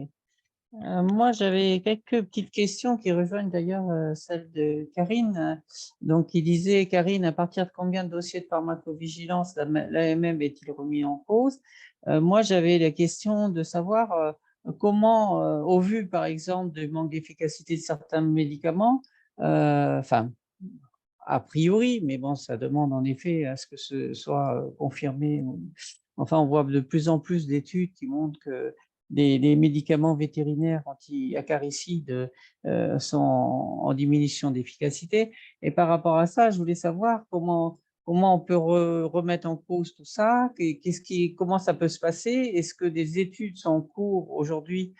Moi, j'avais quelques petites questions qui rejoignent d'ailleurs celle de Karine. Donc, il disait, Karine, à partir de combien de dossiers de pharmacovigilance l'AMM est-il remis en cause? Moi, j'avais la question de savoir comment, au vu, par exemple, du manque d'efficacité de certains médicaments, enfin, a priori, mais bon, ça demande en effet à ce que ce soit confirmé. Enfin, on voit de plus en plus d'études qui montrent que les médicaments vétérinaires anti-acaricides sont en diminution d'efficacité. Et par rapport à ça, je voulais savoir comment on peut remettre en cause tout ça, comment ça peut se passer. Est-ce que des études sont en cours aujourd'hui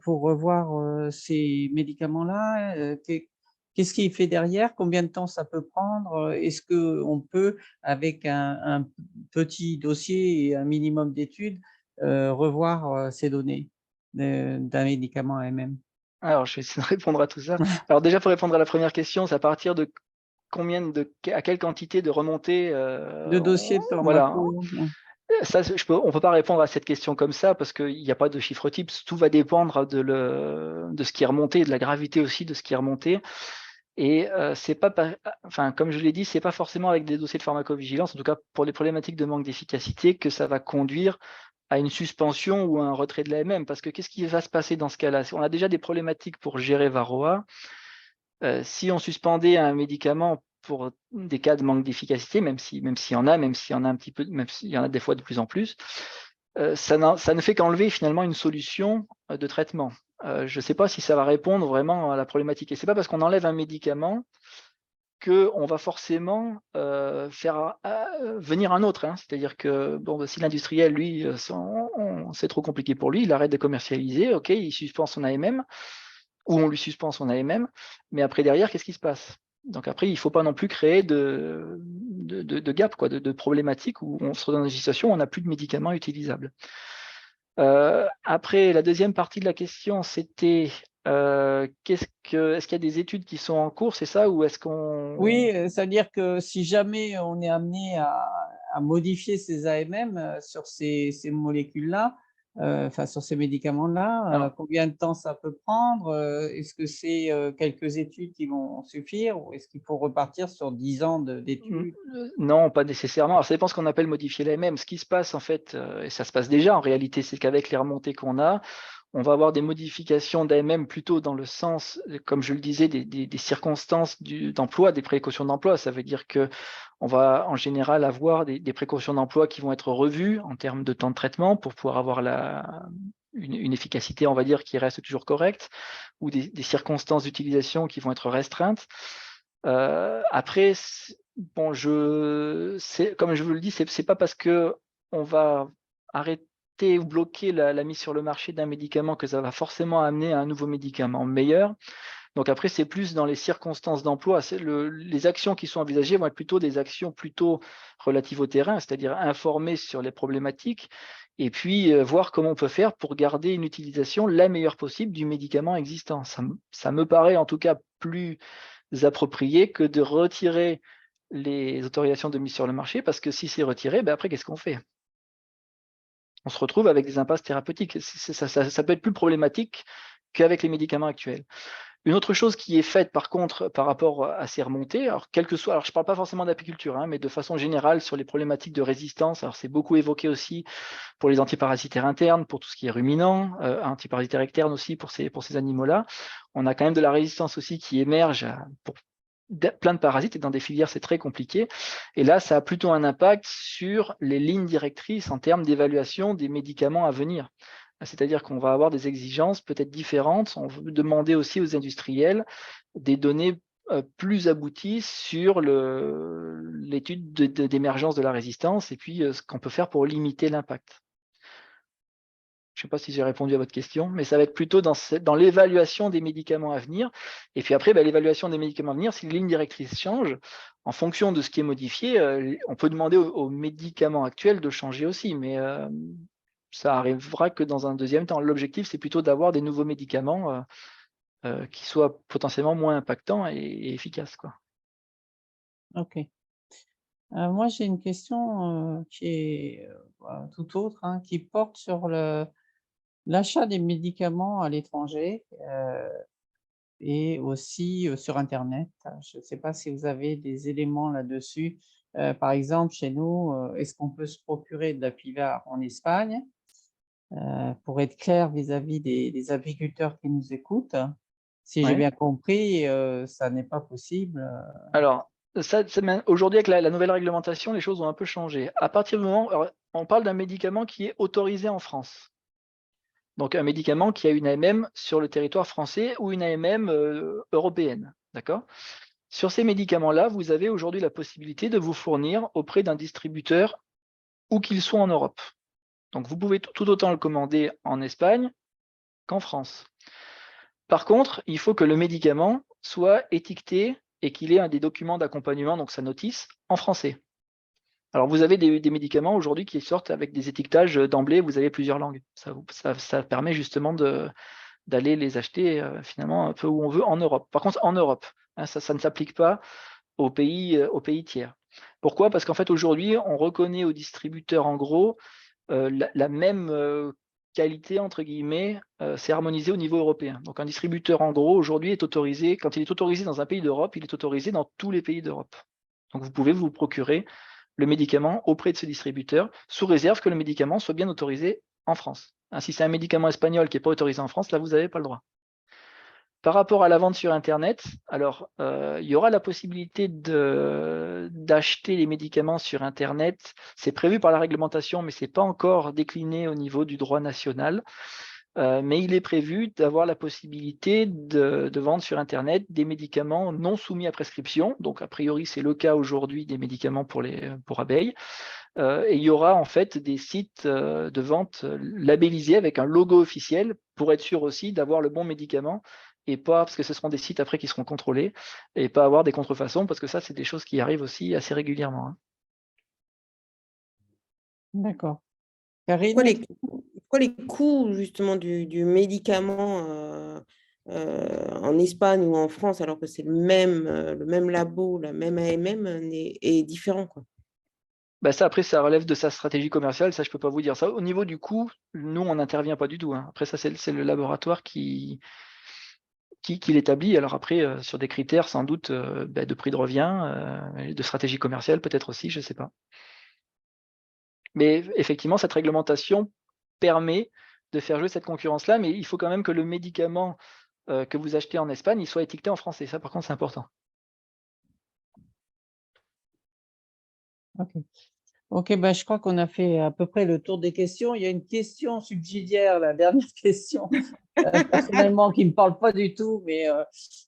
pour revoir ces médicaments-là? Qu'est-ce qui est fait derrière? Combien de temps ça peut prendre? Est-ce qu'on peut, avec un petit dossier et un minimum d'études, revoir ces données d'un médicament AMM? Alors, je vais essayer de répondre à tout ça. Alors déjà, pour répondre à la première question, c'est à partir de à quelle quantité de remontées De dossiers de voilà. pharmaco. Ça, on ne peut pas répondre à cette question comme ça parce qu'il n'y a pas de chiffre type. Tout va dépendre de ce qui est remonté et de la gravité aussi de ce qui est remonté. Et c'est pas, enfin, comme je l'ai dit, c'est pas forcément avec des dossiers de pharmacovigilance, en tout cas pour les problématiques de manque d'efficacité, que ça va conduire à une suspension ou à un retrait de l'AMM. Parce que qu'est-ce qui va se passer dans ce cas-là? On a déjà des problématiques pour gérer Varroa. Si on suspendait un médicament pour des cas de manque d'efficacité, même s'il y en a un petit peu, même s'il y en a des fois de plus en plus, ça ne fait qu'enlever finalement une solution de traitement. Je ne sais pas si ça va répondre vraiment à la problématique. Et ce n'est pas parce qu'on enlève un médicament qu'on va forcément faire venir un autre. Hein. C'est-à-dire que bon, si l'industriel, lui, c'est trop compliqué pour lui, il arrête de commercialiser, ok, il suspend son AMM, ou on lui suspend son AMM, mais après, derrière, qu'est-ce qui se passe? Donc après, il ne faut pas non plus créer de gap, quoi, de problématiques où on se retrouve dans une situation où on n'a plus de médicaments utilisables. Après, la deuxième partie de la question, c'était est-ce qu'il y a des études qui sont en cours, c'est ça, ou est-ce qu'on... Oui, c'est-à-dire que si jamais on est amené à modifier ces AMM sur ces molécules-là, enfin sur ces médicaments-là, combien de temps ça peut prendre? Est-ce que c'est quelques études qui vont suffire ou est-ce qu'il faut repartir sur 10 ans d'études? Non, pas nécessairement. Alors, ça dépend ce qu'on appelle modifier l'AMM. Ce qui se passe, en fait, et ça se passe déjà en réalité, c'est qu'avec les remontées qu'on a, on va avoir des modifications d'AMM plutôt dans le sens, comme je le disais, des circonstances d'emploi, des précautions d'emploi. Ça veut dire qu'on va en général avoir des précautions d'emploi qui vont être revues en termes de temps de traitement pour pouvoir avoir une efficacité, on va dire, qui reste toujours correcte, ou des circonstances d'utilisation qui vont être restreintes. Après, bon, comme je vous le dis, c'est pas parce que on va arrêter ou bloquer la mise sur le marché d'un médicament que ça va forcément amener à un nouveau médicament meilleur. Donc après, c'est plus dans les circonstances d'emploi. Les actions qui sont envisagées vont être plutôt des actions plutôt relatives au terrain, c'est-à-dire informer sur les problématiques et puis voir comment on peut faire pour garder une utilisation la meilleure possible du médicament existant. Ça me paraît en tout cas plus approprié que de retirer les autorisations de mise sur le marché, parce que si c'est retiré, ben après, qu'est-ce qu'on fait? On se retrouve avec des impasses thérapeutiques. Ça peut être plus problématique qu'avec les médicaments actuels. Une autre chose qui est faite, par contre, par rapport à ces remontées, alors quel que soit, alors je ne parle pas forcément d'apiculture, mais de façon générale sur les problématiques de résistance, alors c'est beaucoup évoqué aussi pour les antiparasitaires internes, pour tout ce qui est ruminant, antiparasitaires externes aussi pour ces animaux-là. On a quand même de la résistance aussi qui émerge pour plein de parasites, et dans des filières, c'est très compliqué. Et là, ça a plutôt un impact sur les lignes directrices en termes d'évaluation des médicaments à venir. C'est-à-dire qu'on va avoir des exigences peut-être différentes. On veut demander aussi aux industriels des données plus abouties sur l'étude d'émergence de la résistance et puis ce qu'on peut faire pour limiter l'impact. Je ne sais pas si j'ai répondu à votre question, mais ça va être plutôt dans l'évaluation des médicaments à venir. Et puis après, l'évaluation des médicaments à venir, si les lignes directrices changent, en fonction de ce qui est modifié, on peut demander aux médicaments actuels de changer aussi, mais ça arrivera que dans un deuxième temps. L'objectif, c'est plutôt d'avoir des nouveaux médicaments qui soient potentiellement moins impactants et efficaces, quoi. Ok. Moi, j'ai une question qui est tout autre, hein, qui porte sur l'achat des médicaments à l'étranger et aussi sur Internet. Je ne sais pas si vous avez des éléments là-dessus. Par exemple, chez nous, est-ce qu'on peut se procurer de la Pivard en Espagne? Pour être clair vis-à-vis des agriculteurs qui nous écoutent, si j'ai Ouais. bien compris, ça n'est pas possible. Alors, aujourd'hui, avec la nouvelle réglementation, les choses ont un peu changé. À partir du moment, alors, on parle d'un médicament qui est autorisé en France. Donc, un médicament qui a une AMM sur le territoire français ou une AMM européenne. D'accord? Sur ces médicaments-là, vous avez aujourd'hui la possibilité de vous fournir auprès d'un distributeur où qu'il soit en Europe. Donc, vous pouvez tout autant le commander en Espagne qu'en France. Par contre, il faut que le médicament soit étiqueté et qu'il ait un des documents d'accompagnement, donc sa notice, en français. Alors, vous avez des médicaments aujourd'hui qui sortent avec des étiquetages d'emblée, vous avez plusieurs langues. Ça permet justement d'aller les acheter finalement un peu où on veut en Europe. Par contre, en Europe, hein, ça ne s'applique pas aux pays tiers. Pourquoi? Parce qu'en fait, aujourd'hui, on reconnaît aux distributeurs, en gros, la même qualité, entre guillemets, c'est harmonisé au niveau européen. Donc, un distributeur, en gros, aujourd'hui, est autorisé, quand il est autorisé dans un pays d'Europe, il est autorisé dans tous les pays d'Europe. Donc, vous pouvez vous procurer le médicament auprès de ce distributeur, sous réserve que le médicament soit bien autorisé en France. Hein, si c'est un médicament espagnol qui n'est pas autorisé en France, là, vous n'avez pas le droit. Par rapport à la vente sur Internet, alors il y aura la possibilité d'acheter les médicaments sur Internet. C'est prévu par la réglementation, mais ce n'est pas encore décliné au niveau du droit national. Mais il est prévu d'avoir la possibilité de vendre sur Internet des médicaments non soumis à prescription. Donc, a priori, c'est le cas aujourd'hui des médicaments pour abeilles. Et il y aura en fait des sites de vente labellisés avec un logo officiel pour être sûr aussi d'avoir le bon médicament et pas, parce que ce seront des sites après qui seront contrôlés, et pas avoir des contrefaçons, parce que ça, c'est des choses qui arrivent aussi assez régulièrement. Hein. D'accord. Karine? Pourquoi les coûts justement du médicament en Espagne ou en France, alors que c'est le même labo, la même AMM, est différent, quoi? Ça, après, ça relève de sa stratégie commerciale, ça, je ne peux pas vous dire. Ça, au niveau du coût, nous, on n'intervient pas du tout. Hein. Après, ça, c'est le laboratoire qui l'établit. Alors après, sur des critères, sans doute, de prix de revient, de stratégie commerciale, peut-être aussi, je ne sais pas. Mais effectivement, cette réglementation permet de faire jouer cette concurrence-là, mais il faut quand même que le médicament que vous achetez en Espagne, il soit étiqueté en français. Ça, par contre, c'est important. Ok. Ok, ben, je crois qu'on a fait à peu près le tour des questions. Il y a une question subsidiaire, la dernière question, personnellement, qui ne me parle pas du tout, mais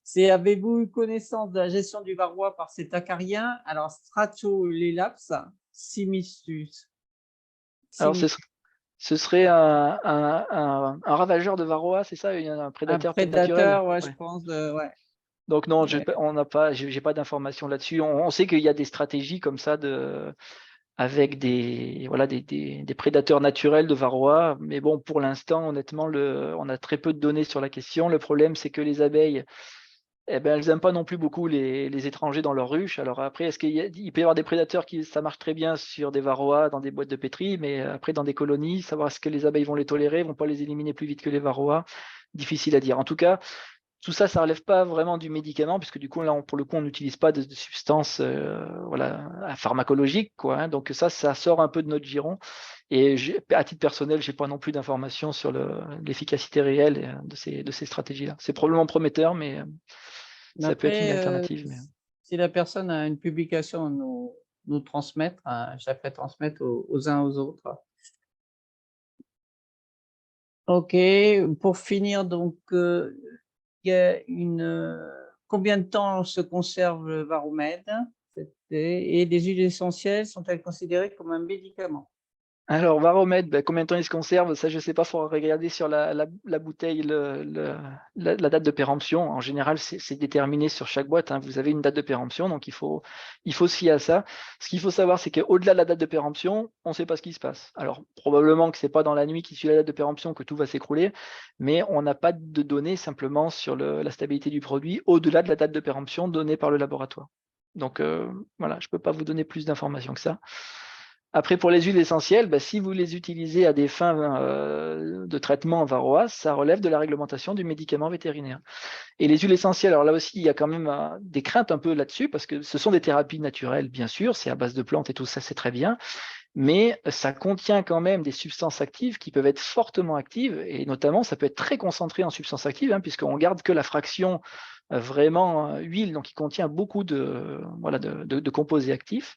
c'est avez-vous eu connaissance de la gestion du varroa par cet acarien? Alors, Stratolelaps simisus. Alors, ce serait un ravageur de varroa, c'est ça? Un Un prédateur peut-être naturel? prédateur, ouais, je Ouais. pense. Ouais. Donc non, Ouais. on n'a pas, j'ai pas d'informations là-dessus. On sait qu'il y a des stratégies comme ça avec voilà, des prédateurs naturels de varroa, mais bon, pour l'instant, honnêtement, on a très peu de données sur la question. Le problème, c'est que les abeilles, eh ben, elles n'aiment pas non plus beaucoup les étrangers dans leurs ruches. Alors après, il peut y avoir des prédateurs ça marche très bien sur des varroas dans des boîtes de pétri, mais après dans des colonies, savoir est-ce que les abeilles vont les tolérer, vont pas les éliminer plus vite que les varroas, difficile à dire. En tout cas, tout ça, ça relève pas vraiment du médicament, puisque du coup, là, pour le coup, on n'utilise pas de substances voilà, pharmacologiques, quoi, hein. Donc ça sort un peu de notre giron. Et à titre personnel, j'ai pas non plus d'informations sur l'efficacité réelle de ces stratégies-là. C'est probablement prometteur, mais Mais ça peut être une après, alternative. Mais... si la personne a une publication à nous transmettre, je la ferai transmettre aux uns aux autres. Ok, pour finir, donc, il y a combien de temps se conserve le Varomède? Et les huiles essentielles sont-elles considérées comme un médicament? Alors, varomètre, ben, combien de temps il se conserve? Ça, je sais pas, il faut regarder sur la bouteille la date de péremption. En général, c'est déterminé sur chaque boîte, hein. Vous avez une date de péremption, donc il faut se fier à ça. Ce qu'il faut savoir, c'est qu'au-delà de la date de péremption, on ne sait pas ce qui se passe. Alors, probablement que ce n'est pas dans la nuit qui suit la date de péremption que tout va s'écrouler, mais on n'a pas de données simplement sur la stabilité du produit au-delà de la date de péremption donnée par le laboratoire. Donc, voilà, je ne peux pas vous donner plus d'informations que ça. Après, pour les huiles essentielles, bah, si vous les utilisez à des fins de traitement en varroa, ça relève de la réglementation du médicament vétérinaire. Et les huiles essentielles, alors là aussi, il y a quand même des craintes un peu là-dessus, parce que ce sont des thérapies naturelles, bien sûr, c'est à base de plantes et tout ça, c'est très bien, mais ça contient quand même des substances actives qui peuvent être fortement actives, et notamment, ça peut être très concentré en substances actives, hein, puisqu'on garde que la fraction vraiment huile, donc qui contient beaucoup voilà, de composés actifs.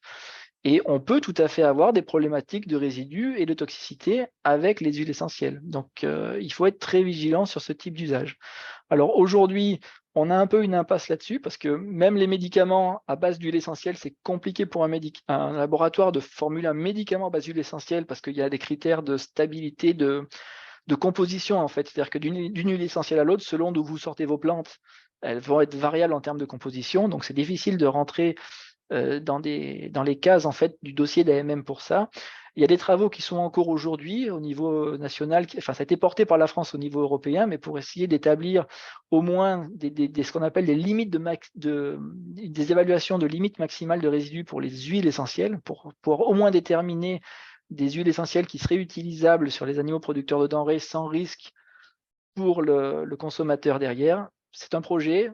Et on peut tout à fait avoir des problématiques de résidus et de toxicité avec les huiles essentielles. Donc, il faut être très vigilant sur ce type d'usage. Alors aujourd'hui, on a un peu une impasse là-dessus parce que même les médicaments à base d'huile essentielle, c'est compliqué pour un laboratoire de formuler un médicament à base d'huile essentielle parce qu'il y a des critères de stabilité, de composition en fait. C'est-à-dire que d'une huile essentielle à l'autre, selon d'où vous sortez vos plantes, elles vont être variables en termes de composition. Donc, c'est difficile de rentrer dans les cases en fait du dossier d'AMM pour ça. Il y a des travaux qui sont en cours aujourd'hui au niveau national, enfin ça a été porté par la France au niveau européen, mais pour essayer d'établir au moins ce qu'on appelle des limites des évaluations de limites maximales de résidus pour les huiles essentielles, pour au moins déterminer des huiles essentielles qui seraient utilisables sur les animaux producteurs de denrées sans risque pour le consommateur derrière. C'est un projet.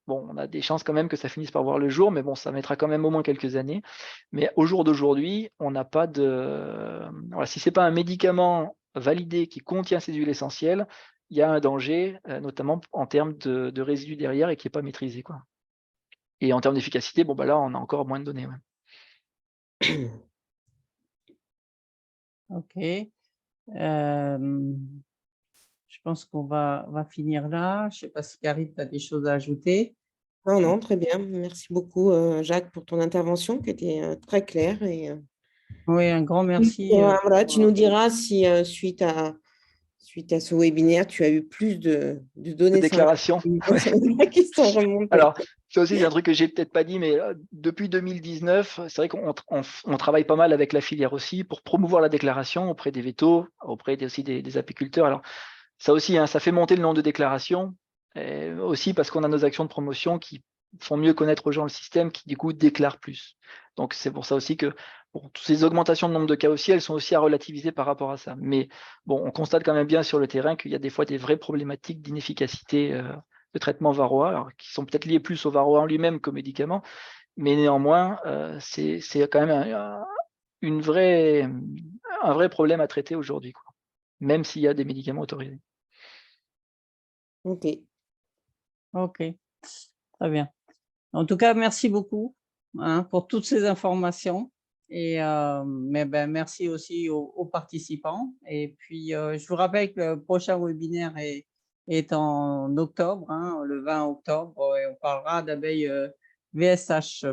Bon, on a des chances quand même que ça finisse par voir le jour, mais bon, ça mettra quand même au moins quelques années. Mais au jour d'aujourd'hui, on n'a pas de... Voilà, si ce n'est pas un médicament validé qui contient ces huiles essentielles, il y a un danger, notamment en termes de résidus derrière et qui n'est pas maîtrisé, quoi. Et en termes d'efficacité, bon, bah là, on a encore moins de données. Ouais. Ok. Je pense qu'on va finir là. Je ne sais pas si Karine, tu as des choses à ajouter. Non, non, très bien. Merci beaucoup, Jacques, pour ton intervention qui était très claire. Oui, un grand merci. Voilà, tu nous diras si, suite à ce webinaire, tu as eu plus de données sur Déclaration. Ouais. qui sont remontées. Alors, ça aussi, c'est un truc que j'ai peut-être pas dit, mais depuis 2019, c'est vrai qu'on travaille pas mal avec la filière aussi pour promouvoir la déclaration auprès des vétos, auprès aussi des apiculteurs. Alors, ça aussi, hein, ça fait monter le nombre de déclarations, aussi parce qu'on a nos actions de promotion qui font mieux connaître aux gens le système, qui du coup déclarent plus. Donc, c'est pour ça aussi que bon, toutes ces augmentations de nombre de cas aussi, elles sont aussi à relativiser par rapport à ça. Mais bon, on constate quand même bien sur le terrain qu'il y a des fois des vraies problématiques d'inefficacité de traitement varroa, alors, qui sont peut-être liées plus au varroa en lui-même qu'au médicament, mais néanmoins, c'est quand même un vrai problème à traiter aujourd'hui, quoi. même s'il y a des médicaments autorisés. Ok. Ok, très bien. En tout cas, merci beaucoup pour toutes ces informations. Et merci aussi aux participants. Et puis, je vous rappelle que le prochain webinaire est en octobre, le 20 octobre, et on parlera d'abeilles VSH.